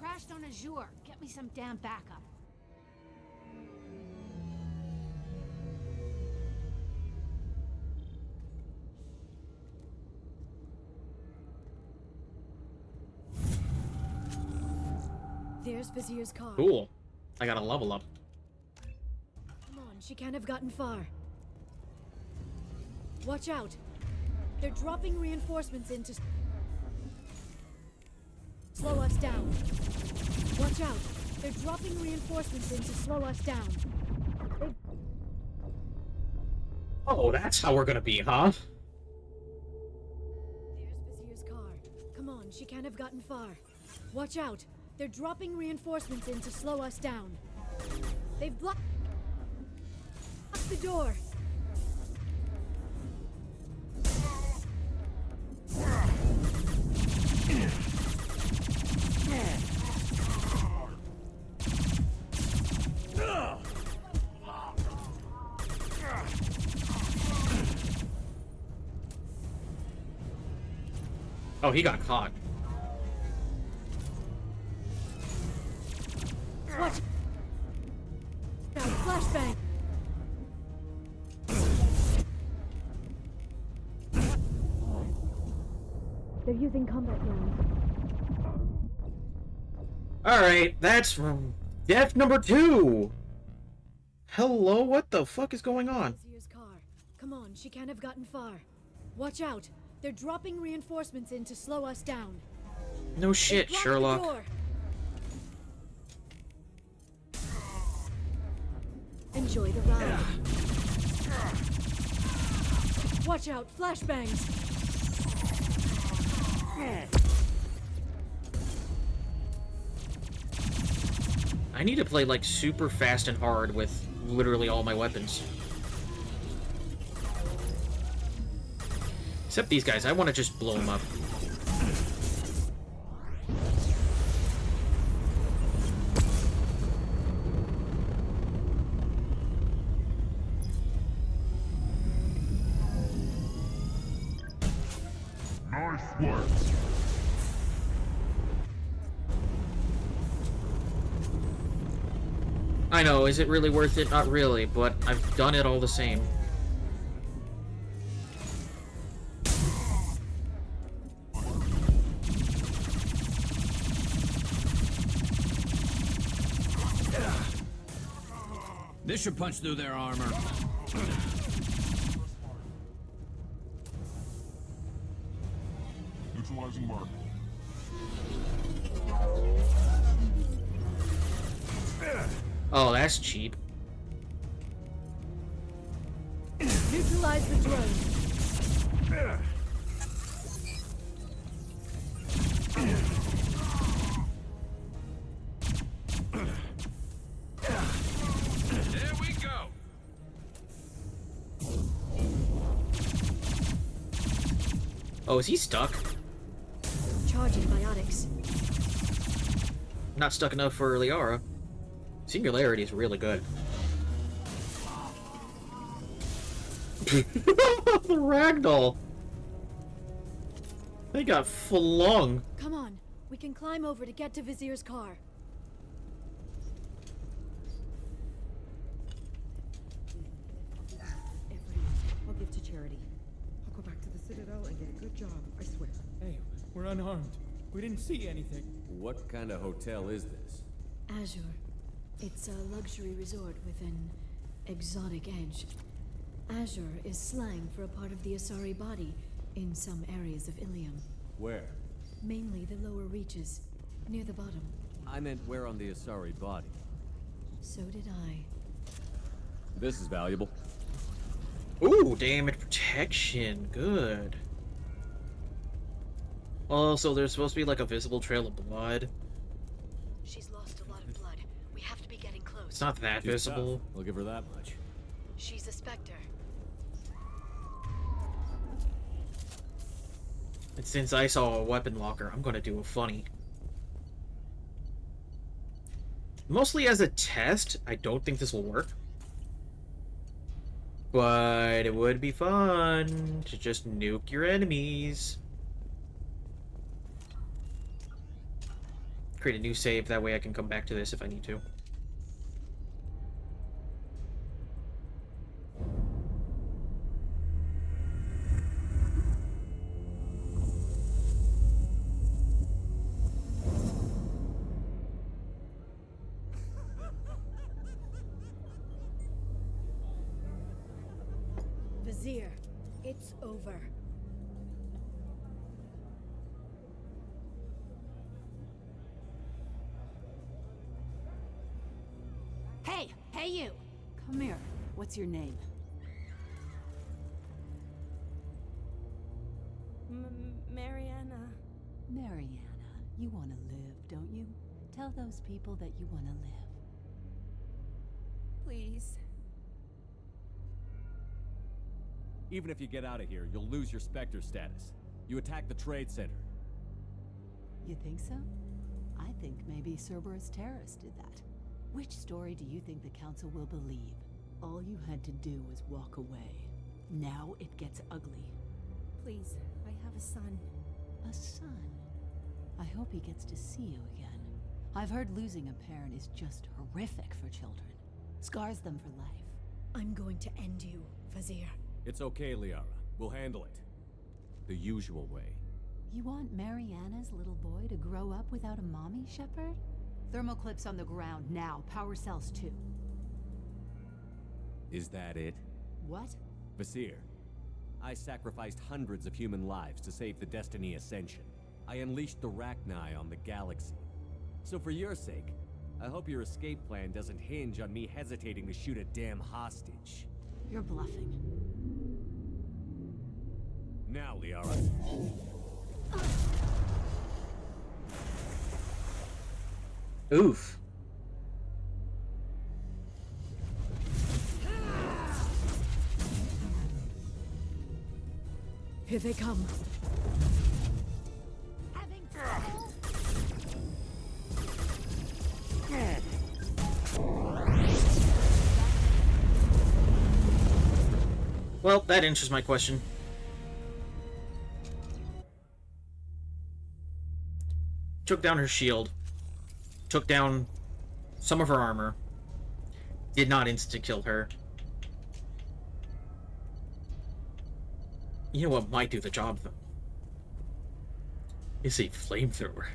crashed on Azure. Get me some damn backup. There's Vizier's car. Cool. I got a level up. Come on, she can't have gotten far. Watch out. They're dropping reinforcements in to slow us down. Watch out. They're dropping reinforcements in to slow us down. Oh, that's how we're gonna be, huh? There's Vizier's car. Come on, she can't have gotten far. Watch out. They're dropping reinforcements in to slow us down. They've blocked the door. Oh, he got caught. Watch out. Flashbang. They're using combat drones. Alright, that's death number 2! Hello, what the fuck is going on? Vizier's car. Come on, she can't have gotten far. Watch out. They're dropping reinforcements in to slow us down. No shit, They've blocked Sherlock. the door. Enjoy the ride. Watch out, flashbangs. I need to play, like, super fast and hard with literally all my weapons. Except these guys, I want to just blow them up. Nice work. I know, is it really worth it? Not really, but I've done it all the same. This should punch through their armor. Neutralizing mark. Oh, that's cheap. Neutralize the drone. There we go. Oh, is he stuck? Charging biotics. Not stuck enough for Liara. Singularity is really good. The ragdoll! They got flung. Come on, we can climb over to get to Vizier's car. I'll give to charity. I'll go back to the Citadel and get a good job, I swear. Hey, we're unarmed. We didn't see anything. What kind of hotel is this? Azure. It's a luxury resort with an exotic edge. Azure is slang for a part of the Asari body in some areas of Ilium. Where? Mainly the lower reaches, near the bottom. I meant where on the Asari body. So did I. This is valuable. Ooh, damage protection. Good. Also, there's supposed to be like a visible trail of blood. She's lost a lot of blood. We have to be getting close. It's not that She's visible. tough. I'll give her that much. She's a Spectre. And since I saw a weapon locker, I'm gonna do a funny. Mostly as a test, I don't think this will work. But it would be fun to just nuke your enemies. Create a new save, that way I can come back to this if I need to. Vizier, it's over. Hey you! Come here. What's your name? Mariana. Mariana. You want to live, don't you? Tell those people that you want to live. Please. Even if you get out of here, you'll lose your Spectre status. You attacked the trade center. You think so? I think maybe Cerberus terrorists did that. Which story do you think the Council will believe? All you had to do was walk away. Now it gets ugly. Please, I have a son. A son? I hope he gets to see you again. I've heard losing a parent is just horrific for children. Scars them for life. I'm going to end you, Vizier. It's okay, Liara. We'll handle it. The usual way. You want Mariana's little boy to grow up without a mommy, Shepard? Thermoclips on the ground now. Power cells too. Is that it? What? Vizier, I sacrificed hundreds of human lives to save the Destiny Ascension. I unleashed the Rachni on the galaxy. So for your sake, I hope your escape plan doesn't hinge on me hesitating to shoot a damn hostage. You're bluffing. Now, Liara. Oof. Here they come. Having trouble? Well, that answers my question. Took down her shield. Took down some of her armor. Did not insta-kill her. You know what might do the job, though? Is a flamethrower.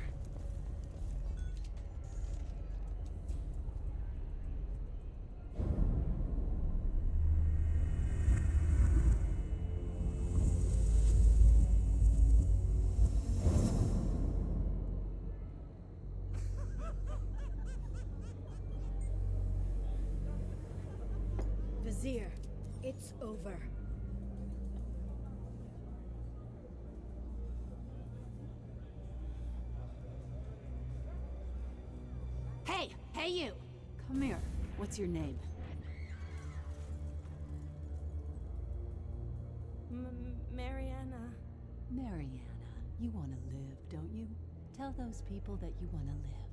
Vizier, it's over. Hey you! Come here. What's your name? Mariana. Mariana. You want to live, don't you? Tell those people that you want to live.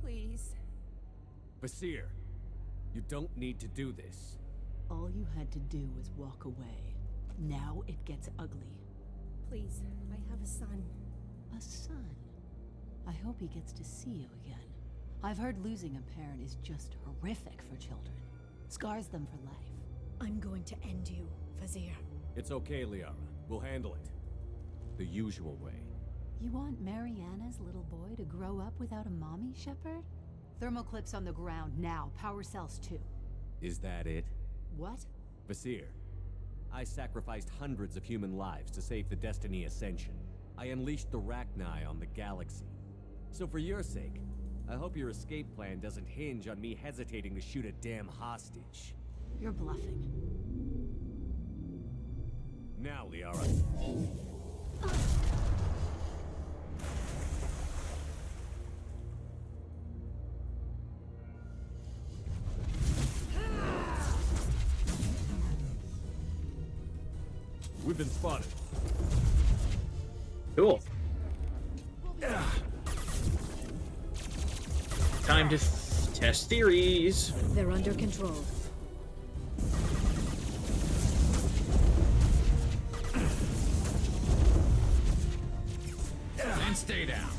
Please. Vizier, you don't need to do this. All you had to do was walk away. Now it gets ugly. Please, I have a son. A son? I hope he gets to see you again. I've heard losing a parent is just horrific for children. Scars them for life. I'm going to end you, Vizier. It's okay, Liara. We'll handle it. The usual way. You want Mariana's little boy to grow up without a mommy, Shepard? Thermoclips on the ground now. Power cells too. Is that it? What? Vizier, I sacrificed hundreds of human lives to save the Destiny Ascension. I unleashed the Rachni on the galaxy. So for your sake, I hope your escape plan doesn't hinge on me hesitating to shoot a damn hostage. You're bluffing. Now, Liara. We've been spotted. Cool. Time to test theories. They're under control. And stay down.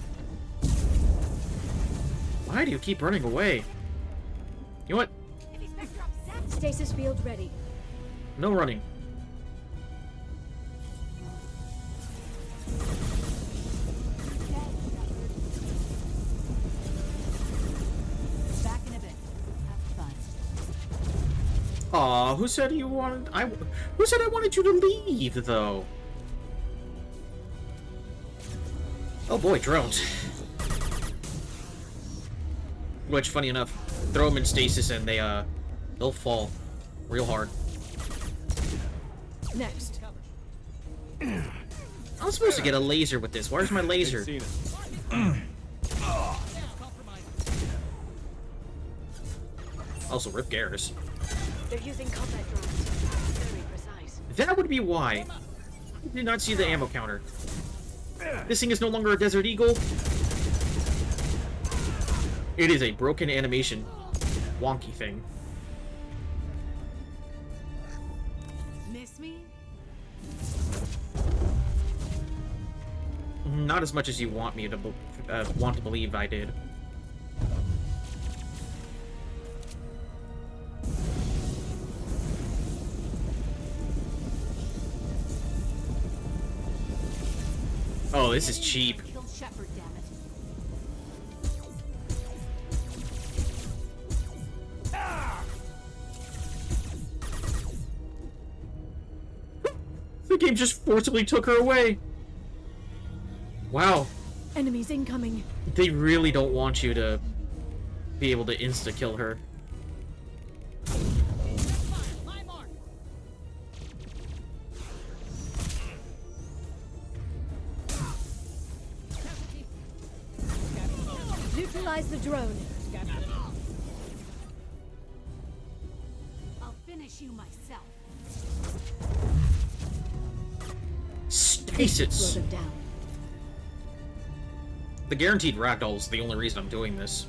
Why do you keep running away? You know what? Stasis field ready. No running. Back in a bit. Have fun. Aw, who said you wanted? Who said I wanted you to leave, though? Oh boy, drones. Which, funny enough, throw them in stasis and they'll fall real hard. Next. I'm supposed to get a laser with this. Where's my laser? Also, rip Garrus. They're using combat drones. Very precise. That would be why. I did not see the ammo counter. This thing is no longer a Desert Eagle. It is a broken animation wonky thing. Miss me? Not as much as you want me to want to believe I did. Oh, this is cheap. Kill Shepard, damn it. The game just forcibly took her away. Wow. Enemies incoming. They really don't want you to be able to insta-kill her. Neutralize the drone. I'll finish you myself. Stasis! Slow them down. The guaranteed ragdoll is the only reason I'm doing this.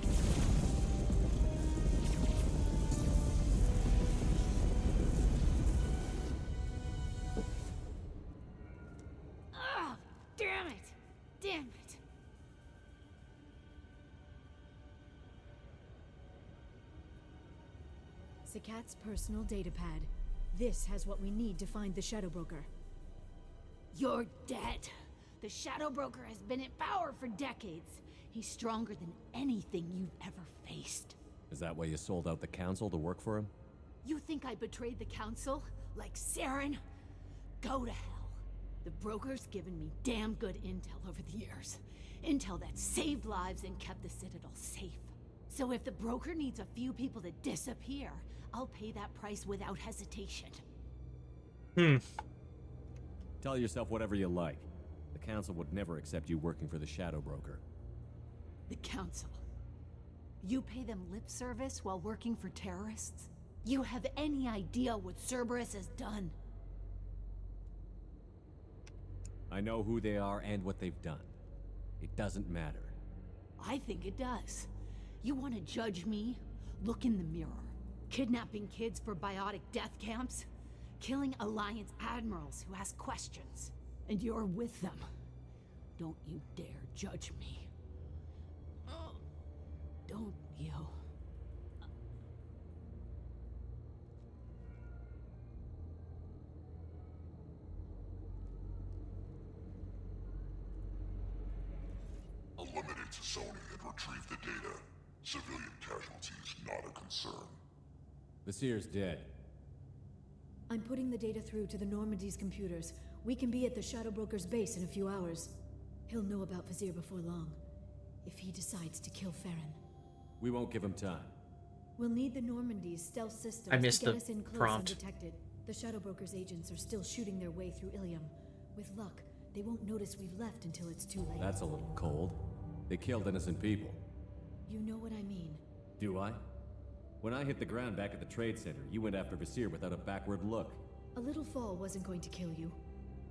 Oh, damn it! Damn it! Sakat's personal data pad. This has what we need to find the Shadow Broker. You're dead. The Shadow Broker has been in power for decades. He's stronger than anything you've ever faced. Is that why you sold out the council to work for him? You think I betrayed the council? Like Saren? Go to hell. The Broker's given me damn good intel over the years. Intel that saved lives and kept the Citadel safe. So if the Broker needs a few people to disappear, I'll pay that price without hesitation. Tell yourself whatever you like. The council would never accept you working for the Shadow Broker. The Council. You pay them lip service while working for terrorists? You have any idea what Cerberus has done? I know who they are and what they've done. It doesn't matter. I think it does. You want to judge me? Look in the mirror. Kidnapping kids for biotic death camps? Killing Alliance admirals who ask questions. And you're with them. Don't you dare judge me. Don't you? Eliminate Sony and retrieve the data. Civilian casualties not a concern. Vasir's dead. I'm putting the data through to the Normandy's computers. We can be at the Shadow Broker's base in a few hours. He'll know about Vasir before long. If he decides to kill Farron. We won't give him time. We'll need the Normandy's stealth systems I missed to get the us in close prompt. undetected. The Shadow Broker's agents are still shooting their way through Ilium. With luck, they won't notice we've left until it's too late. That's a little cold. They killed innocent people. You know what I mean. Do I? When I hit the ground back at the trade center, you went after Vasir without a backward look. A little fall wasn't going to kill you.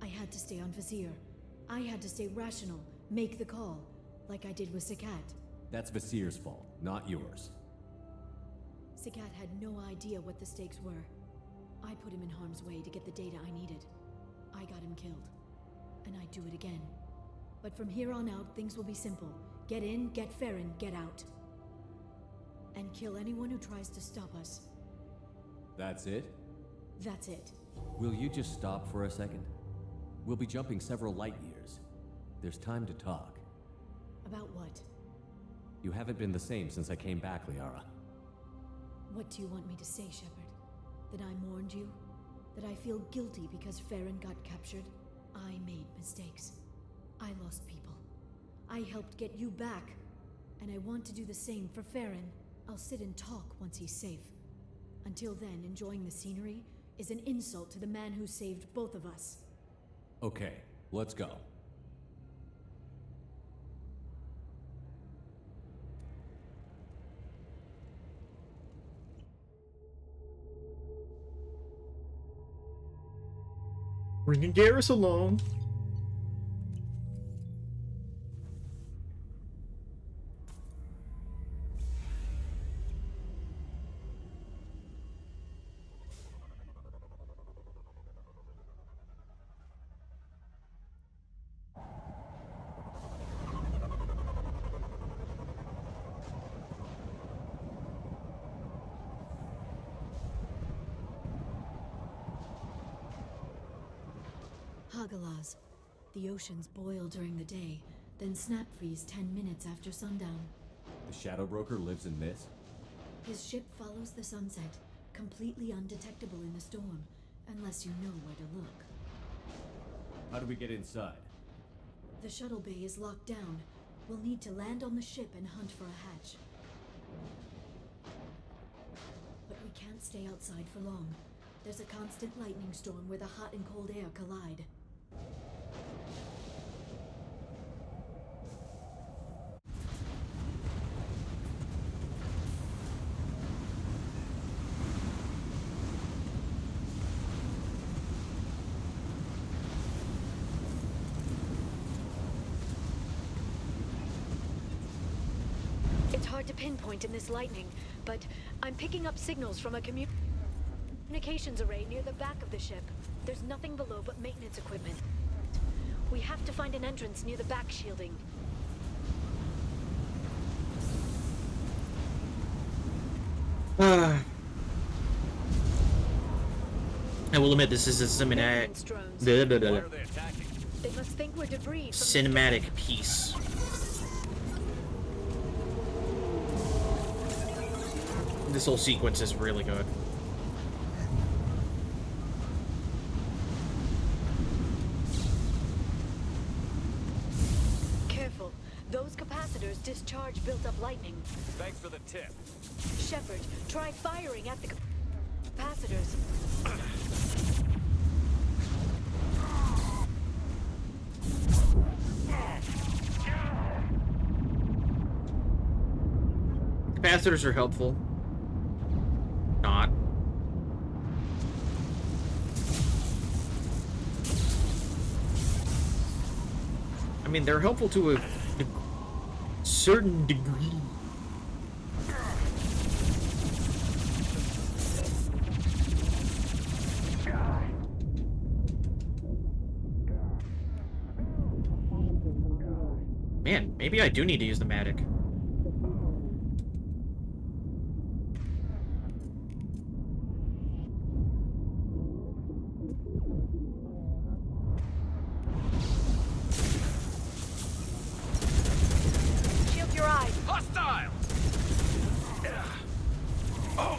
I had to stay on Vasir. I had to stay rational, make the call, like I did with Sakat. That's Vasir's fault, not yours. Sakat had no idea what the stakes were. I put him in harm's way to get the data I needed. I got him killed. And I'd do it again. But from here on out, things will be simple. Get in, get Farron, get out. and kill anyone who tries to stop us. That's it? That's it. Will you just stop for a second? We'll be jumping several light years. There's time to talk. About what? You haven't been the same since I came back, Liara. What do you want me to say, Shepard? That I mourned you? That I feel guilty because Farron got captured? I made mistakes. I lost people. I helped get you back. And I want to do the same for Farron. I'll sit and talk once he's safe. Until then, enjoying the scenery is an insult to the man who saved both of us. Okay, let's go. Bringing Garrus along. Hagalaz. The oceans boil during the day, then snap freeze 10 minutes after sundown. The Shadow Broker lives in this? His ship follows the sunset, completely undetectable in the storm, unless you know where to look. How do we get inside? The shuttle bay is locked down. We'll need to land on the ship and hunt for a hatch. But we can't stay outside for long. There's a constant lightning storm where the hot and cold air collide. It's hard to pinpoint in this lightning, but I'm picking up signals from a communications array near the back of the ship. There's nothing below but maintenance equipment. We have to find an entrance near the back shielding. I will admit this is a cinematic. They must think we're debris. Cinematic piece. This whole sequence is really good. Careful. Those capacitors discharge built-up lightning. Thanks for the tip. Shepard, try firing at the capacitors. Capacitors are helpful. Not. I mean, they're helpful to a certain degree. Man, maybe I do need to use the Matic. Shield your eyes. Hostile! Oh!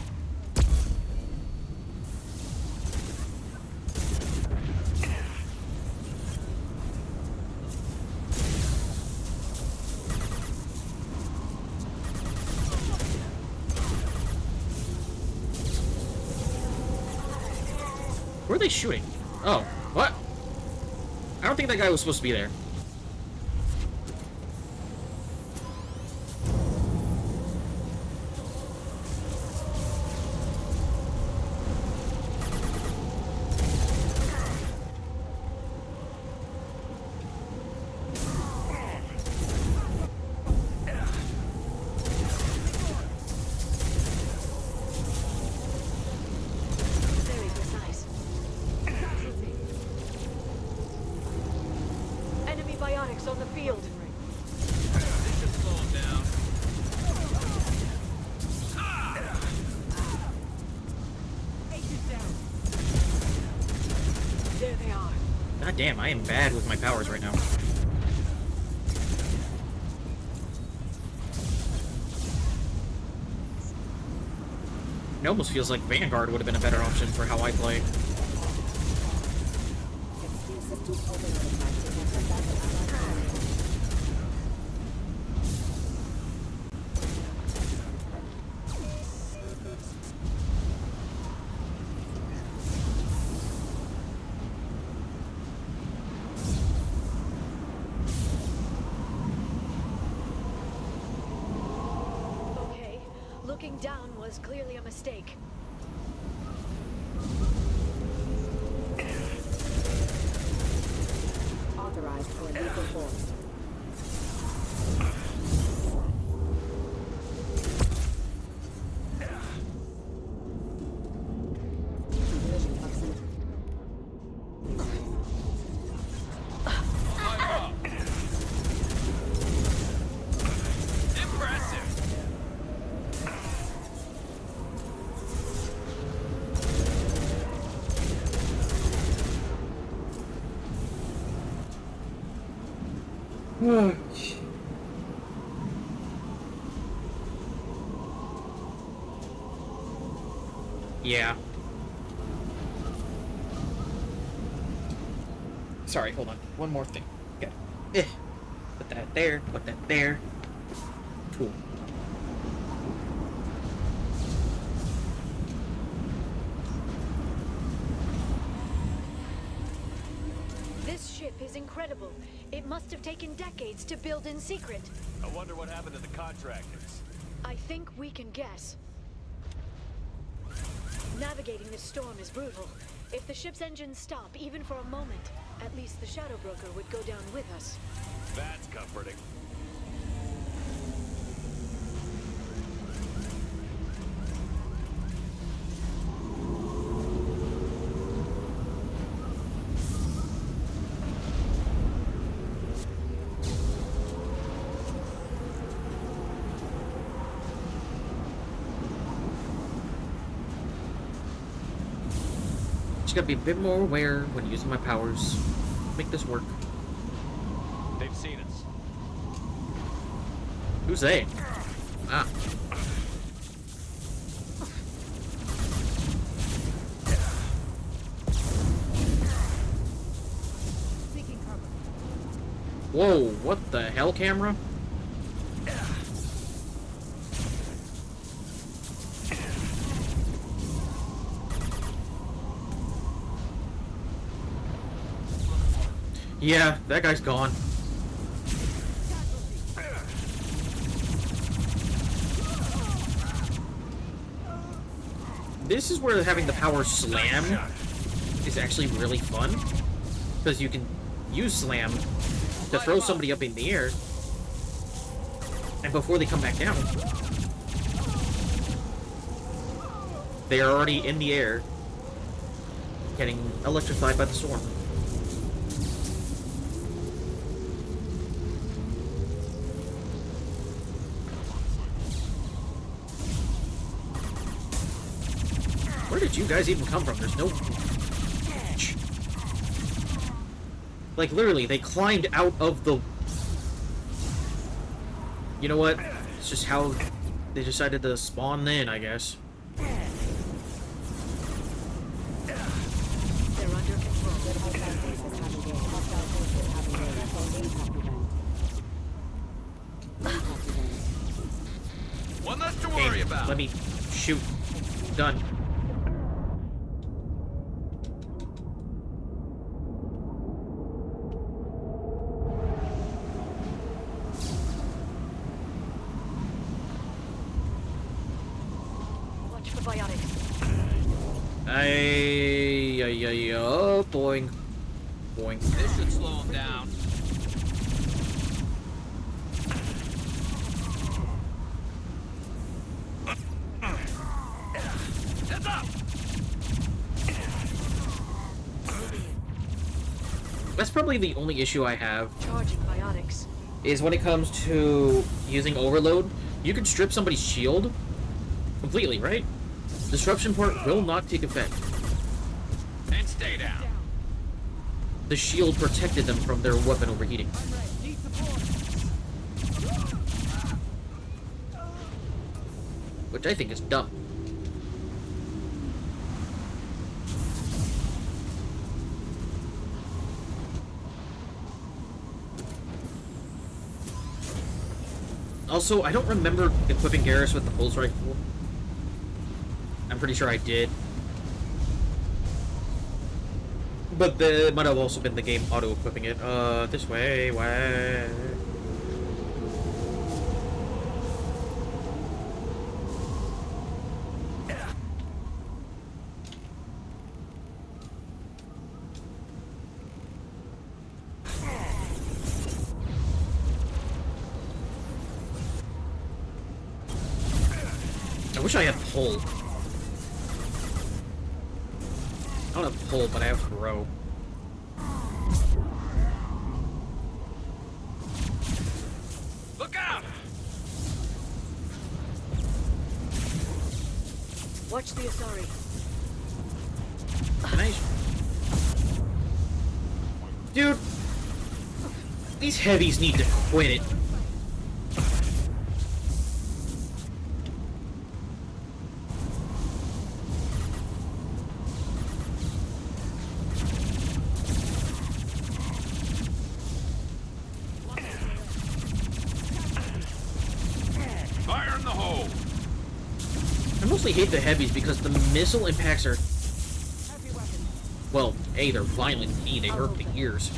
Where are they shooting? Oh, what? I don't think that guy was supposed to be there. Very precise. Enemy Damn, I am bad with my powers right now. It almost feels like Vanguard would have been a better option for how I play. Okay, looking down was clearly a mistake. Authorized for lethal force. Yeah. Sorry, hold on. One more thing. Okay. Put that there, put that there. Cool. This ship is incredible. It must have taken decades to build in secret. I wonder what happened to the contractors. I think we can guess. Navigating this storm is brutal. If the ship's engines stop, even for a moment, at least the Shadow Broker would go down with us. That's comforting. Just gotta be a bit more aware when using my powers. Make this work. They've seen us. Who's they? Ah. Whoa, what the hell, camera? Yeah, that guy's gone. This is where having the power slam is actually really fun. Because you can use slam to throw somebody up in the air. And before they come back down, they are already in the air, getting electrified by the storm. Where did you guys even come from? There's no... Like, literally, they climbed out of the... You know what? It's just how they decided to spawn in, I guess. They're under control. One less to worry about. Let me shoot. Done. Watch for biotics. Oh, boing. Boing. This should slow him down. Heads up! That's probably the only issue I have. Charging biotics. Is when it comes to using overload, you can strip somebody's shield completely, right? Disruption port will not take effect. And stay down. the shield protected them from their weapon overheating. Which I think is dumb. Also, I don't remember equipping Garrus with the pulse rifle. I'm pretty sure I did. But it might have also been the game auto-equipping it. This way, way. I wish I had pull. I don't have pull, but I have throw. Look out! Watch the Asari. Nice. Dude, these heavies need to quit it. Fire in the hole! I mostly hate the heavies because the missile impacts are... Well, A, they're violent, B, they hurt the ears.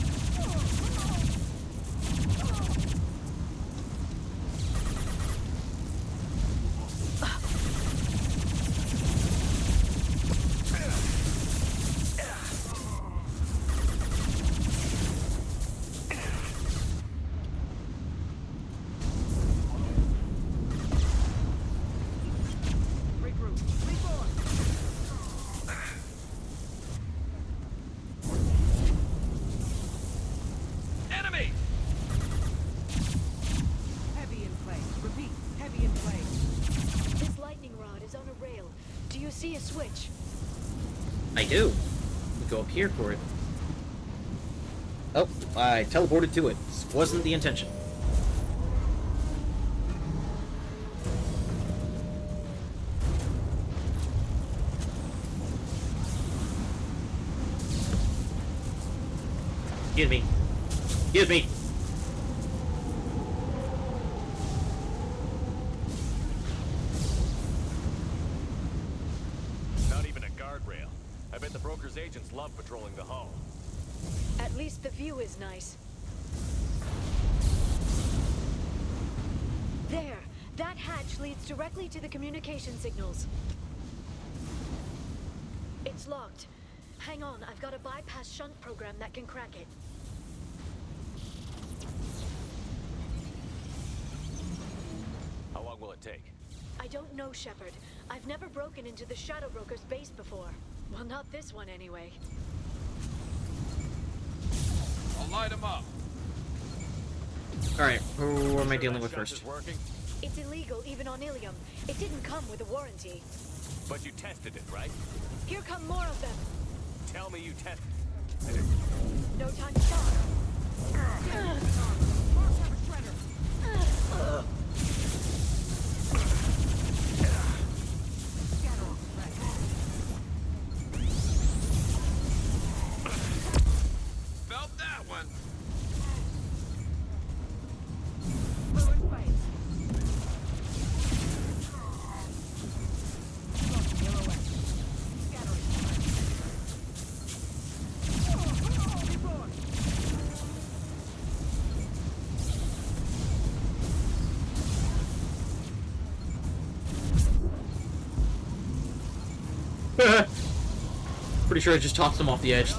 See a switch. I do. We go up here for it. Oh, I teleported to it. This wasn't the intention. Excuse me. Excuse me. Agents love patrolling the hull. At least the view is nice. There! That hatch leads directly to the communication signals. It's locked. Hang on, I've got a bypass shunt program that can crack it. How long will it take? I don't know, Shepard. I've never broken into the Shadow Broker's base before. Well, not this one, anyway. I'll light him up. Alright, who am I dealing with first? It's illegal, even on Ilium. It didn't come with a warranty. But you tested it, right? Here come more of them. Tell me you tested it. No time to talk. Felt that one. Pretty sure I just tossed him off the edge.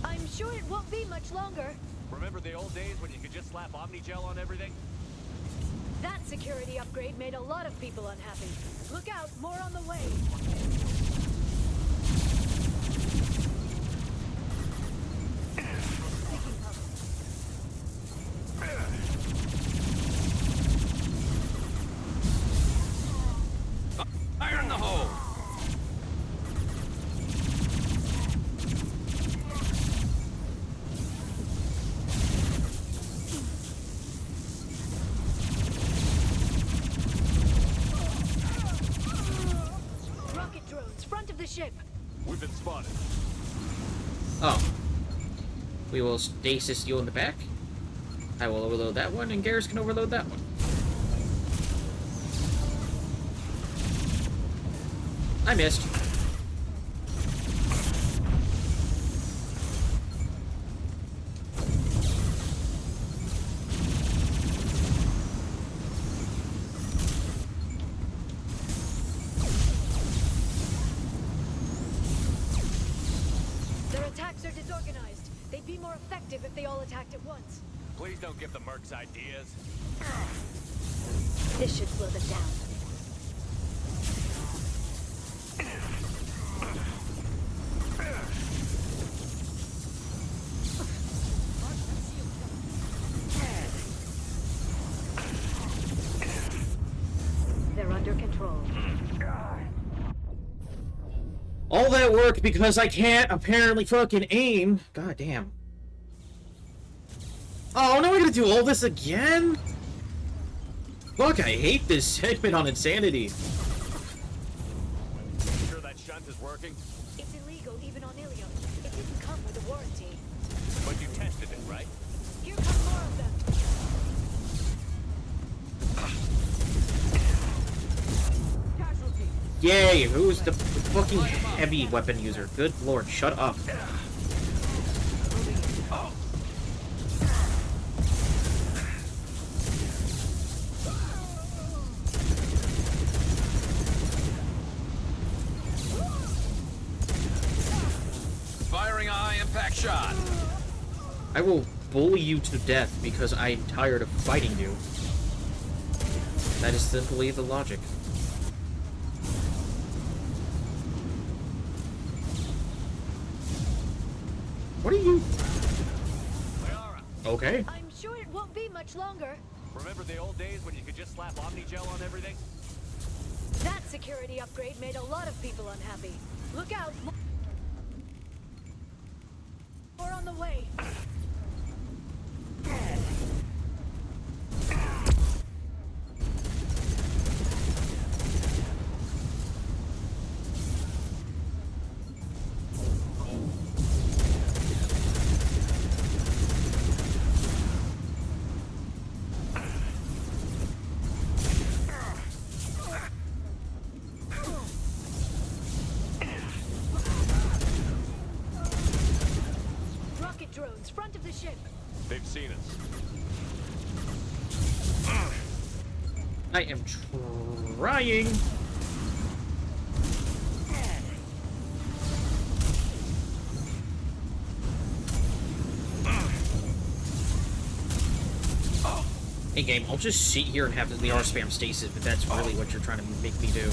I'm sure it won't be much longer. Remember the old days when you could just slap Omnigel on everything? That security upgrade made a lot of people unhappy. Look out, more on the way. Fire in the hole. ship. We've been spotted. Oh. We will stasis you in the back. I will overload that one, and Garrus can overload that one. I missed. Their attacks are disorganized. They'd be more effective if they all attacked at once. Please don't give the mercs ideas. This should slow them down. They're under control. All that work because I can't apparently fucking aim. God damn. Oh, now I gotta do all this again? Fuck, I hate this segment on Insanity. Sure that shunt is working? It's illegal even on Ilium. It didn't come with a warranty. But you tested it, right? Here come more of them. Yay, who's the fucking heavy weapon user? Good lord, shut up. Firing a high-impact shot. I will bully you to death because I'm tired of fighting you. That is simply the logic. What are you? Okay. I'm sure it won't be much longer. Remember the old days when you could just slap Omnigel on everything? That security upgrade made a lot of people unhappy. Look out! More on the way. Rocket drones, front of the ship. They've seen us. I am trying. Hey game, I'll just sit here and have the R spam stasis if that's really what you're trying to make me do.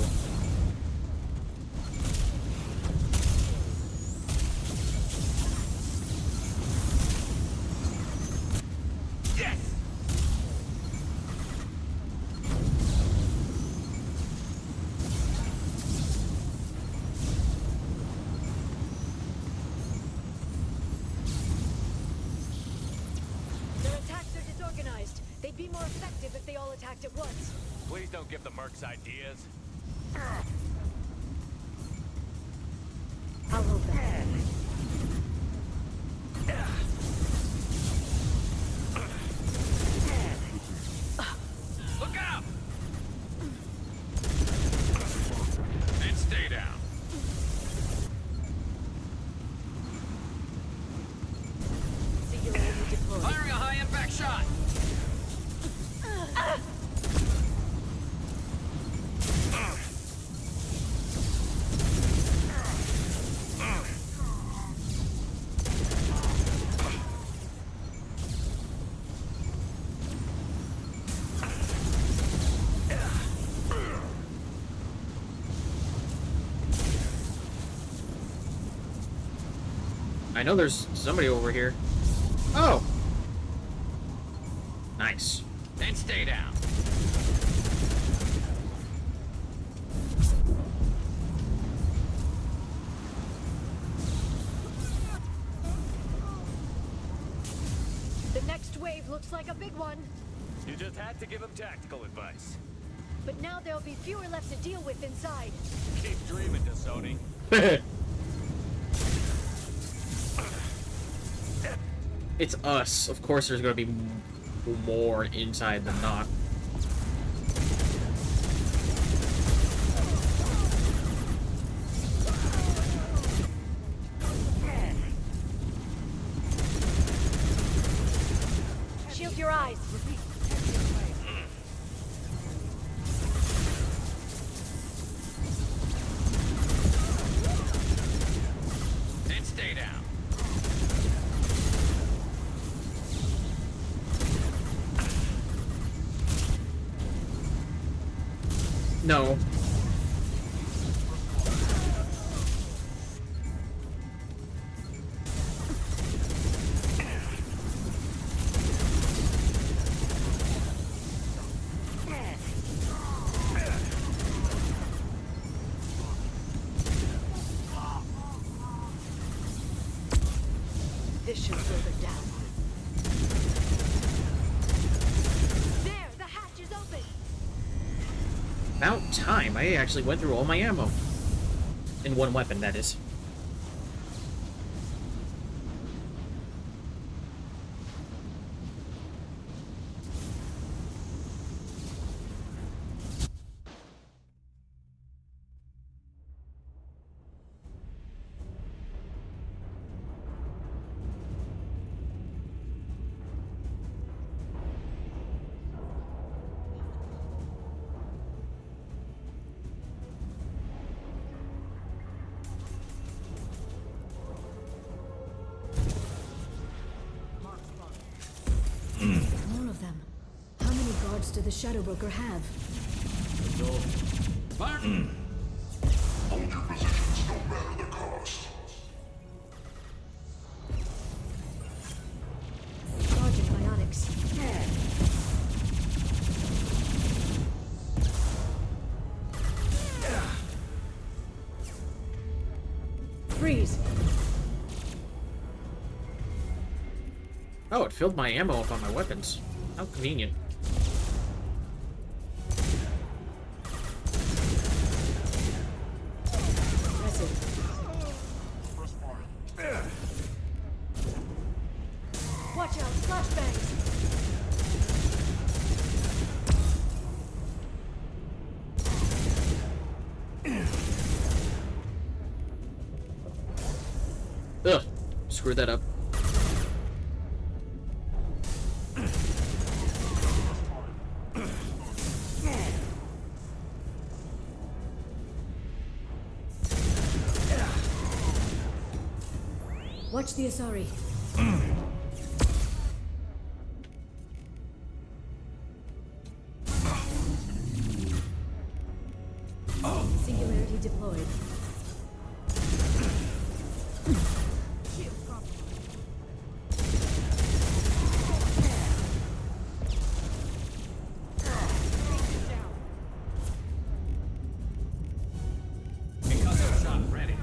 Their attacks are disorganized. They'd be more effective if they all attacked at once. Please don't give the mercs ideas. I'll hold them. Look out! And stay down. Firing a high-impact shot. I know there's somebody over here. Oh! Nice. And stay down. The next wave looks like a big one. You just had to give him tactical advice. but now there'll be fewer left to deal with inside. Keep dreaming, Sony. It's us. Of course there's gonna be more inside than not. Shield your eyes. And stay down. No. This should slow them down. There, the hatch is open. About time. I actually went through all my ammo. In one weapon, that is. More of them. How many guards do the Shadow Broker have? Martin! Hold your positions no matter the cost. Sergeant Bionics. Freeze! Oh, it filled my ammo up on my weapons. How convenient. That's it. Watch out, flashbangs! Ugh. Screwed that up. Watch the Asari. Singularity deployed. Concussive shot ready.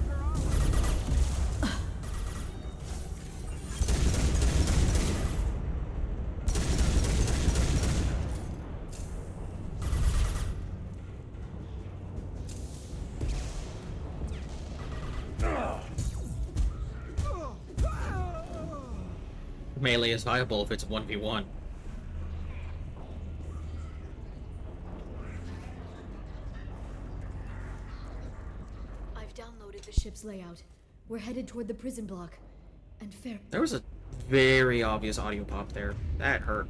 Melee is viable if it's 1v1. I've downloaded the ship's layout. We're headed toward the prison block. And fair. There was a very obvious audio pop there. That hurt.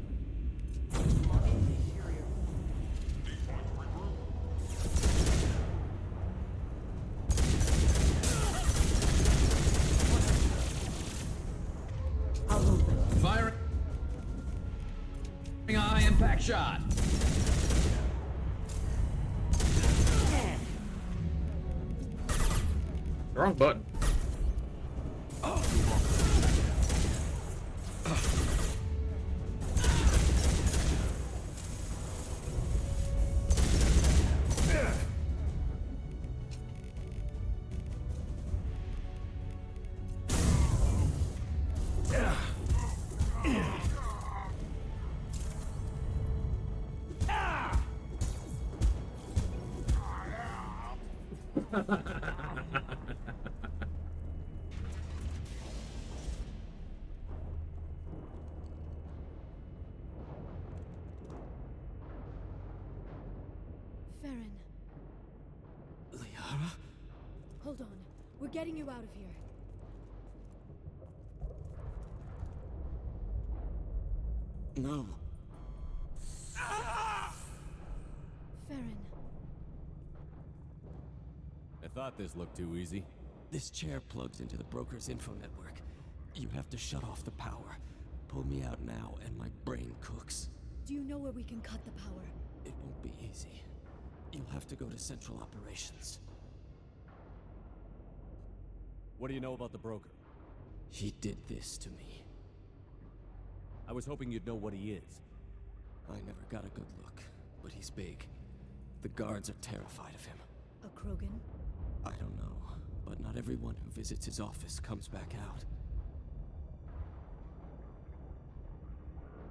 I'll hold them. Firing. High impact shot. Wrong button. Farron, Liara? hold on. We're getting you out of here. No. Farron. I thought this looked too easy. This chair plugs into the broker's info network. You have to shut off the power. Pull me out now, and my brain cooks. Do you know where we can cut the power? It won't be easy. You'll have to go to Central Operations. What do you know about the broker? He did this to me. I was hoping you'd know what he is. I never got a good look, but he's big. The guards are terrified of him. A Krogan? I don't know, but not everyone who visits his office comes back out.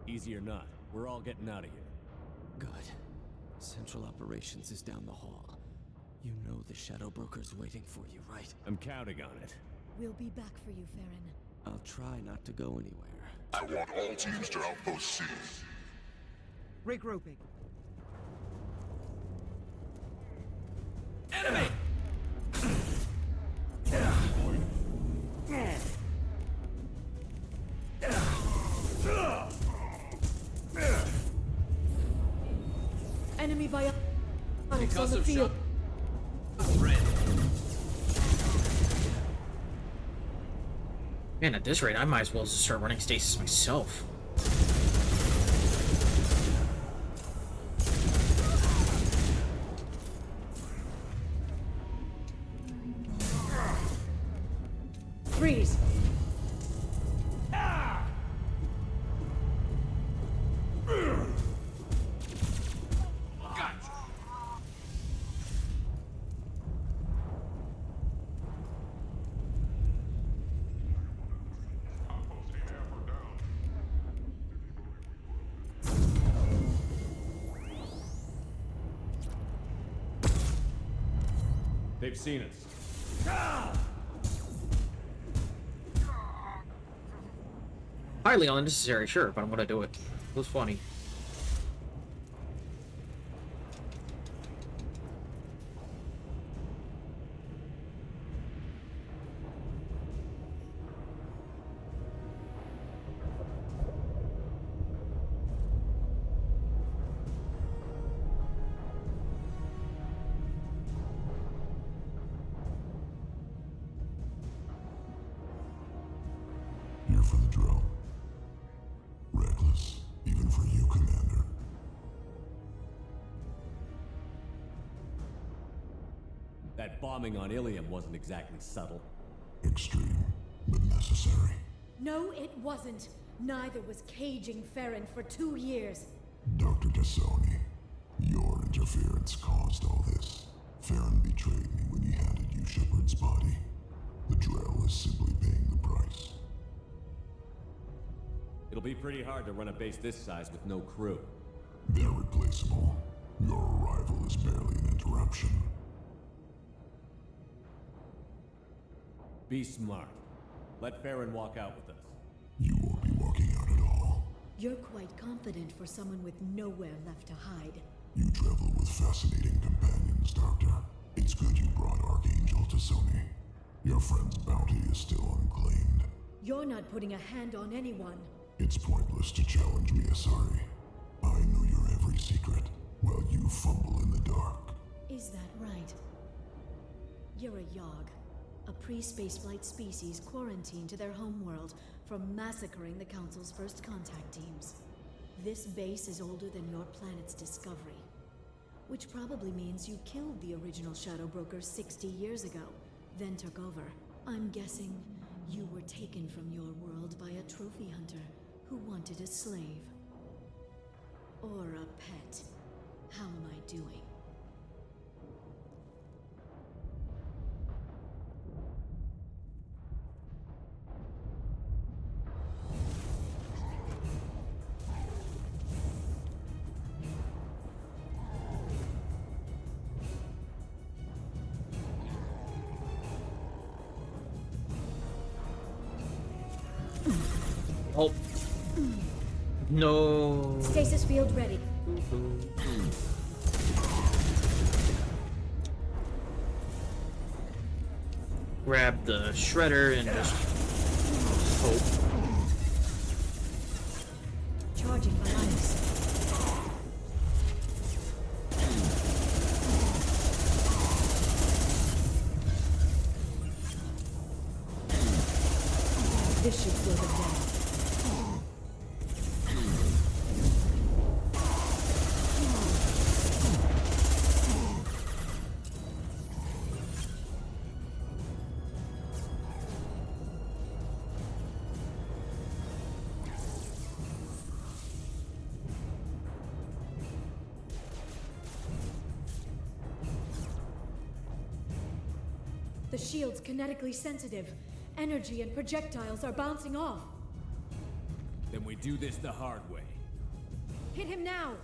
Easy or not, we're all getting out of here. Good. Central Operations is down the hall. You know the Shadow Broker's waiting for you, right? I'm counting on it. We'll be back for you, Farron. I'll try not to go anywhere. I want all teams to Outpost C. Regrouping. Enemy! Enemy bionics on the Concussive field. shot. Red. Man, at this rate, I might as well just start running stasis myself. Freeze! They've seen us. Highly unnecessary, sure, but I'm gonna do it. It was funny. Here for the drill. Reckless, even for you, Commander. That bombing on Ilium wasn't exactly subtle. Extreme, but necessary. No, it wasn't. Neither was caging Farron for 2 years. Dr. Tassoni, your interference caused all this. Farron betrayed me when he handed you Shepard's body. The Drell is simply paying the price. It'll be pretty hard to run a base this size with no crew. They're replaceable. Your arrival is barely an interruption. Be smart. Let Farron walk out with us. You won't be walking out at all. You're quite confident for someone with nowhere left to hide. You travel with fascinating companions, Doctor. It's good you brought Archangel Tassoni. Your friend's bounty is still unclaimed. You're not putting a hand on anyone. It's pointless to challenge me, Asari. I know your every secret, while you fumble in the dark. Is that right? You're a Yogg, a pre-spaceflight species quarantined to their homeworld from massacring the Council's first contact teams. This base is older than your planet's discovery, which probably means you killed the original Shadow Broker 60 years ago, then took over. I'm guessing you were taken from your world by a trophy hunter who wanted a slave. Or a pet. How am I doing? Oh. No. Stasis field ready. Grab the shredder and just hope. Charging my eyes. This should slow them down. The shield's kinetically sensitive. Energy and projectiles are bouncing off. Then we do this the hard way. Hit him now!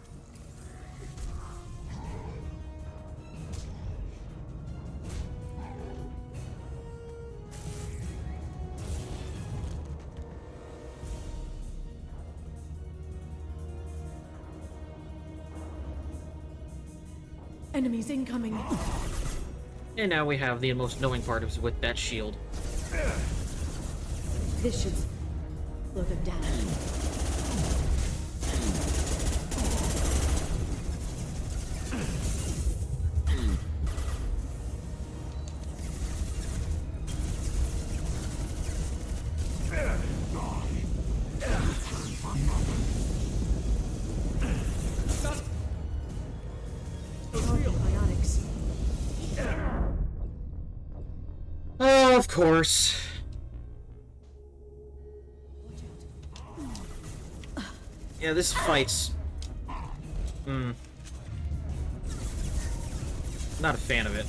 Enemies incoming. And now we have the most annoying part is with that shield. This should slow them down. Oh, of course. Yeah, this fight's... Not a fan of it.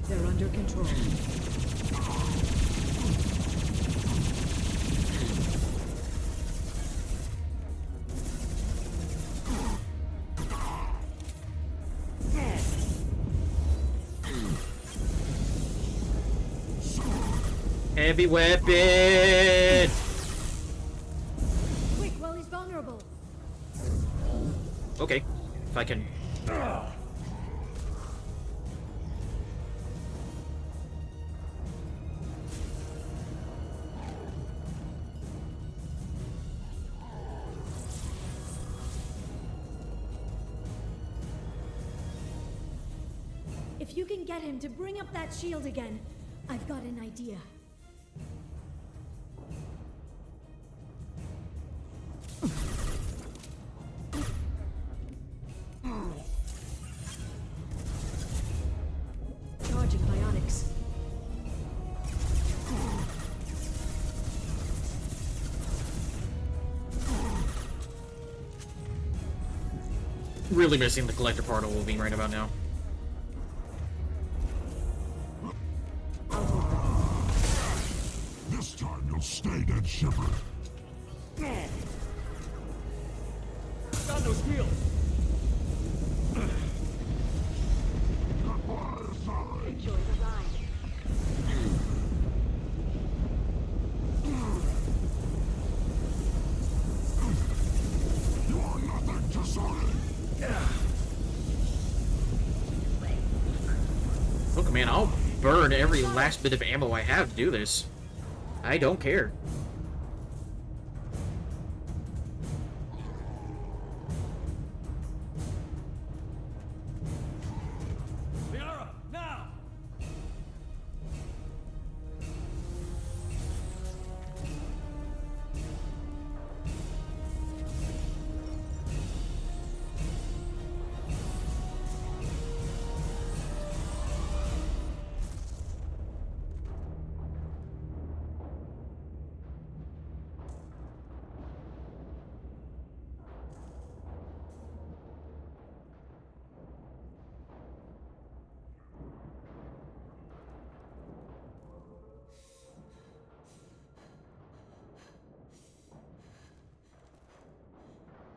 They're under control. Heavy weapon! Quick, while he's vulnerable. Okay, if I can... If you can get him to bring up that shield again, I've got an idea. Charging bionics. Really missing the collector part of Wolverine right about now. This time you'll stay dead, Shepard. Got no shield. Enjoy the ride. You are nothing to Sonic. Look, man, I'll burn every last bit of ammo I have to do this. I don't care. Liara, now!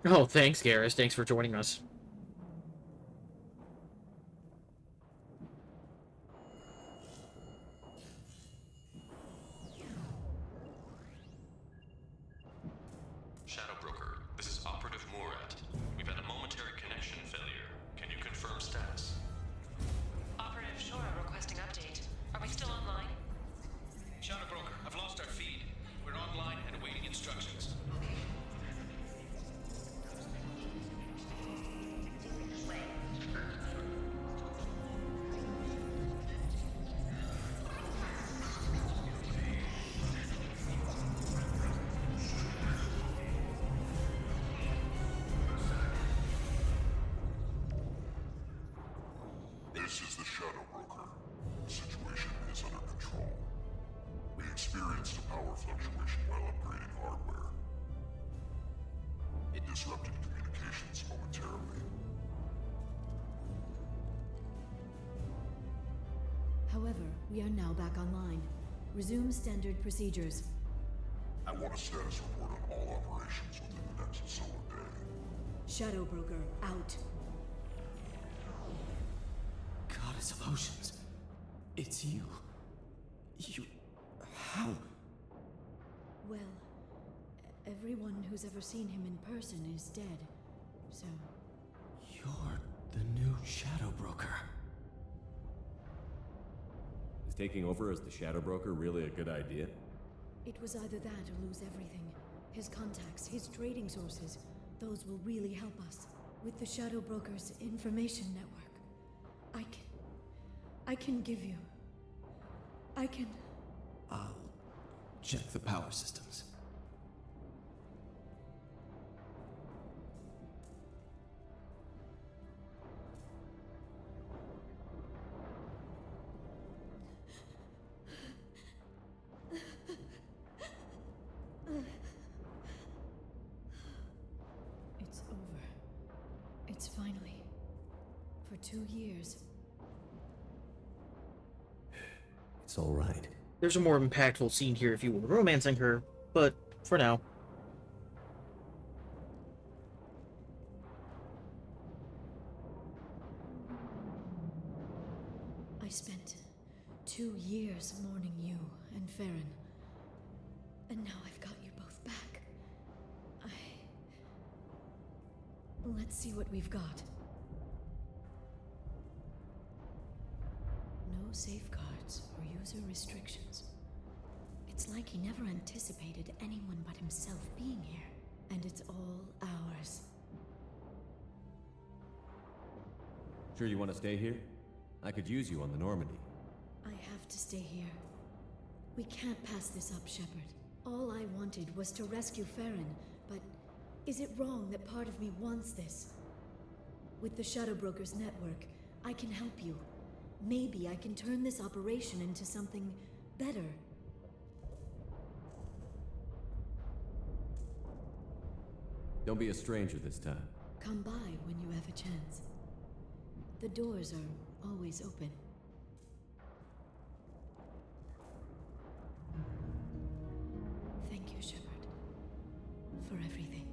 Oh, thanks, Garrus. Thanks for joining us. Murat. We've had a momentary connection failure. Can you confirm status? Operative Shora requesting update. Are we still online? Shadow Broker, I've lost our feed. We're online and awaiting instructions. This is the Shadow Broker. The situation is under control. We experienced a power fluctuation while upgrading hardware. It disrupted communications momentarily. However, we are now back online. Resume standard procedures. I want a status report on all operations within the next solar day. Shadow Broker, out. Goddess of Oceans. It's you. You... How? Well, everyone who's ever seen him in person is dead, so... You're the new Shadow Broker. Is taking over as the Shadow Broker really a good idea? It was either that or lose everything. His contacts, his trading sources, those will really help us. With the Shadow Broker's information network, I can give you... I'll check the power systems. It's over. It's finally... For 2 years. It's all right. There's a more impactful scene here if you were romancing her, but for now. I spent 2 years mourning you and Farron. And now I've got you both back. Let's see what we've got. No safeguards or user restrictions. It's like he never anticipated anyone but himself being here. And it's all ours. Sure you want to stay here? I could use you on the Normandy. I have to stay here. We can't pass this up, Shepard. All I wanted was to rescue Farron, but is it wrong that part of me wants this? With the Shadow Broker's network, I can help you. Maybe I can turn this operation into something better. Don't be a stranger this time. Come by when you have a chance. The doors are always open. Thank you, Shepard, for everything.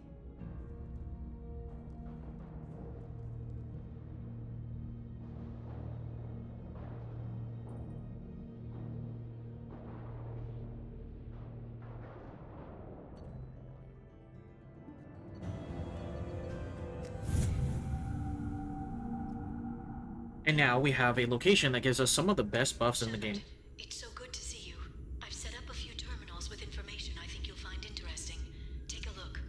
And now we have a location that gives us some of the best buffs in the game. It's so good to see you. I've set up a few terminals with information I think you'll find interesting. Take a look.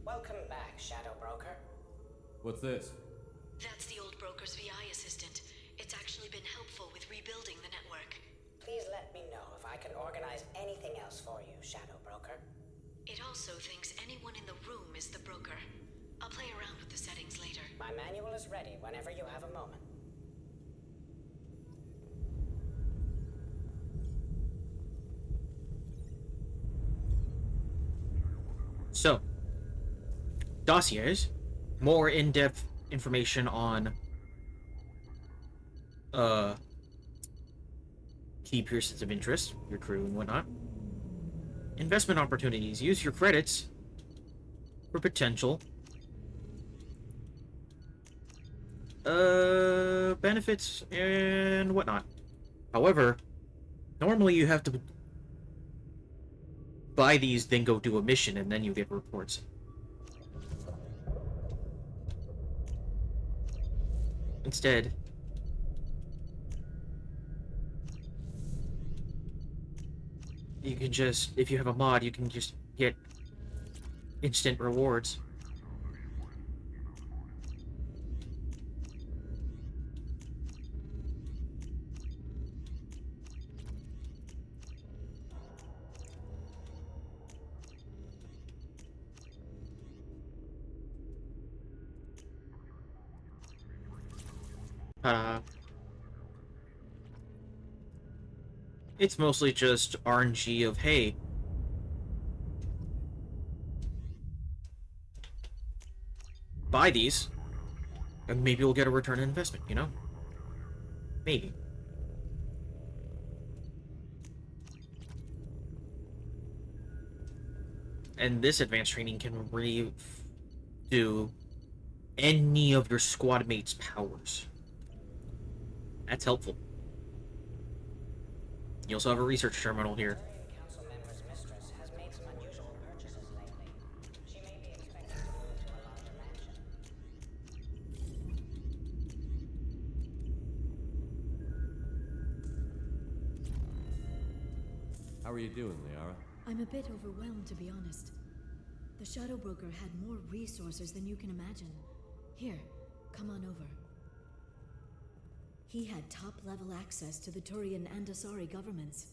Welcome back, Shadow Broker. What's this? That's the old broker's VI assistant. It's actually been helpful with rebuilding the network. Please let me know if I can organize anything else for you, Shadow Broker. It also thinks anyone in the room is the broker. I'll play around with the settings later. My manual is ready whenever you have a moment. So, dossiers, more in-depth information on key persons of interest, your crew and whatnot. Investment opportunities. Use your credits for potential benefits and whatnot. However, Normally you have to buy these, then go do a mission, and then you get reports. Instead, you can just, if you have a mod, you can just get instant rewards. It's mostly just RNG of, hey, buy these, and maybe we'll get a return on investment, you know? Maybe. And this advanced training can redo any of your squad mates' powers. That's helpful. You also have a research terminal here. Council member's mistress has made some unusual purchases lately. She may be expected to move to a larger mansion. How are you doing, Liara? I'm a bit overwhelmed, to be honest. The Shadow Broker had more resources than you can imagine. Here, come on over. He had top-level access to the Turian and Asari governments.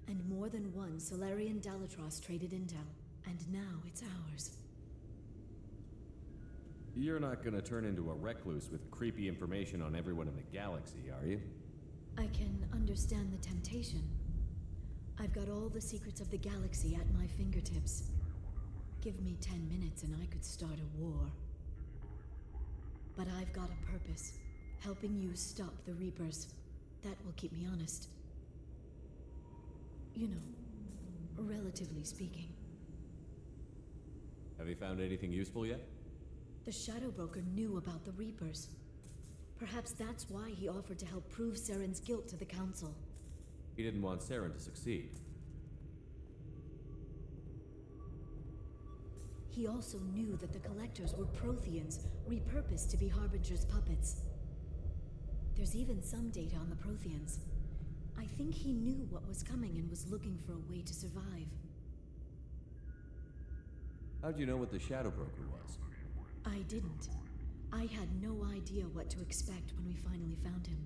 And more than one Solarian Dalatros traded intel. And now it's ours. You're not gonna turn into a recluse with creepy information on everyone in the galaxy, are you? I can understand the temptation. I've got all the secrets of the galaxy at my fingertips. Give me 10 minutes and I could start a war. But I've got a purpose. Helping you stop the Reapers. That will keep me honest. You know, relatively speaking. Have you found anything useful yet? The Shadow Broker knew about the Reapers. Perhaps that's why he offered to help prove Saren's guilt to the Council. He didn't want Saren to succeed. He also knew that the Collectors were Protheans, repurposed to be Harbinger's puppets. There's even some data on the Protheans. I think he knew what was coming and was looking for a way to survive. How'd you know what the Shadow Broker was? I didn't. I had no idea what to expect when we finally found him.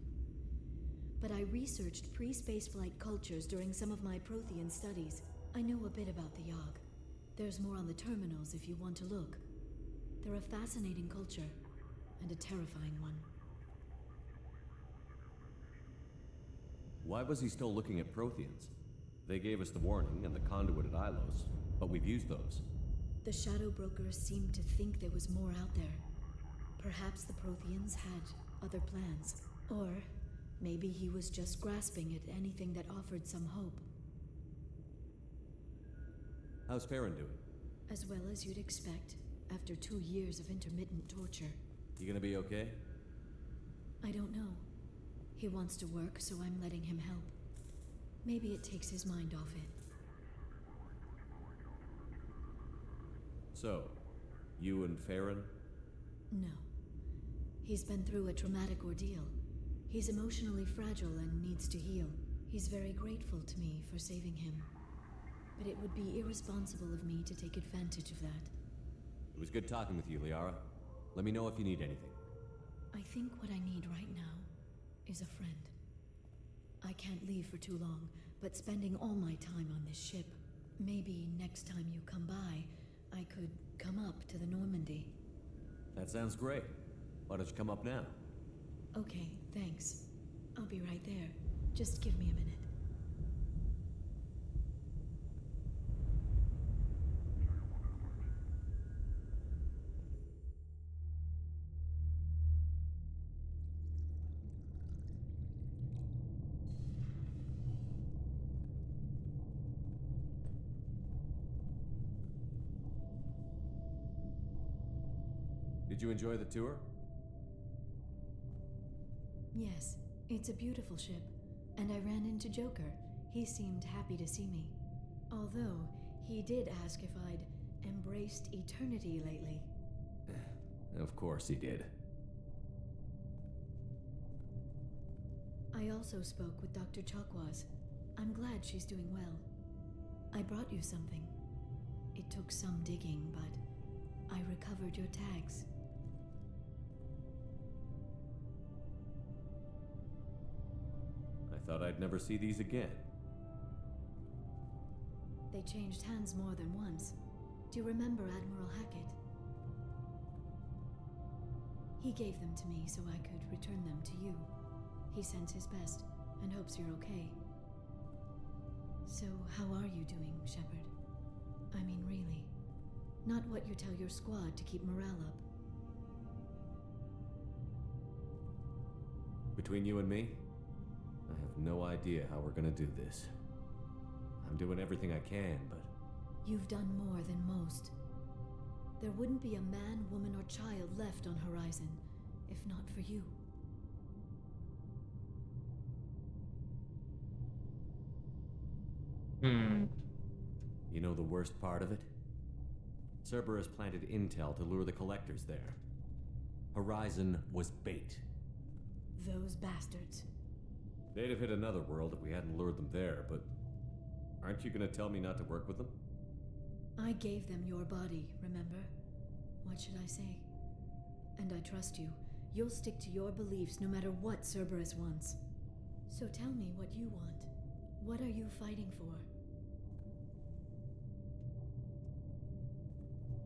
But I researched pre-spaceflight cultures during some of my Prothean studies. I know a bit about the Yogg. There's more on the terminals if you want to look. They're a fascinating culture, and a terrifying one. Why was he still looking at Protheans? They gave us the warning and the conduit at Ilos, but we've used those. The Shadow Broker seemed to think there was more out there. Perhaps the Protheans had other plans. Or maybe he was just grasping at anything that offered some hope. How's Farron doing? As well as you'd expect, after 2 years of intermittent torture. You gonna be okay? I don't know. He wants to work, so I'm letting him help. Maybe it takes his mind off it. So, you and Farron? No. He's been through a traumatic ordeal. He's emotionally fragile and needs to heal. He's very grateful to me for saving him. But it would be irresponsible of me to take advantage of that. It was good talking with you, Liara. Let me know if you need anything. I think what I need right now is a friend. I can't leave for too long, but spending all my time on this ship. Maybe next time you come by, I could come up to the Normandy. That sounds great. Why don't you come up now? Okay, thanks. I'll be right there. Just give me a minute. Did you enjoy the tour? Yes, it's a beautiful ship. and I ran into Joker. He seemed happy to see me. Although, he did ask if I'd embraced eternity lately. Of course he did. I also spoke with Dr. Chakwas. I'm glad she's doing well. I brought you something. It took some digging, but I recovered your tags. I thought I'd never see these again. They changed hands more than once. Do you remember Admiral Hackett? He gave them to me so I could return them to you. He sends his best and hopes you're okay. So, how are you doing, Shepard? I mean, really. Not what you tell your squad to keep morale up. Between you and me, I have no idea how we're gonna do this. I'm doing everything I can, but... You've done more than most. There wouldn't be a man, woman, or child left on Horizon, if not for you. You know the worst part of it? Cerberus planted intel to lure the collectors there. Horizon was bait. Those bastards. They'd have hit another world if we hadn't lured them there, but... Aren't you gonna tell me not to work with them? I gave them your body, remember? What should I say? And I trust you. You'll stick to your beliefs no matter what Cerberus wants. So tell me what you want. What are you fighting for?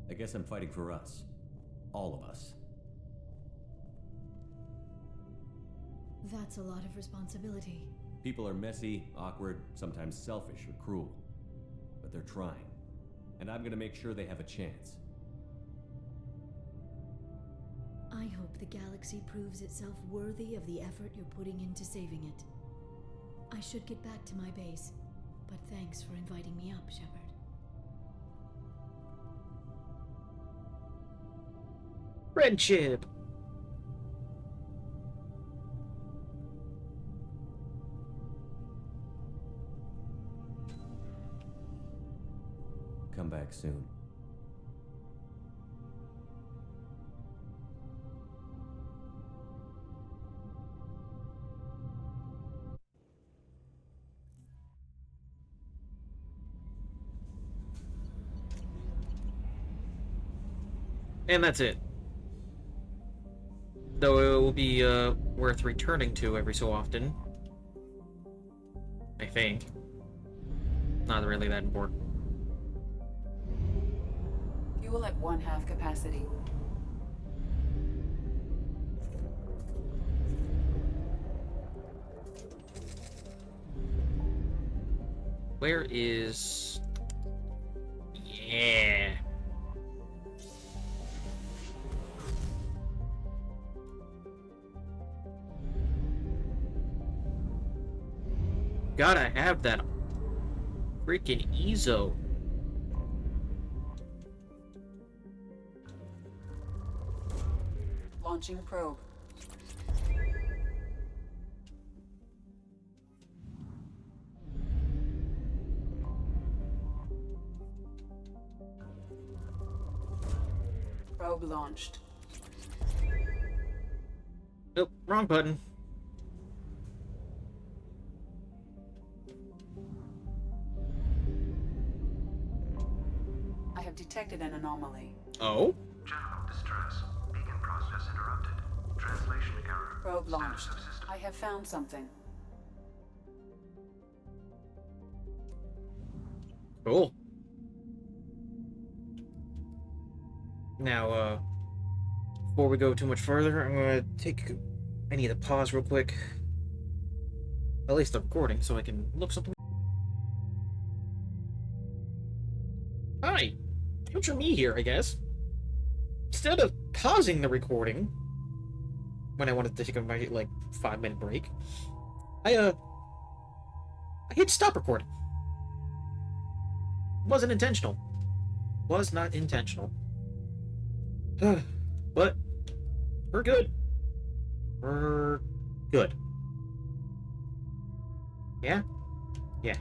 I guess I'm fighting for us. All of us. That's a lot of responsibility. People are messy, awkward, sometimes selfish or cruel. But they're trying. And I'm gonna make sure they have a chance. I hope the galaxy proves itself worthy of the effort you're putting into saving it. I should get back to my base, but thanks for inviting me up, Shepard. Friendship! Come back soon. And that's it. Though it will be worth returning to every so often. I think. Not really that important. Fuel at 1/2 capacity. Where is... Yeah. Gotta have that freaking Ezo. Launching probe. Probe launched. Nope, wrong button. I have detected an anomaly. Oh? General distress. Beacon process interrupted. Translation error. Probe launched. I have found something. Cool. Now, before we go too much further, I'm gonna I need to pause real quick. At least the recording, so I can look something. Hi! Future me here, I guess. Instead of pausing the recording, when I wanted to take a, like, 5-minute break, I hit stop recording. Wasn't intentional. Was not intentional. But we're good. We're good. Yeah? Yeah.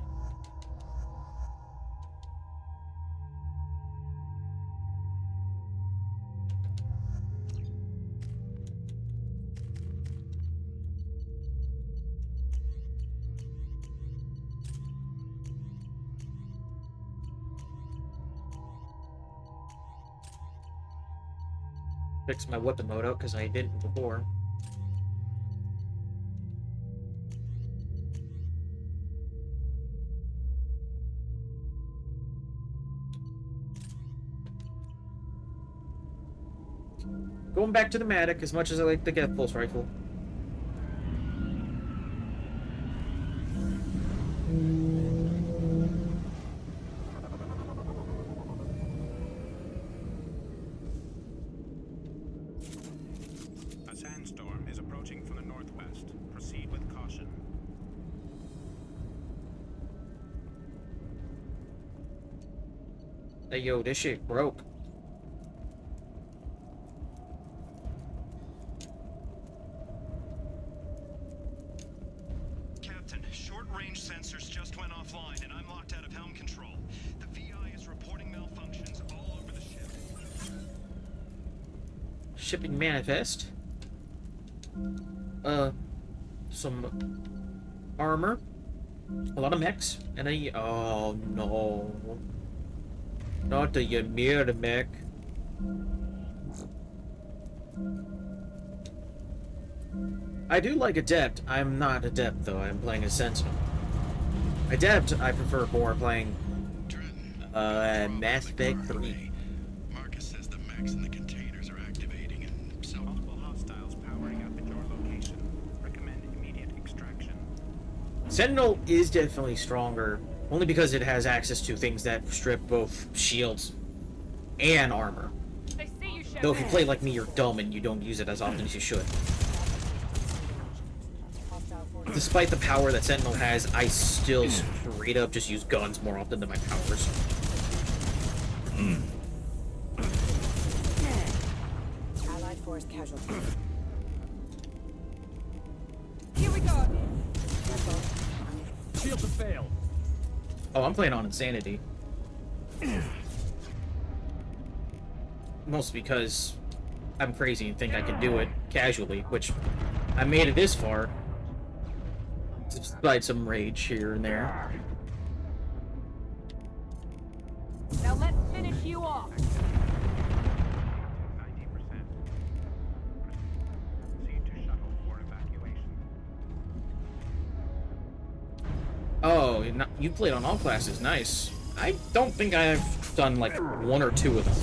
Fix my weapon loadout because I didn't before. Going back to the Matic as much as I like the Get Pulse Rifle. A sandstorm is approaching from the northwest. Proceed with caution. Hey, yo, this shit broke. Captain, short-range sensors just went offline, and I'm locked out of helm control. The VI is reporting malfunctions all over the ship. Shipping manifest. Some armor. A lot of mechs. And a... Oh, no. Not the Ymir mech. I do like Adept. I'm not Adept, though. I'm playing as Sentinel. Adept, I prefer more playing Mass Effect 3. Marcus says the mechs in the containers are activating, and so multiple hostiles powering up at your location. Recommend immediate extraction. Sentinel is definitely stronger, only because it has access to things that strip both shields and armor. Though if you play like me, you're dumb and you don't use it as often as you should. Despite the power that Sentinel has, I still straight up just use guns more often than my powers. Allied force casualty. Here we go. Shield to fail. Oh, I'm playing on Insanity. Mostly because I'm crazy and think I can do it casually, which I made it this far. Despite some rage here and there. Now let's finish you off. 90%. Proceed to shuttle for evacuation. Oh, you played on all classes. Nice. I don't think I've done like one or two of them.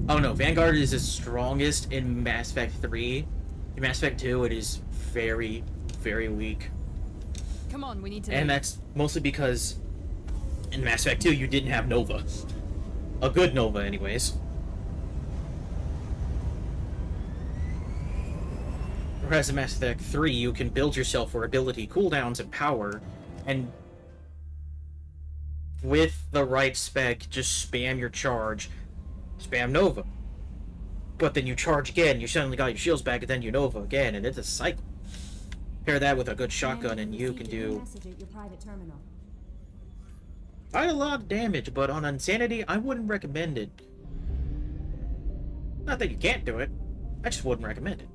Oh no, Vanguard is the strongest in Mass Effect 3. In Mass Effect 2, it is very, very weak. Come on, we need to. And that's mostly because in Mass Effect 2, you didn't have Nova. A good Nova, anyways. Whereas in Mass Effect 3, you can build yourself for ability cooldowns and power, and with the right spec, just spam your charge. Spam Nova. But then you charge again, you suddenly got your shields back, and then you Nova again, and it's a cycle. Pair that with a good shotgun, and you can do quite a lot of damage, but on Insanity, I wouldn't recommend it. Not that you can't do it, I just wouldn't recommend it.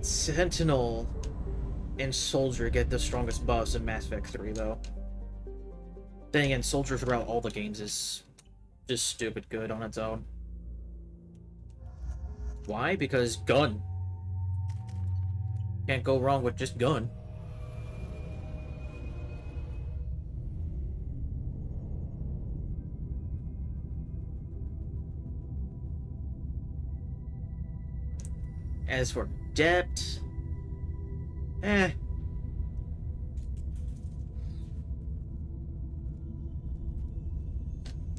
Sentinel and Soldier get the strongest buffs in Mass Effect 3, though. Then again, Soldier throughout all the games is just stupid good on its own. Why? Because gun. Can't go wrong with just gun. As for Adept,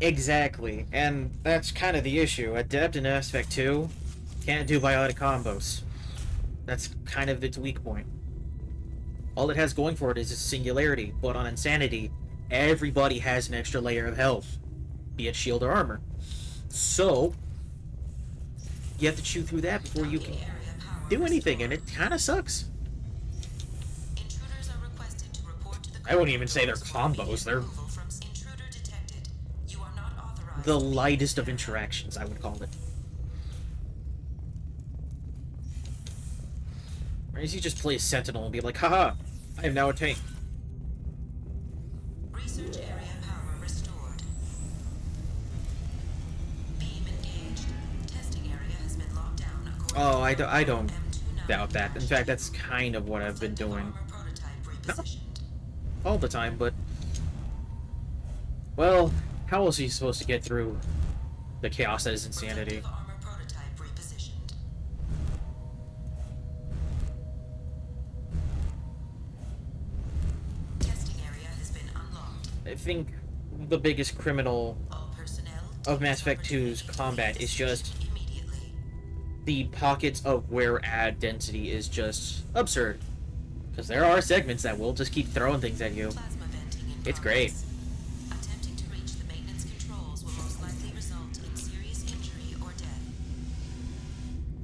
exactly, and that's kind of the issue. Adept in Mass Effect 2 can't do biotic combos. That's kind of its weak point. All it has going for it is its singularity, but on Insanity, everybody has an extra layer of health, be it shield or armor. So, you have to chew through that before you can do anything, and it kind of sucks. I wouldn't even say they're combos, they're the lightest of interactions, I would call it. Or is you just play a Sentinel and be like, haha, I am now a tank. Research area power restored. Beam engaged. Testing area has been locked down. Oh, I don't doubt that. In fact, that's kind of what I've been doing. Not all the time, but... Well, how else are you supposed to get through the chaos that is Insanity? I think the biggest criminal of Mass Effect 2's combat is just the pockets of where ad density is just absurd. Because there are segments that will just keep throwing things at you. It's great. Attempting to reach the maintenance controls will most likely result in serious injury or death.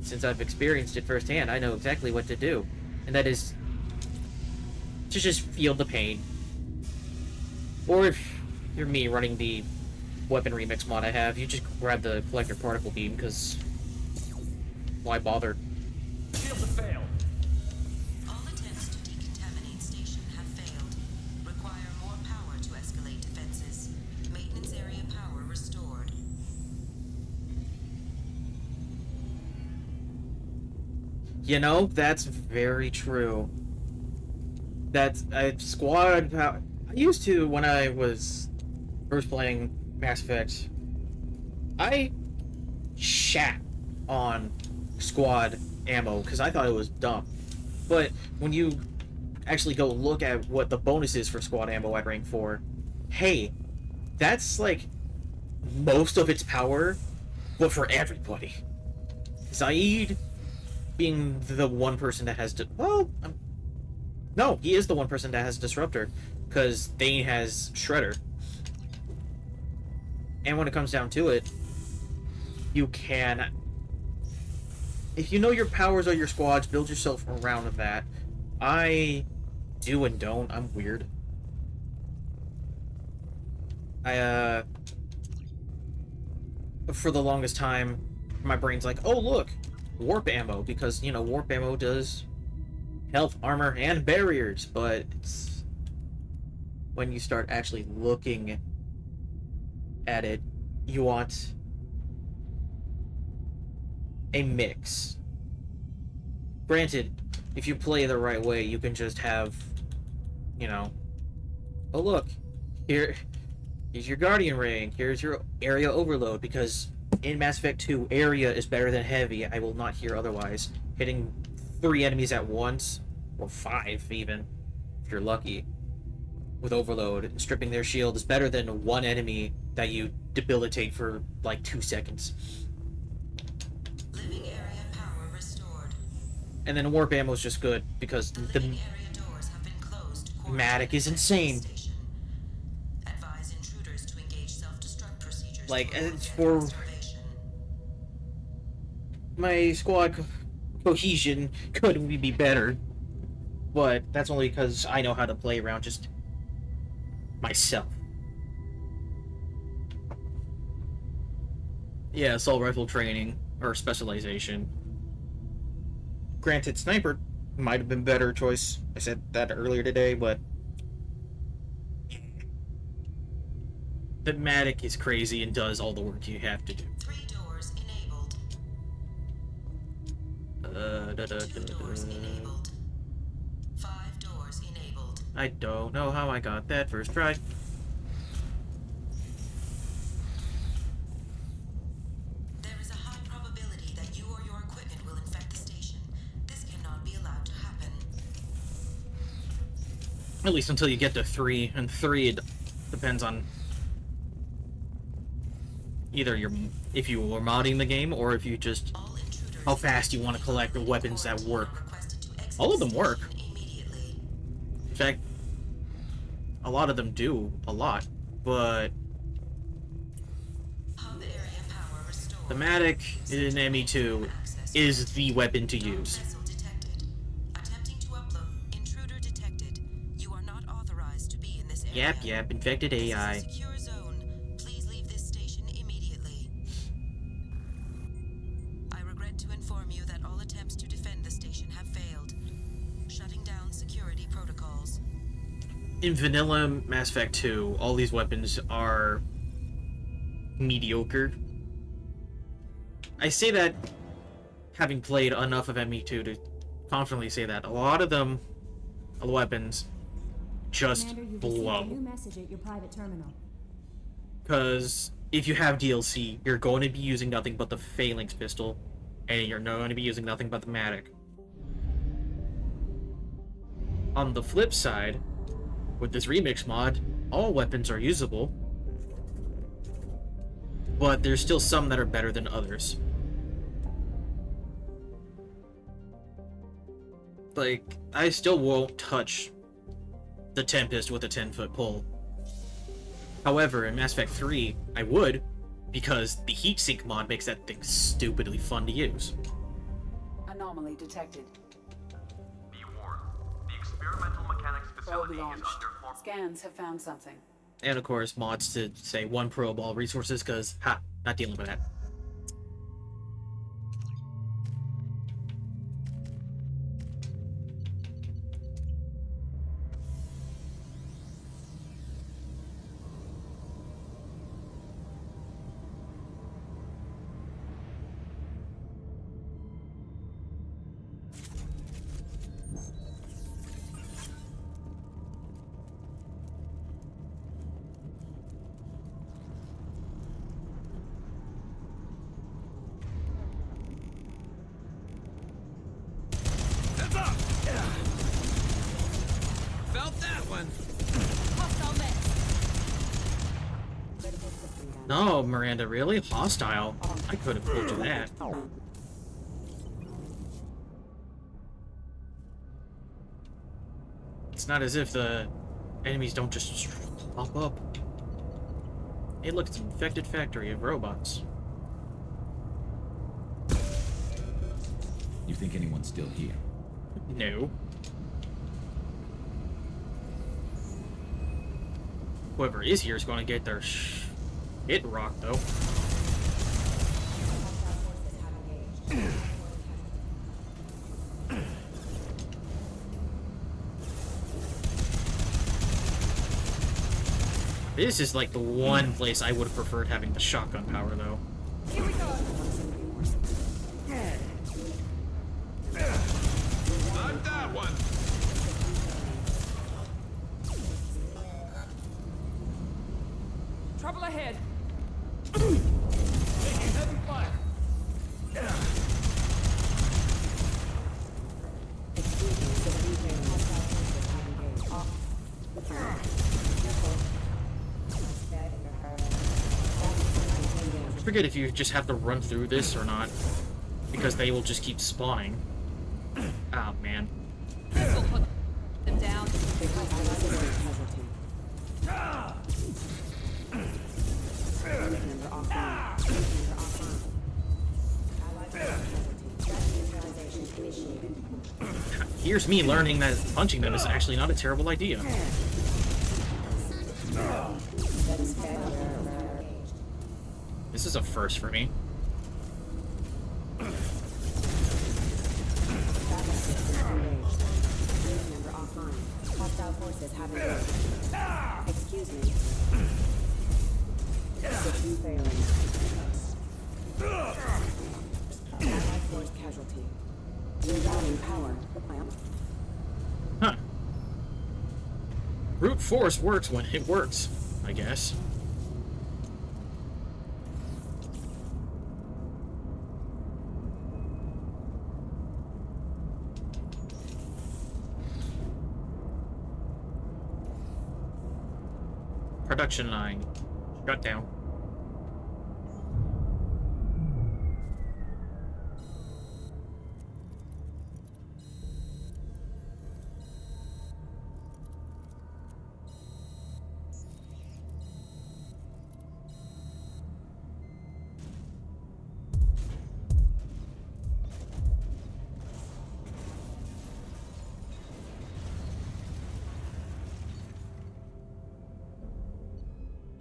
Since I've experienced it firsthand, I know exactly what to do. And that is to just feel the pain. Or if you're me running the weapon remix mod I have, you just grab the collector particle beam, because why bother? Shields have failed. All attempts to decontaminate station have failed. Require more power to escalate defenses. Maintenance area power restored. You know, that's very true. That's squad power. I used to, when I was first playing Mass Effect, I shat on squad ammo because I thought it was dumb. But when you actually go look at what the bonus is for squad ammo at rank 4, hey, that's like most of its power, but for everybody. Zaid being the one person that has no, he is the one person that has Disruptor, because Thane has Shredder. And when it comes down to it, you can... If you know your powers or your squads, build yourself around that. I do and don't. I'm weird. For the longest time, my brain's like, oh, look, warp ammo, because, you know, warp ammo does health, armor, and barriers, but it's when you start actually looking at it, you want a mix. Granted, if you play the right way, you can just have, you know, oh look, here's your Guardian Ring, here's your area overload, because in Mass Effect 2, area is better than heavy. I will not hear otherwise. Hitting 3 enemies at once, or 5 even, if you're lucky, with overload, and stripping their shield is better than 1 enemy that you debilitate for like 2 seconds. Living area power restored. And then warp ammo is just good because the Matic is insane. Advise intruders to engage self-destruct procedures. Like, for my squad cohesion could be better, but that's only because I know how to play around just myself. Yeah, assault rifle training or specialization. Granted, sniper might have been better choice. I said that earlier today, but the Matic is crazy and does all the work you have to do. 3 doors enabled. 2 doors enabled. 5 doors enabled. I don't know how I got that first try. There is a high probability that you or your equipment will infect the station. This cannot be allowed to happen. At least until you get to 3, and 3 it depends on either if you were modding the game or if you just how fast you want to collect the weapons that work. All of them work. In fact, a lot of them do a lot, but the Matic in ME2 is the weapon to use. Yap, infected AI. I regret to inform you that all attempts to defend the station have failed. Shutting down security protocols. In vanilla Mass Effect 2, all these weapons are mediocre. I say that having played enough of ME2 to confidently say that a lot of them, the weapons, just blow. New message at your private terminal. Because if you have DLC, you're going to be using nothing but the Phalanx pistol, and you're not going to be using nothing but the Matic. On the flip side, with this remix mod, all weapons are usable, but there's still some that are better than others. Like, I still won't touch the Tempest with a 10-foot pole. However, in Mass Effect 3, I would, because the heatsink mod makes that thing stupidly fun to use. Anomaly detected. Be warned. The experimental mechanics Probe facility is launched. under... Scans have found something. And of course, mods to say one probe, all resources, because, not dealing with that. Felt that one. No, Miranda, really? Hostile? I could have told you that. It's not as if the enemies don't just pop up. Hey, look, it's an infected factory of robots. You think anyone's still here? No. Whoever is here is going to get their shit rocked, though. This is like the one place I would have preferred having the shotgun power, though. Here we go. Not that one. Trouble ahead. Taking heavy fire. I forget if you just have to run through this or not, because they will just keep spawning. Oh, man. This will put them down. Here's me learning that punching them is actually not a terrible idea. This is a first for me. Hostile forces have engaged. Excuse me. System failing. Allied force casualty. Rerouting power. Huh. Brute force works when it works, I guess. Production line. Shut down.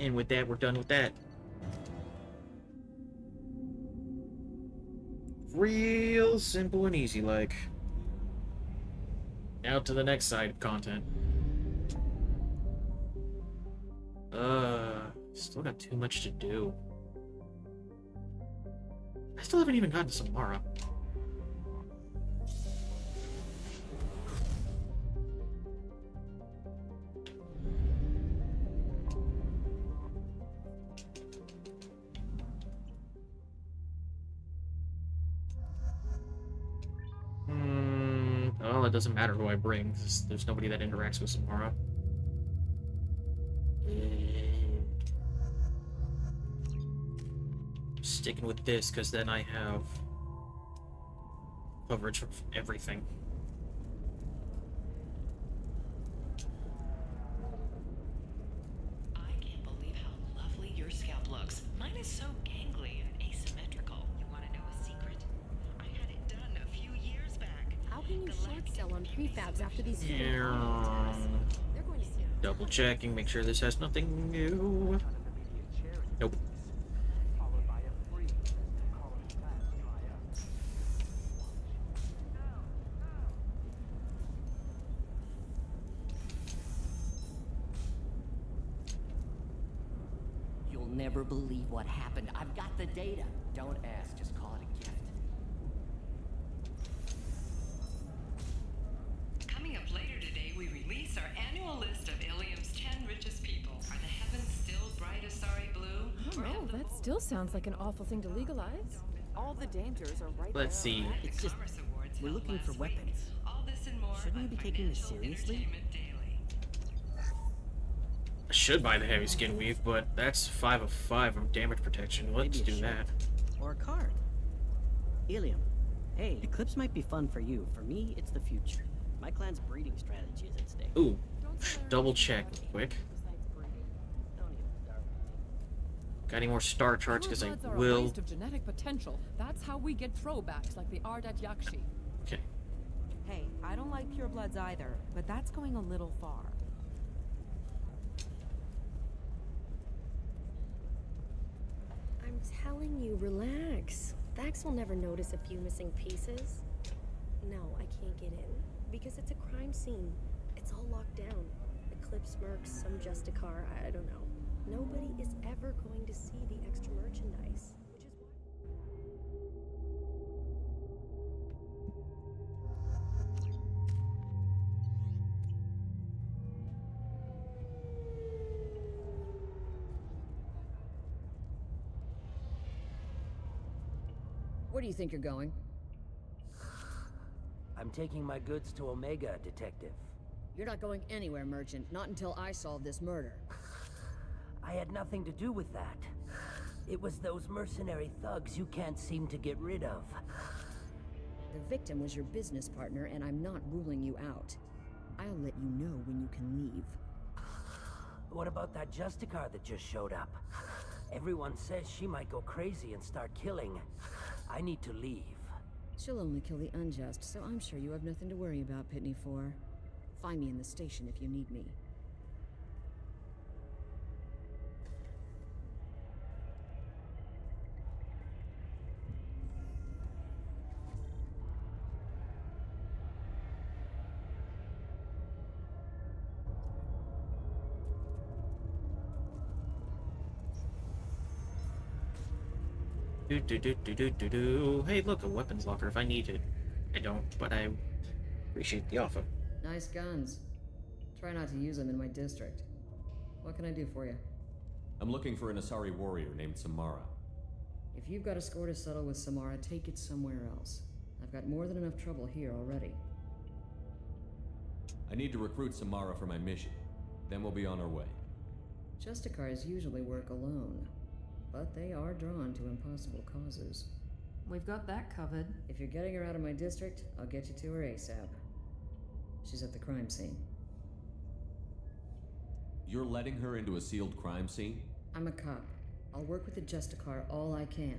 And with that, we're done with that. Real simple and easy, like. Now to the next side of content. Still got too much to do. I still haven't even gotten to Samara. Well, it doesn't matter who I bring, because there's nobody that interacts with Samara. Sticking with this, because then I have coverage of everything. I can't believe how lovely your scalp looks. Mine is so gangly and asymmetrical. You want to know a secret? I had it done a few years back. How can you short sell on prefabs after these Double checking, make sure this has nothing new. Nope. You'll never believe what happened. I've got the data. Don't ask, just call it a gift. Coming up later today, we release our annual list of Ilium's 10 richest people. Are the heavens still bright Asari blue? I don't know, that still sounds like an awful thing to legalize. All the dangers are right Let's there. see. It's just, we're looking for weapons. Shouldn't we be taking this seriously? I should buy the heavy skin weave, but that's 5 of 5 of damage protection. Let's do that. Or a card. Ilium. Hey, Eclipse might be fun for you. For me, it's the future. My clan's breeding strategy is at stake. Ooh. Double check quick. Got any more star charts? Because I Purebloods are a will. waste of genetic potential. That's how we get throwbacks like the Ardat Yakshi. Okay. Hey, I don't like purebloods either, but that's going a little far. I'm telling you, relax. Vax will never notice a few missing pieces. No, I can't get in. Because it's a crime scene. It's all locked down. Eclipse mercs, some Justicar, I don't know. Nobody is ever going to see the extra merchandise. Which is why... Where do you think you're going? I'm taking my goods to Omega, Detective. You're not going anywhere, Merchant. Not until I solve this murder. I had nothing to do with that. It was those mercenary thugs you can't seem to get rid of. The victim was your business partner, and I'm not ruling you out. I'll let you know when you can leave. What about that Justicar that just showed up? Everyone says she might go crazy and start killing. I need to leave. She'll only kill the unjust, so I'm sure you have nothing to worry about, Pitney 4. Find me in the station if you need me. Hey, look, a weapons locker if I need it. I don't, but I appreciate the offer. Nice guns. Try not to use them in my district. What can I do for you? I'm looking for an Asari warrior named Samara. If you've got a score to settle with Samara, take it somewhere else. I've got more than enough trouble here already. I need to recruit Samara for my mission. Then we'll be on our way. Justicars usually work alone, but they are drawn to impossible causes. We've got that covered. If you're getting her out of my district, I'll get you to her ASAP. She's at the crime scene. You're letting her into a sealed crime scene? I'm a cop. I'll work with the Justicar all I can.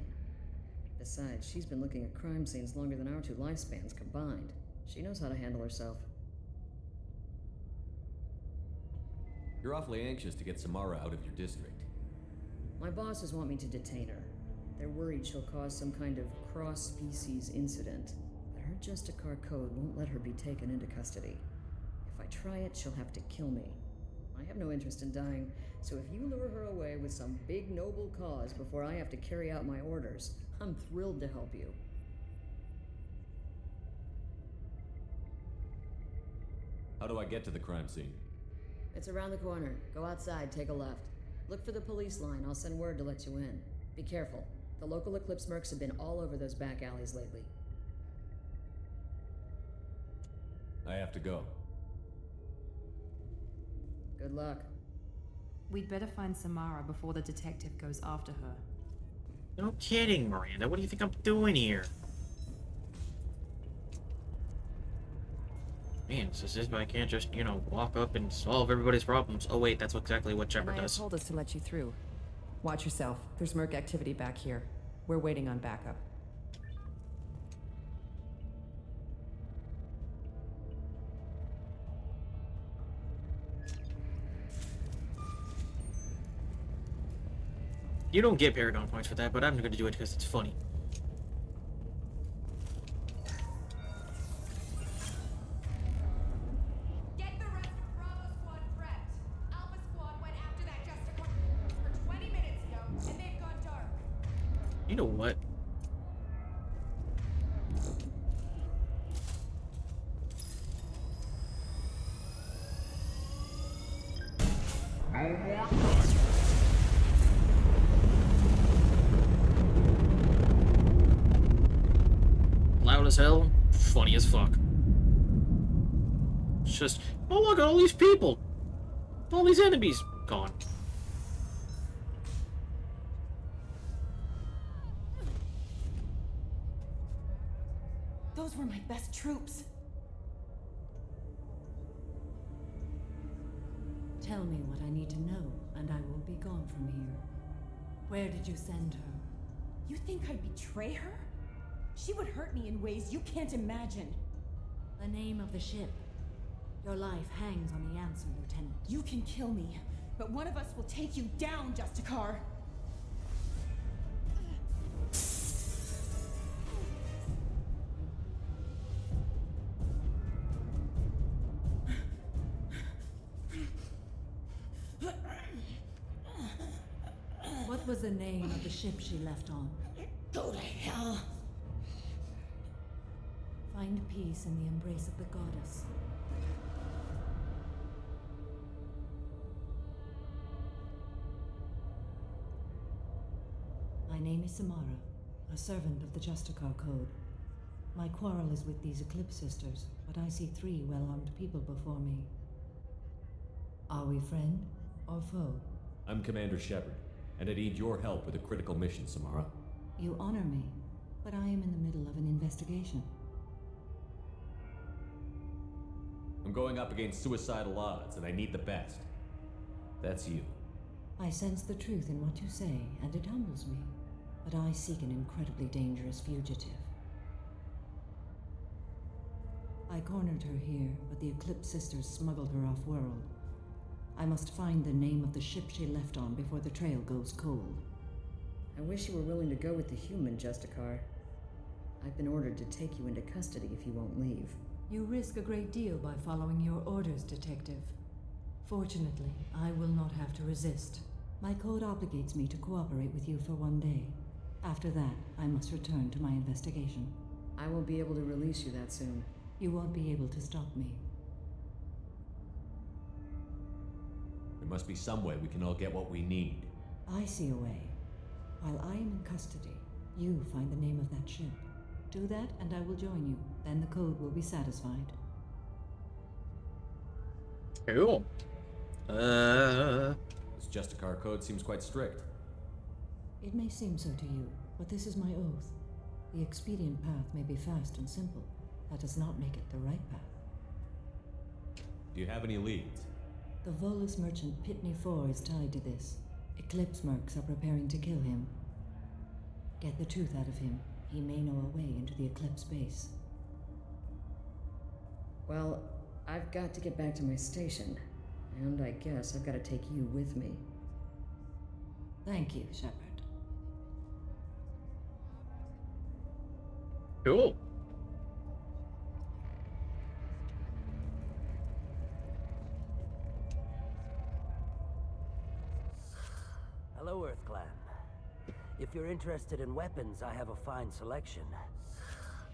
Besides, she's been looking at crime scenes longer than our two lifespans combined. She knows how to handle herself. You're awfully anxious to get Samara out of your district. My bosses want me to detain her. They're worried she'll cause some kind of cross-species incident. But her Justicar code won't let her be taken into custody. If I try it, she'll have to kill me. I have no interest in dying, so if you lure her away with some big noble cause before I have to carry out my orders, I'm thrilled to help you. How do I get to the crime scene? It's around the corner. Go outside, take a left. Look for the police line. I'll send word to let you in. Be careful. The local Eclipse mercs have been all over those back alleys lately. I have to go. Good luck. We'd better find Samara before the detective goes after her. No kidding, Miranda. What do you think I'm doing here? Man, it's as if I can't just, you know, walk up and solve everybody's problems. Oh wait, that's exactly what Shepard Anaya does. told us to let you through. Watch yourself. There's merc activity back here. We're waiting on backup. You don't get Paragon points for that, but I'm going to do it because it's funny. Get the rest of Bravo Squad prepped. Alpha Squad went after that Justicar for 20 minutes ago, and they've gone dark. You know what? Loud as hell, funny as fuck. It's just, oh look at all these people! All these enemies gone. Those were my best troops. Tell me what I need to know, and I will be gone from here. Where did you send her? You think I'd betray her? She would hurt me in ways you can't imagine. The name of the ship. Your life hangs on the answer, Lieutenant. You can kill me, but one of us will take you down, Justicar. What was the name of the ship she left on? Go to hell. Find peace in the embrace of the goddess. My name is Samara, a servant of the Justicar Code. My quarrel is with these Eclipse Sisters, but I see 3 well-armed people before me. Are we friend or foe? I'm Commander Shepard, and I need your help with a critical mission, Samara. You honor me, but I am in the middle of an investigation. I'm going up against suicidal odds, and I need the best. That's you. I sense the truth in what you say, and it humbles me. But I seek an incredibly dangerous fugitive. I cornered her here, but the Eclipse Sisters smuggled her off-world. I must find the name of the ship she left on before the trail goes cold. I wish you were willing to go with the human, Justicar. I've been ordered to take you into custody if you won't leave. You risk a great deal by following your orders, Detective. Fortunately, I will not have to resist. My code obligates me to cooperate with you for 1 day. After that, I must return to my investigation. I won't be able to release you that soon. You won't be able to stop me. There must be some way we can all get what we need. I see a way. While I am in custody, you find the name of that ship. Do that, and I will join you. Then the code will be satisfied. Cool. This Justicar code seems quite strict. It may seem so to you, but this is my oath. The expedient path may be fast and simple. That does not make it the right path. Do you have any leads? The Volus merchant Pitney 4 is tied to this. Eclipse mercs are preparing to kill him. Get the truth out of him. He may know a way into the Eclipse base. Well, I've got to get back to my station. And I guess I've got to take you with me. Thank you, Shepard. Cool. Hello, Earth Clan. If you're interested in weapons, I have a fine selection.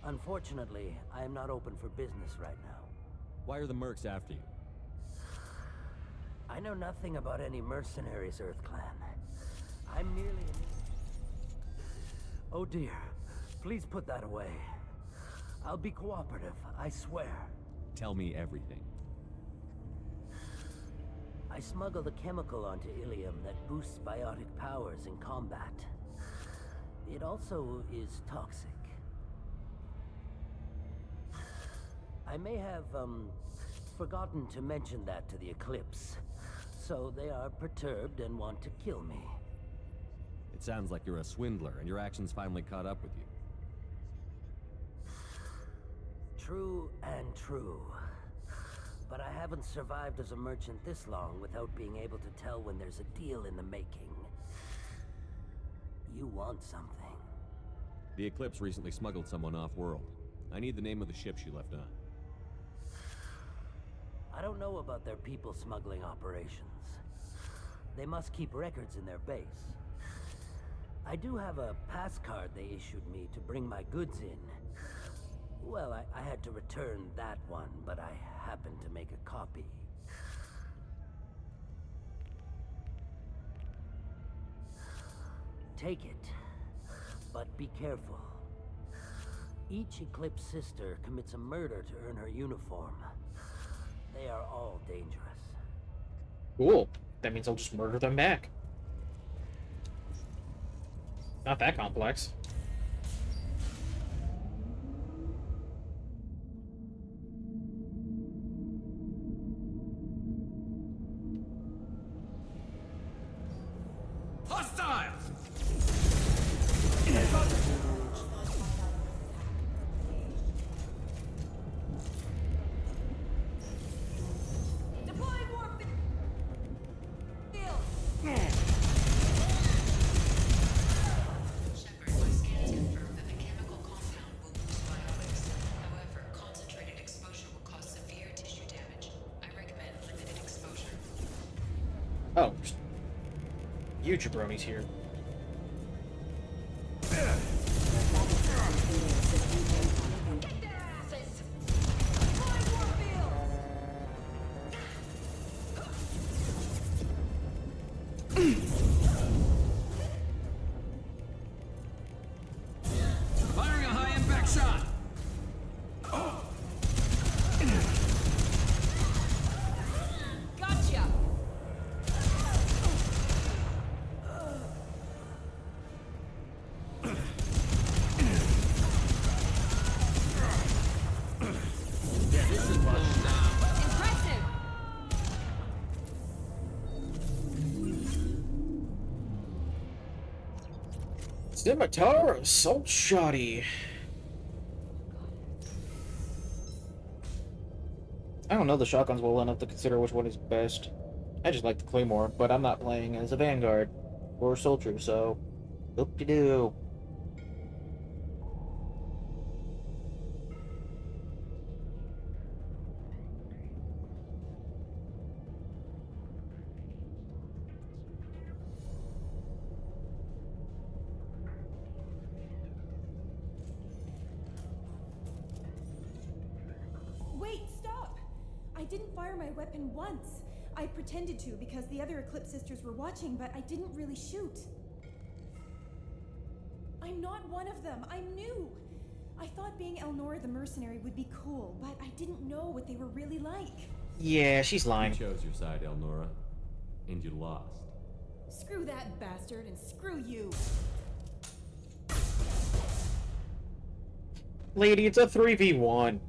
Unfortunately, I am not open for business right now. Why are the mercs after you? I know nothing about any mercenaries, Earth Clan. I'm merely an... Oh dear. Please put that away. I'll be cooperative, I swear. Tell me everything. I smuggled a chemical onto Ilium that boosts biotic powers in combat. It also is toxic. I may have, forgotten to mention that to the Eclipse. So they are perturbed and want to kill me. It sounds like you're a swindler, and your actions finally caught up with you. True and true. But I haven't survived as a merchant this long without being able to tell when there's a deal in the making. You want something. The Eclipse recently smuggled someone off-world. I need the name of the ship she left on. I don't know about their people smuggling operations. They must keep records in their base. I do have a pass card they issued me to bring my goods in. Well, I had to return that one, but I happened to make a copy. Take it, but be careful. Each Eclipse sister commits a murder to earn her uniform. They are all dangerous. Cool. That means I'll just murder them back. Not that complex. Hostiles! Deploying warp field. Shepard, my scans confirm that the chemical compound will boost biotics. However, concentrated exposure will cause severe tissue damage. I recommend limited exposure. Oh. You jabronis here. Get their asses. Deploying warp field. Firing a high-impact shot! Gotcha. Impressive. Scimitar Assault Shoddy. I don't know the shotguns well enough to consider which one is best. I just like the Claymore, but I'm not playing as a Vanguard or a Soldier, so whoop-de-doo. Wait, stop! I didn't fire my weapon once. I pretended to because the other Eclipse sisters were watching, but I didn't really shoot. I'm not one of them. I'm new. I thought being Elnora the mercenary would be cool, but I didn't know what they were really like. Yeah, she's lying. You chose your side, Elnora, and you lost. Screw that bastard and screw you. Lady, it's a 3v1.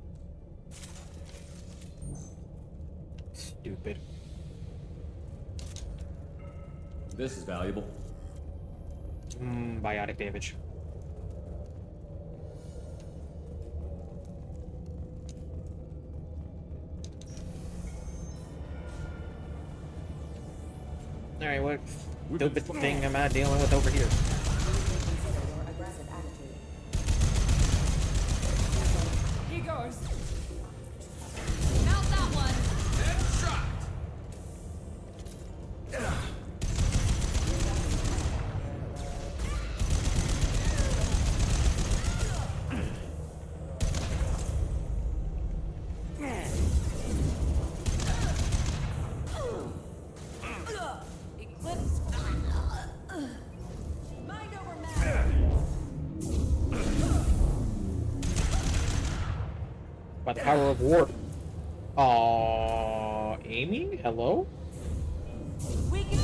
Stupid. This is valuable. Biotic damage. Alright, what stupid thing am I dealing with over here? Here goes. Mount that one. Headshot. Eclipse. Mind over matter. By the power of war. Amy? Hello? We go.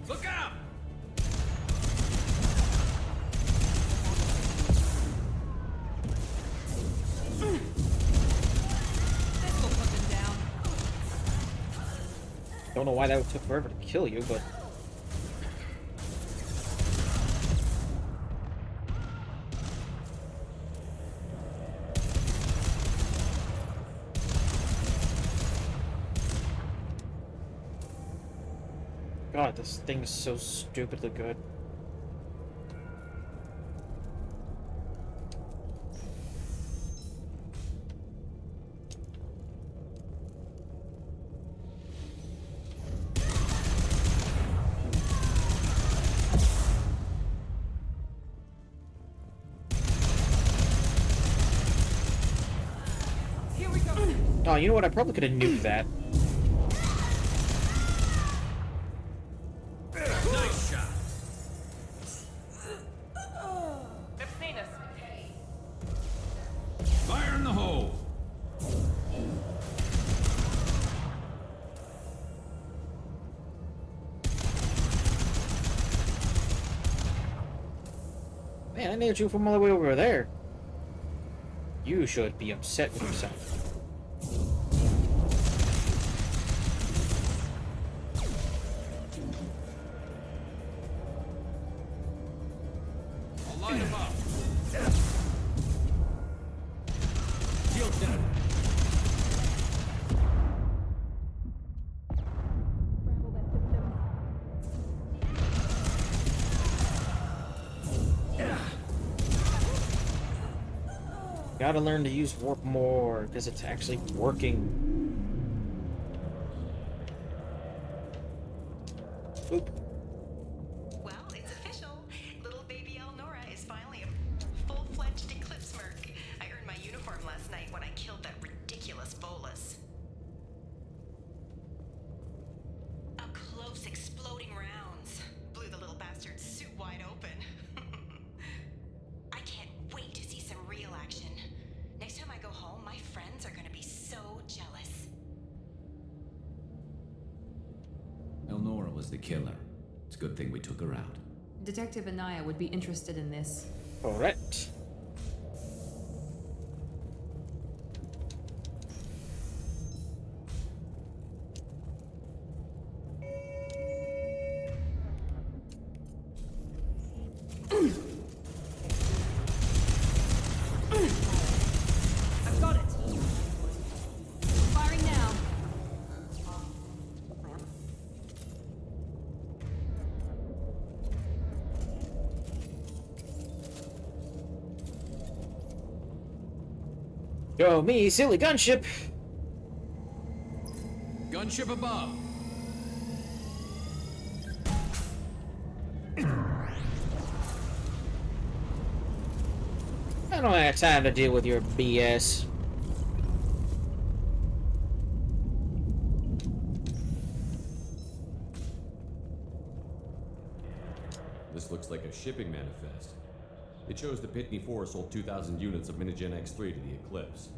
Look out! This will put them down. Don't know why that took forever to kill you, but... God, this thing is so stupidly good. Here we go. Oh, you know what? I probably could have nuked that. Nice shot. They've seen us. Fire in the hole. Man, I nailed you from all the way over there. You should be upset with yourself. I'll light him up. Shield down. Gotta learn to use warp more, because it's actually working. Oop. Well, it's official. Little baby Elnora is finally a full-fledged Eclipse merc. I earned my uniform last night when I killed that ridiculous bolus. Up close, exploding rounds blew the little bastard's suit wide open. I can't wait to see some real action. Next time I go home, my friends are gonna be so jealous. Elnora was the killer. It's a good thing we took her out. Detective Anaya would be interested in this. Correct. I've got it. Firing now. Yo, me, silly gunship. Gunship above. I don't have time to deal with your BS. This looks like a shipping manifest. It shows the Pitney 4 sold 2,000 units of Minigen X3 to the Eclipse,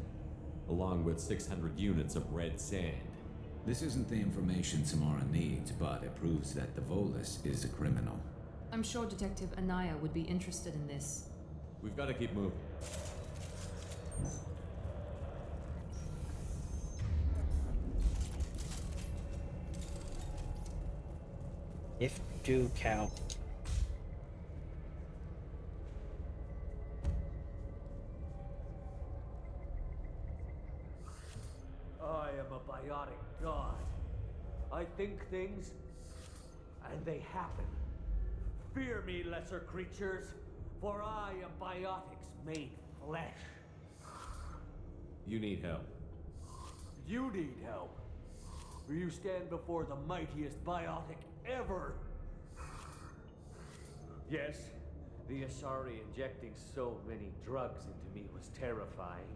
along with 600 units of red sand. This isn't the information Samara needs, but it proves that the Volus is a criminal. I'm sure Detective Anaya would be interested in this. We've got to keep moving. If do cow. I am a biotic god. I think things, and they happen. Fear me, lesser creatures, for I am biotics made flesh. You need help. You need help. You stand before the mightiest biotic ever. Yes, the Asari injecting so many drugs into me was terrifying.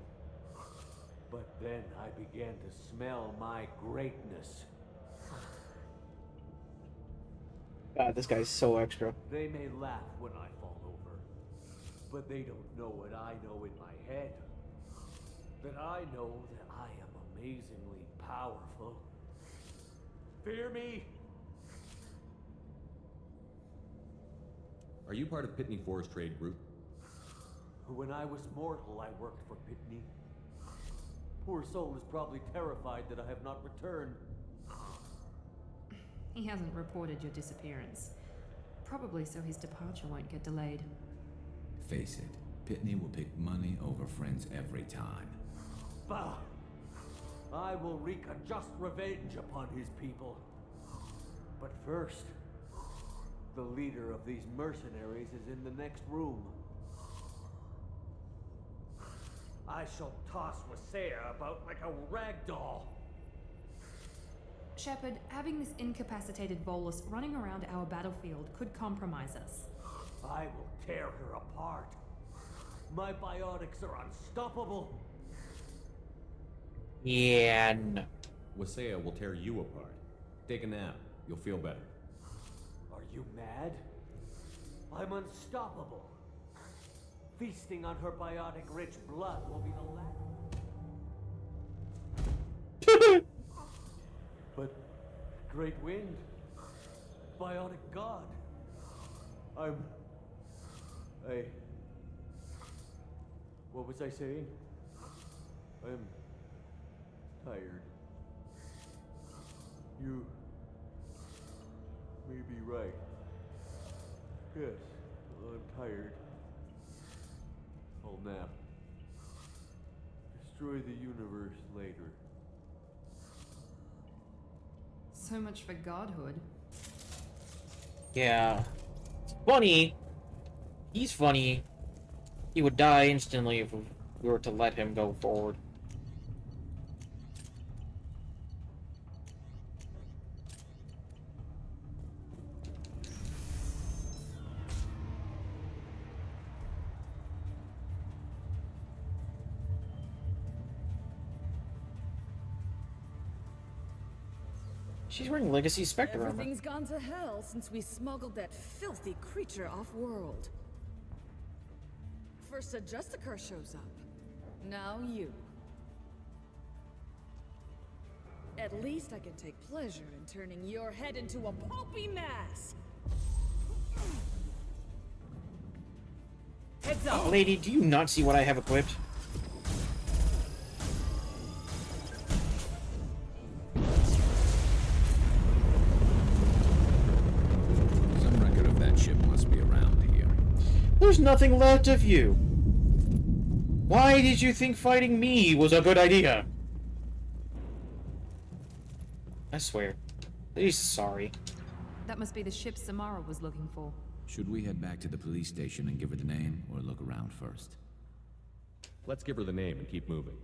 But then I began to smell my greatness. God, this guy's so extra. They may laugh when I fall over, but they don't know what I know in my head. That I know that I am amazingly powerful. Fear me? Are you part of Pitney Forest Trade Group? When I was mortal, I worked for Pitney. Poor soul is probably terrified that I have not returned. He hasn't reported your disappearance. Probably so his departure won't get delayed. Face it, Pitney will pick money over friends every time. Bah! I will wreak a just revenge upon his people. But first, the leader of these mercenaries is in the next room. I shall toss Wasea about like a rag doll. Shepard, having this incapacitated Volus running around our battlefield could compromise us. I will tear her apart. My biotics are unstoppable. Yeah, no. Wasea will tear you apart. Take a nap. You'll feel better. Are you mad? I'm unstoppable. Feasting on her biotic-rich blood will be the last. But Great Wind, biotic god, what was I saying? I'm tired. You may be right. Yes, I'm tired. I'll nap. Destroy the universe later. So much for godhood. Yeah. It's funny. He's funny. He would die instantly if we were to let him go forward. She's wearing Legacy Spectre armor. Everything's gone to hell since we smuggled that filthy creature off-world. First a Justicar shows up. Now you. At least I can take pleasure in turning your head into a pulpy mass. Heads up! Lady, do you not see what I have equipped? There's nothing left of you. Why did you think fighting me was a good idea? I swear. He's sorry. That must be the ship Samara was looking for. Should we head back to the police station and give her the name, or look around first? Let's give her the name and keep moving.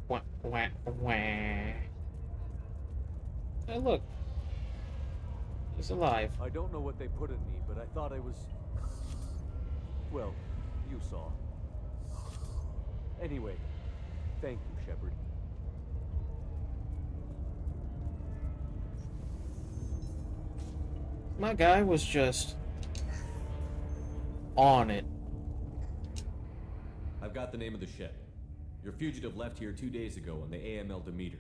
Wah, wah. Hey, look. He's alive. I don't know what they put in me, but I thought I was... Well, you saw. Anyway, thank you, Shepard. My guy was just... on it. I've got the name of the ship. Your fugitive left here 2 days ago on the AML Demeter.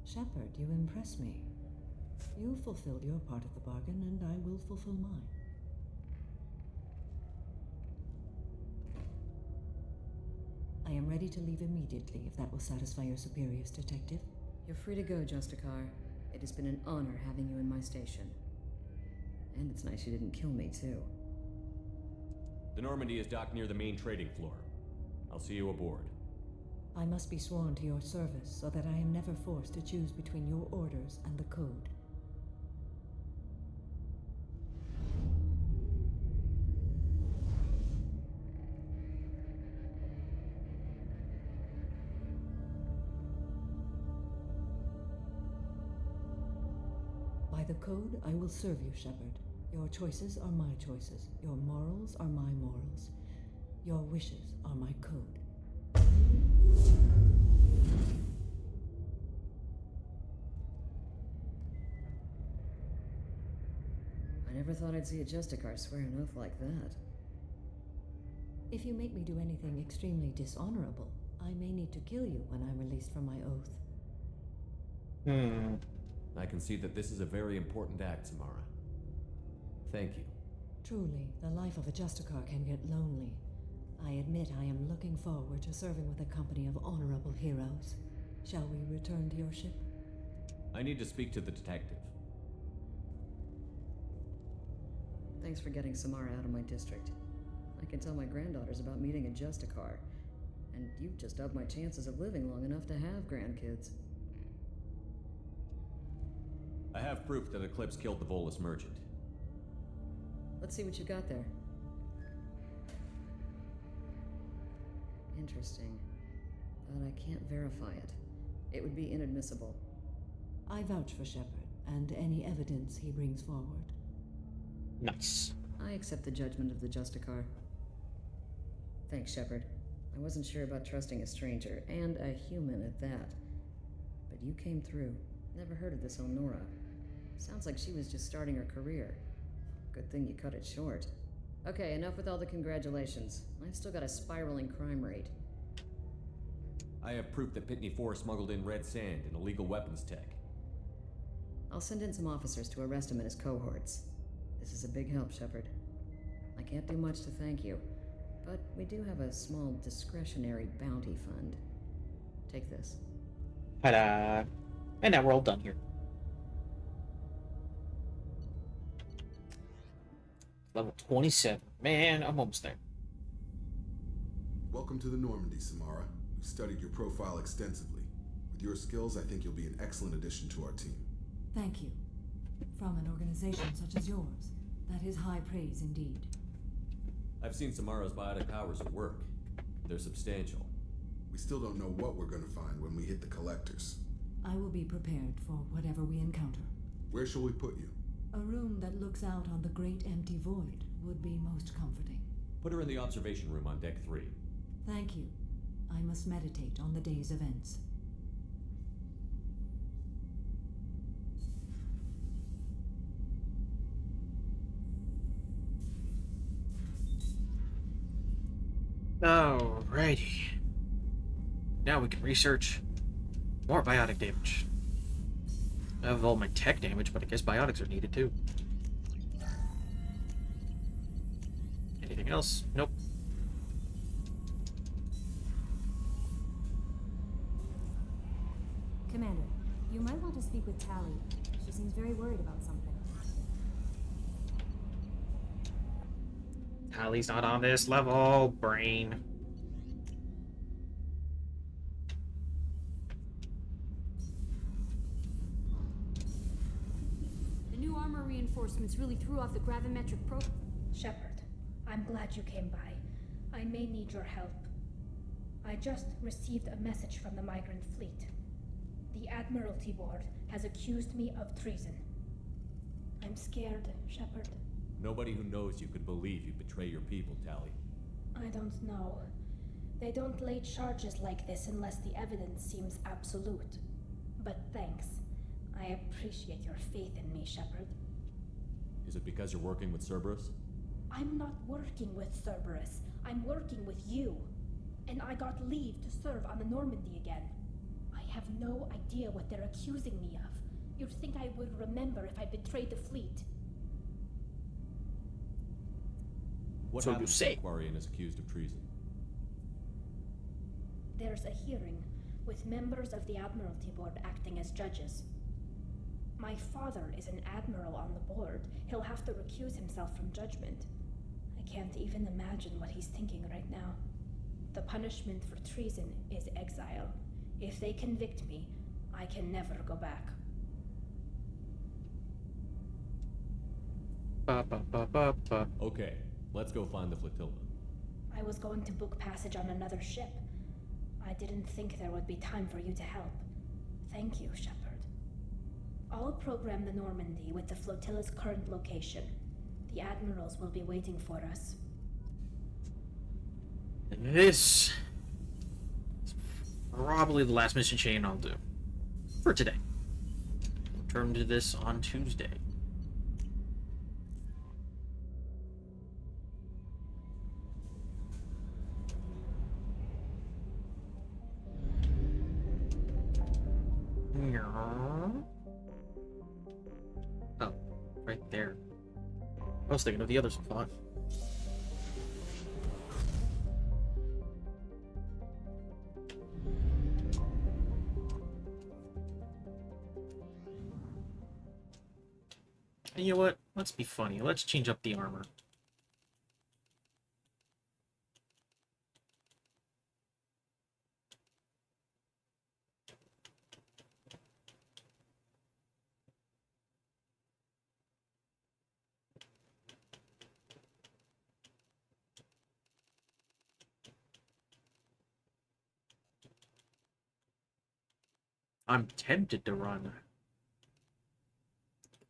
Shepard, you impress me. You fulfilled your part of the bargain, and I will fulfill mine. I am ready to leave immediately if that will satisfy your superiors, Detective. You're free to go, Justicar. It has been an honor having you in my station. And it's nice you didn't kill me, too. The Normandy is docked near the main trading floor. I'll see you aboard. I must be sworn to your service so that I am never forced to choose between your orders and the Code. By the Code, I will serve you, Shepard. Your choices are my choices. Your morals are my morals. Your wishes are my code. I never thought I'd see a Justicar swear an oath like that. If you make me do anything extremely dishonorable, I may need to kill you when I'm released from my oath. I can see that this is a very important act, Samara. Thank you. Truly, the life of a Justicar can get lonely. I admit I am looking forward to serving with a company of honorable heroes. Shall we return to your ship? I need to speak to the detective. Thanks for getting Samara out of my district. I can tell my granddaughters about meeting a Justicar, and you've just upped my chances of living long enough to have grandkids. I have proof that Eclipse killed the Volus merchant. Let's see what you got there. Interesting. But I can't verify it. It would be inadmissible. I vouch for Shepard, and any evidence he brings forward. Nice. I accept the judgment of the Justicar. Thanks, Shepard. I wasn't sure about trusting a stranger, and a human at that. But you came through. Never heard of this Elnora. Sounds like she was just starting her career. Good thing you cut it short. Okay, enough with all the congratulations. I've still got a spiraling crime rate. I have proof that Pitney 4 smuggled in red sand and illegal weapons tech. I'll send in some officers to arrest him and his cohorts. This is a big help, Shepard. I can't do much to thank you, but we do have a small discretionary bounty fund. Take this. Ta-da! And now we're all done here. Level 27. Man, I'm almost there. Welcome to the Normandy, Samara. We've studied your profile extensively. With your skills, I think you'll be an excellent addition to our team. Thank you. From an organization such as yours, that is high praise indeed. I've seen Samara's biotic powers at work. They're substantial. We still don't know what we're going to find when we hit the collectors. I will be prepared for whatever we encounter. Where shall we put you? A room that looks out on the great empty void would be most comforting. Put her in the observation room on deck 3. Thank you. I must meditate on the day's events. Alrighty. Now we can research more biotic damage. I have all my tech damage, but I guess biotics are needed too. Anything else? Nope. Commander, you might want to speak with Tally. She seems very worried about something. Tally's not on this level, brain. The new armor reinforcements really threw off the gravimetric Shepard, I'm glad you came by. I may need your help. I just received a message from the migrant fleet. The Admiralty Board has accused me of treason. I'm scared, Shepard. Nobody who knows you could believe you betray your people, Tally. I don't know. They don't lay charges like this unless the evidence seems absolute. But thanks. I appreciate your faith in me, Shepard. Is it because you're working with Cerberus? I'm not working with Cerberus. I'm working with you. And I got leave to serve on the Normandy again. I have no idea what they're accusing me of. You'd think I would remember if I betrayed the fleet. What So happens you say. if Aquarian is accused of treason? There's a hearing, with members of the Admiralty Board acting as judges. My father is an admiral on the board. He'll have to recuse himself from judgment. I can't even imagine what he's thinking right now. The punishment for treason is exile. If they convict me, I can never go back. Okay, let's go find the flotilla. I was going to book passage on another ship. I didn't think there would be time for you to help. Thank you, Shepard. I'll program the Normandy with the flotilla's current location. The admirals will be waiting for us. This is probably the last mission chain I'll do for today. We'll turn to this on Tuesday. Oh, right there. I was thinking of the other spot. And you know what? Let's be funny. Let's change up the armor. I'm tempted to run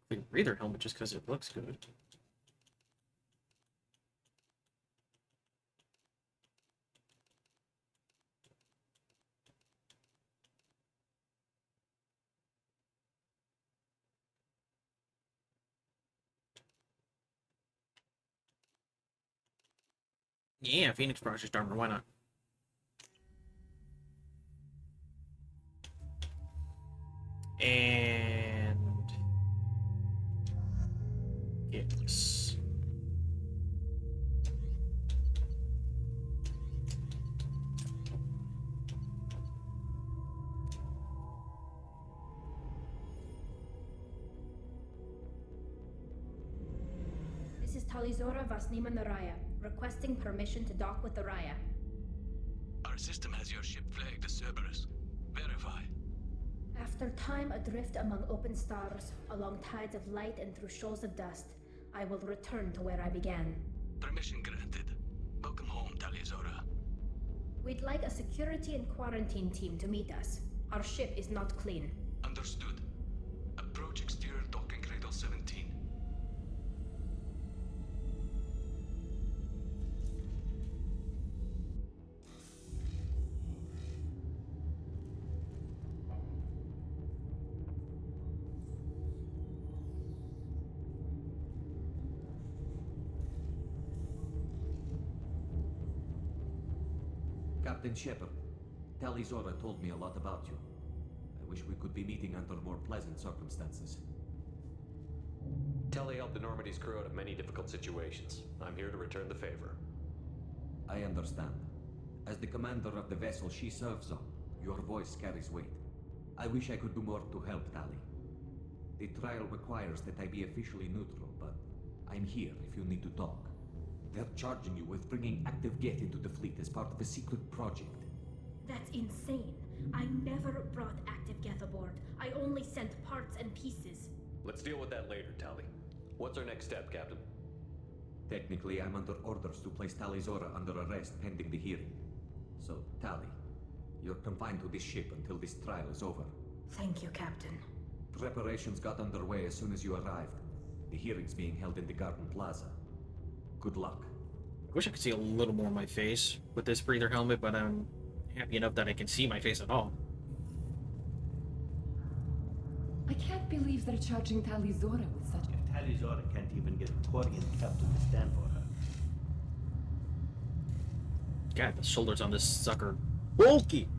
the Breather helmet just because it looks good. Yeah, Phoenix Project armor, why not? And yes. This is Talizora Vasnima Naraya, requesting permission to dock with the Raya. Our system has your ship flagged as Cerberus. Verify. After time adrift among open stars, along tides of light and through shoals of dust, I will return to where I began. Permission granted. Welcome home, Talizora. We'd like a security and quarantine team to meet us. Our ship is not clean. Understood. Approach exterior docking cradle 17. Captain Shepard, Talizora told me a lot about you. I wish we could be meeting under more pleasant circumstances. Tali helped the Normandy's crew out of many difficult situations. I'm here to return the favor. I understand. As the commander of the vessel she serves on, your voice carries weight. I wish I could do more to help, Tali. The trial requires that I be officially neutral, but I'm here if you need to talk. They're charging you with bringing active Geth into the fleet as part of a secret project. That's insane. I never brought active Geth aboard. I only sent parts and pieces. Let's deal with that later, Tali. What's our next step, Captain? Technically, I'm under orders to place Talizora under arrest pending the hearing. So, Tali, you're confined to this ship until this trial is over. Thank you, Captain. Preparations got underway as soon as you arrived. The hearing's being held in the Garden Plaza. Good luck. I wish I could see a little more of my face with this breather helmet, but I'm happy enough that I can see my face at all. I can't believe they're charging Talizora with such... If Talizora can't even get a Quarian captain to stand for her. God, the shoulders on this sucker. Bulky!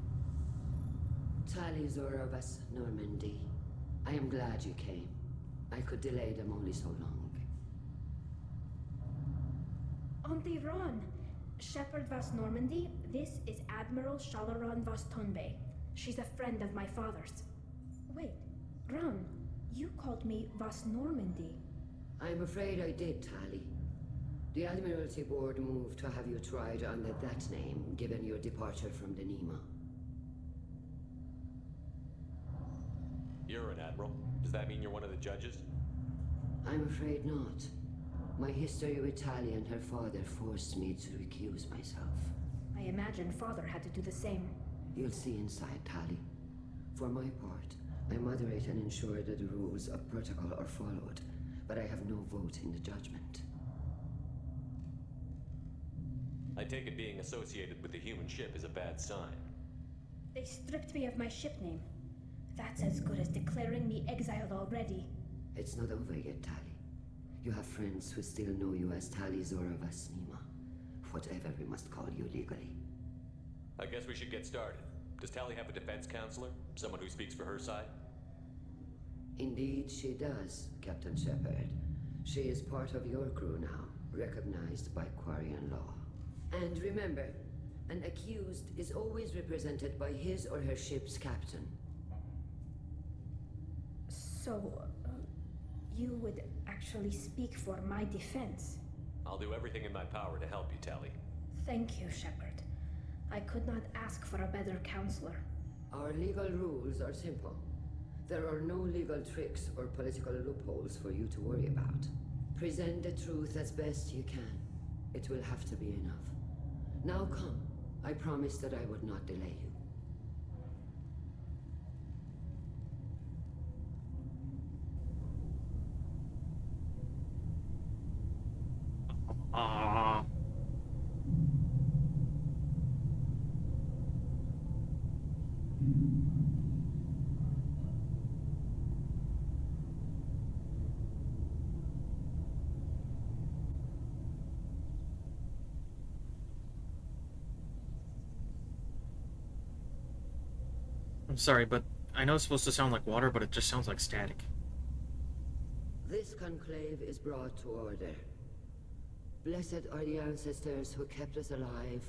Talizora Vas Normandy. I am glad you came. I could delay them only so long. Auntie Ron, Shepard Vas Normandy, this is Admiral Shalaran Vas Tonbe. She's a friend of my father's. Wait, Ron, you called me Vas Normandy. I'm afraid I did, Tali. The Admiralty Board moved to have you tried under that name, given your departure from the Nima. You're an admiral. Does that mean you're one of the judges? I'm afraid not. My history with Tali and her father forced me to recuse myself. I imagine father had to do the same. You'll see inside, Tali. For my part, I moderate and ensure that the rules of protocol are followed, but I have no vote in the judgment. I take it being associated with the human ship is a bad sign. They stripped me of my ship name. That's as good as declaring me exiled already. It's not over yet, Tali. You have friends who still know you as Tali Zora Vas Nima. Whatever we must call you legally. I guess we should get started. Does Tali have a defense counselor? Someone who speaks for her side? Indeed, she does, Captain Shepard. She is part of your crew now, recognized by Quarian law. And remember, an accused is always represented by his or her ship's captain. So, you would actually speak for my defense? I'll do everything in my power to help you, Tali. Thank you, Shepard. I could not ask for a better counselor. Our legal rules are simple. There are no legal tricks or political loopholes for you to worry about. Present the truth as best you can. It will have to be enough. Now come. I promised that I would not delay you. I'm sorry, but I know it's supposed to sound like water, but it just sounds like static. This conclave is brought to order. Blessed are the ancestors who kept us alive,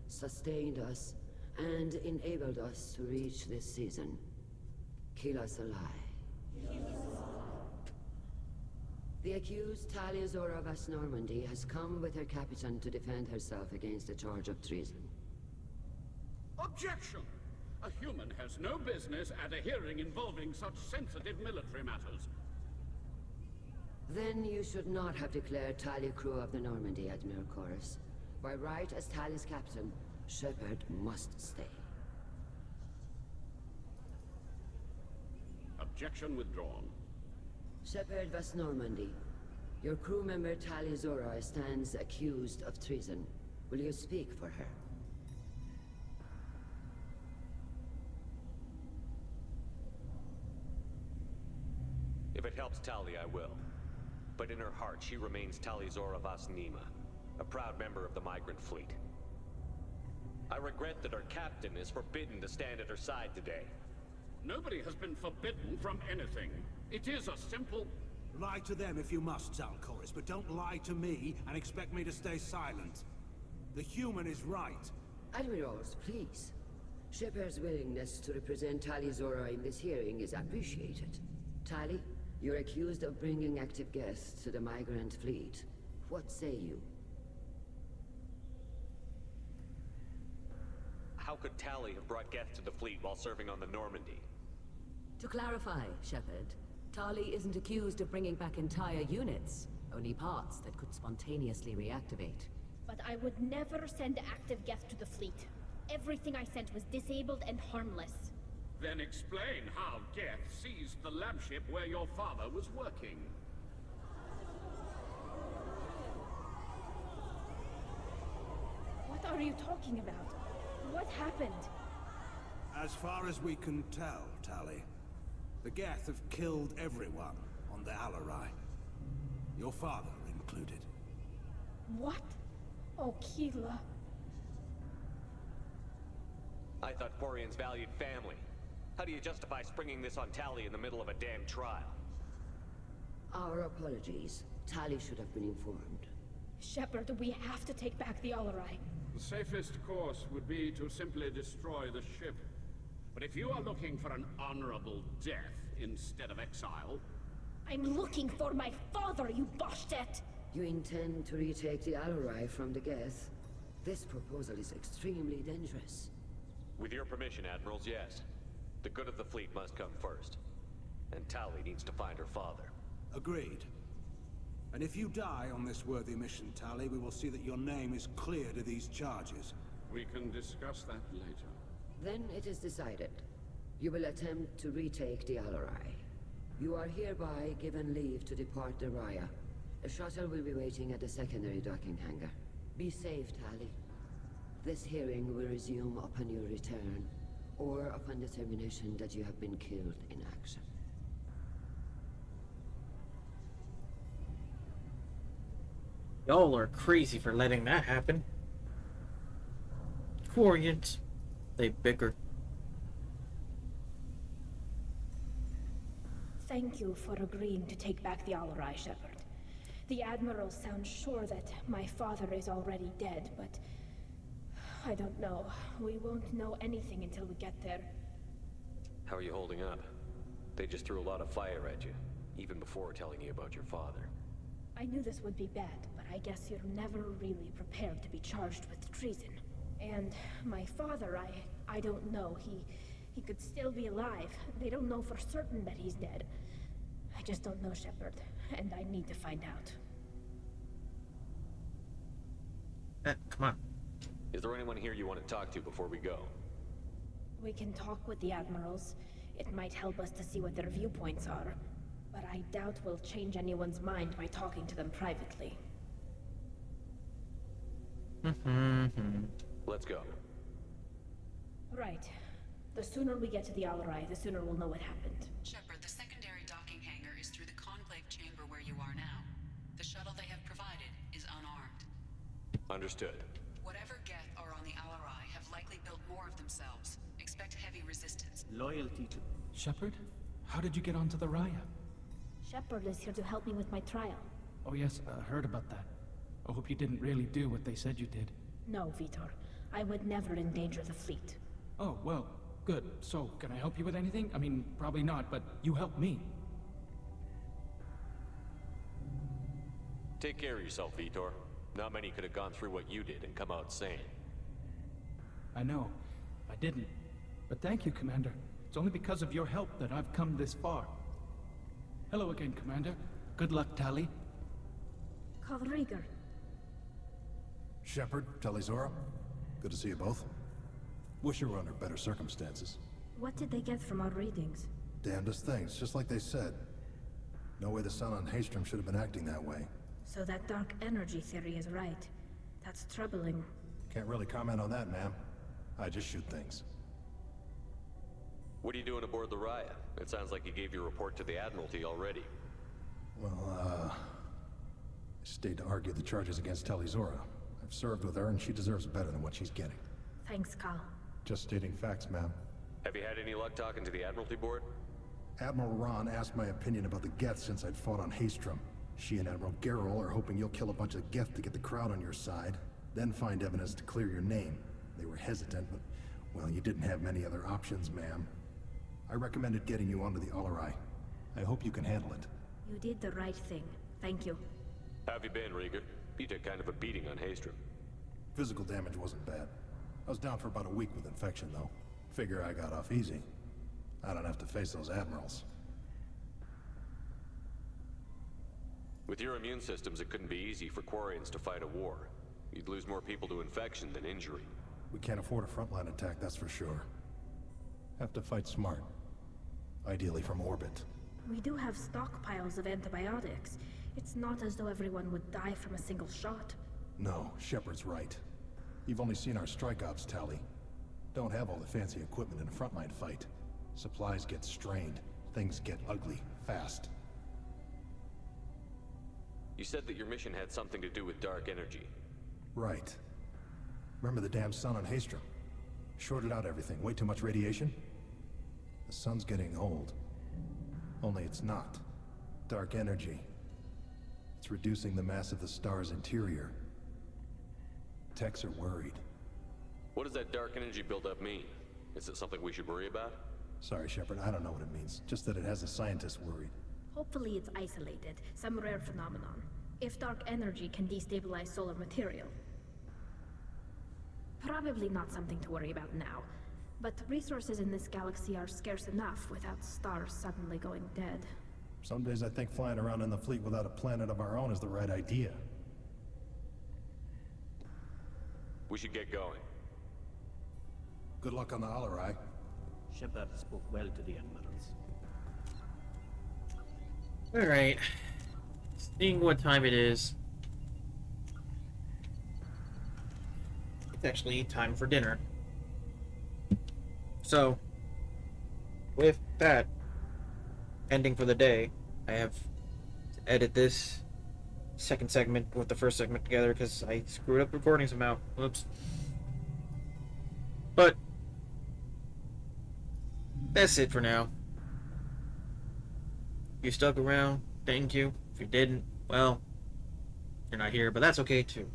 sustained us, and enabled us to reach this season. Keep us alive. The accused Talia Zora Vas Normandy has come with her captain to defend herself against a charge of treason. Objection! A human has no business at a hearing involving such sensitive military matters. Then you should not have declared Talia crew of the Normandy, Admiral Chorus. By right as Talia's captain, Shepard must stay. Objection withdrawn. Shepard Vas Normandy, your crew member Talia Zora stands accused of treason. Will you speak for her? If it helps Tali, I will. But in her heart, she remains Tali Zora Vas Nima, a proud member of the migrant fleet. I regret that her captain is forbidden to stand at her side today. Nobody has been forbidden from anything. It is a simple... Lie to them if you must, Zalcoris, but don't lie to me and expect me to stay silent. The human is right. Admirals, please. Shepard's willingness to represent Tali Zora in this hearing is appreciated. Tali, you're accused of bringing active guests to the migrant fleet. What say you? How could Tali have brought Geth to the fleet while serving on the Normandy? To clarify, Shepard, Tali isn't accused of bringing back entire units, only parts that could spontaneously reactivate. But I would never send active Geth to the fleet. Everything I sent was disabled and harmless. Then explain how Geth seized the lab ship where your father was working. What are you talking about? What happened? As far as we can tell, Tali, the Geth have killed everyone on the Alarai. Your father included. What? Oh, Keela. I thought Quarians valued family. How do you justify springing this on Tali in the middle of a damn trial? Our apologies. Tali should have been informed. Shepard, we have to take back the Alarai. The safest course would be to simply destroy the ship. But if you are looking for an honorable death instead of exile... I'm looking for my father, you bastet! You intend to retake the Alarai from the Geth? This proposal is extremely dangerous. With your permission, Admirals, yes. The good of the fleet must come first. And Tali needs to find her father. Agreed. And if you die on this worthy mission, Tali, we will see that your name is cleared of these charges. We can discuss that later. Then it is decided. You will attempt to retake the Alarai. You are hereby given leave to depart the Raya. A shuttle will be waiting at the secondary docking hangar. Be safe, Tali. This hearing will resume upon your return, or upon determination that you have been killed in action. Y'all are crazy for letting that happen. Quarians, they bicker. Thank you for agreeing to take back the Alarai, Shepard. The Admiral sounds sure that my father is already dead, but... I don't know. We won't know anything until we get there. How are you holding up? They just threw a lot of fire at you, even before telling you about your father. I knew this would be bad, but I guess you're never really prepared to be charged with treason. And my father, I don't know. He could still be alive. They don't know for certain that he's dead. I just don't know, Shepard, and I need to find out. Come on. Is there anyone here you want to talk to before we go? We can talk with the Admirals. It might help us to see what their viewpoints are. But I doubt we'll change anyone's mind by talking to them privately. Let's go. Right. The sooner we get to the Alarai, the sooner we'll know what happened. Shepard, the secondary docking hangar is through the conclave chamber where you are now. The shuttle they have provided is unarmed. Understood. Whatever Geth are on the Alarai have likely built more of themselves. Expect heavy resistance. Loyalty to... Shepard? How did you get onto the Raya? Shepard is here to help me with my trial. Oh yes, heard about that. I hope you didn't really do what they said you did. No, Vitor. I would never endanger the fleet. Oh, well, good. So, can I help you with anything? I mean, probably not, but you helped me. Take care of yourself, Vitor. Not many could have gone through what you did and come out sane. I know. I didn't. But thank you, Commander. It's only because of your help that I've come this far. Hello again, Commander. Good luck, Tali. Kalrieger. Shepard, Talizora. Good to see you both. Wish you were under better circumstances. What did they get from our readings? Damnedest things, just like they said. No way the sun on Haystrom should have been acting that way. So that dark energy theory is right. That's troubling. Can't really comment on that, ma'am. I just shoot things. What are you doing aboard the Raya? It sounds like you gave your report to the Admiralty already. Well, I stayed to argue the charges against Talizora. I've served with her, and she deserves better than what she's getting. Thanks, Cal. Just stating facts, ma'am. Have you had any luck talking to the Admiralty board? Admiral Ron asked my opinion about the Geth since I'd fought on Haystrom. She and Admiral Gerrel are hoping you'll kill a bunch of Geth to get the crowd on your side, then find evidence to clear your name. They were hesitant, but, well, you didn't have many other options, ma'am. I recommended getting you onto the Alarai. I hope you can handle it. You did the right thing. Thank you. How have you been, Rieger? You took kind of a beating on Haystrom. Physical damage wasn't bad. I was down for about a week with infection, though. Figure I got off easy. I don't have to face those admirals. With your immune systems, it couldn't be easy for Quarians to fight a war. You'd lose more people to infection than injury. We can't afford a frontline attack, that's for sure. Have to fight smart. Ideally from orbit. We do have stockpiles of antibiotics. It's not as though everyone would die from a single shot. No, Shepard's right. You've only seen our strike ops, Tali. Don't have all the fancy equipment in a frontline fight. Supplies get strained. Things get ugly, fast. You said that your mission had something to do with dark energy. Right. Remember the damn sun on Haystrom? Shorted out everything. Way too much radiation? The sun's getting old. Only it's not. Dark energy. It's reducing the mass of the star's interior. Techs are worried. What does that dark energy buildup mean? Is it something we should worry about? Sorry, Shepard, I don't know what it means. Just that it has the scientists worried. Hopefully it's isolated, some rare phenomenon. If dark energy can destabilize solar material. Probably not something to worry about now. But resources in this galaxy are scarce enough without stars suddenly going dead. Some days I think flying around in the fleet without a planet of our own is the right idea. We should get going. Good luck on the Alarai. Shepard spoke well to the admirals. Alright. Seeing what time it is. It's actually time for dinner. So, with that ending for the day, I have to edit this second segment with the first segment together because I screwed up recording somehow. Whoops. But that's it for now. If you stuck around, thank you. If you didn't, well, you're not here, but that's okay too.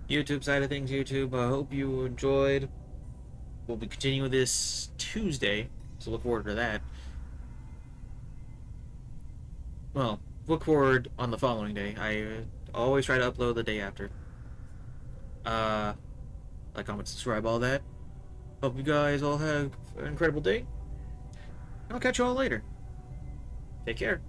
YouTube side of things, YouTube, I hope you enjoyed. We'll be continuing this Tuesday, so look forward to that. Well, look forward on the following day. I always try to upload the day after. Like, comment, subscribe, all that. Hope you guys all have an incredible day. I'll catch you all later. Take care.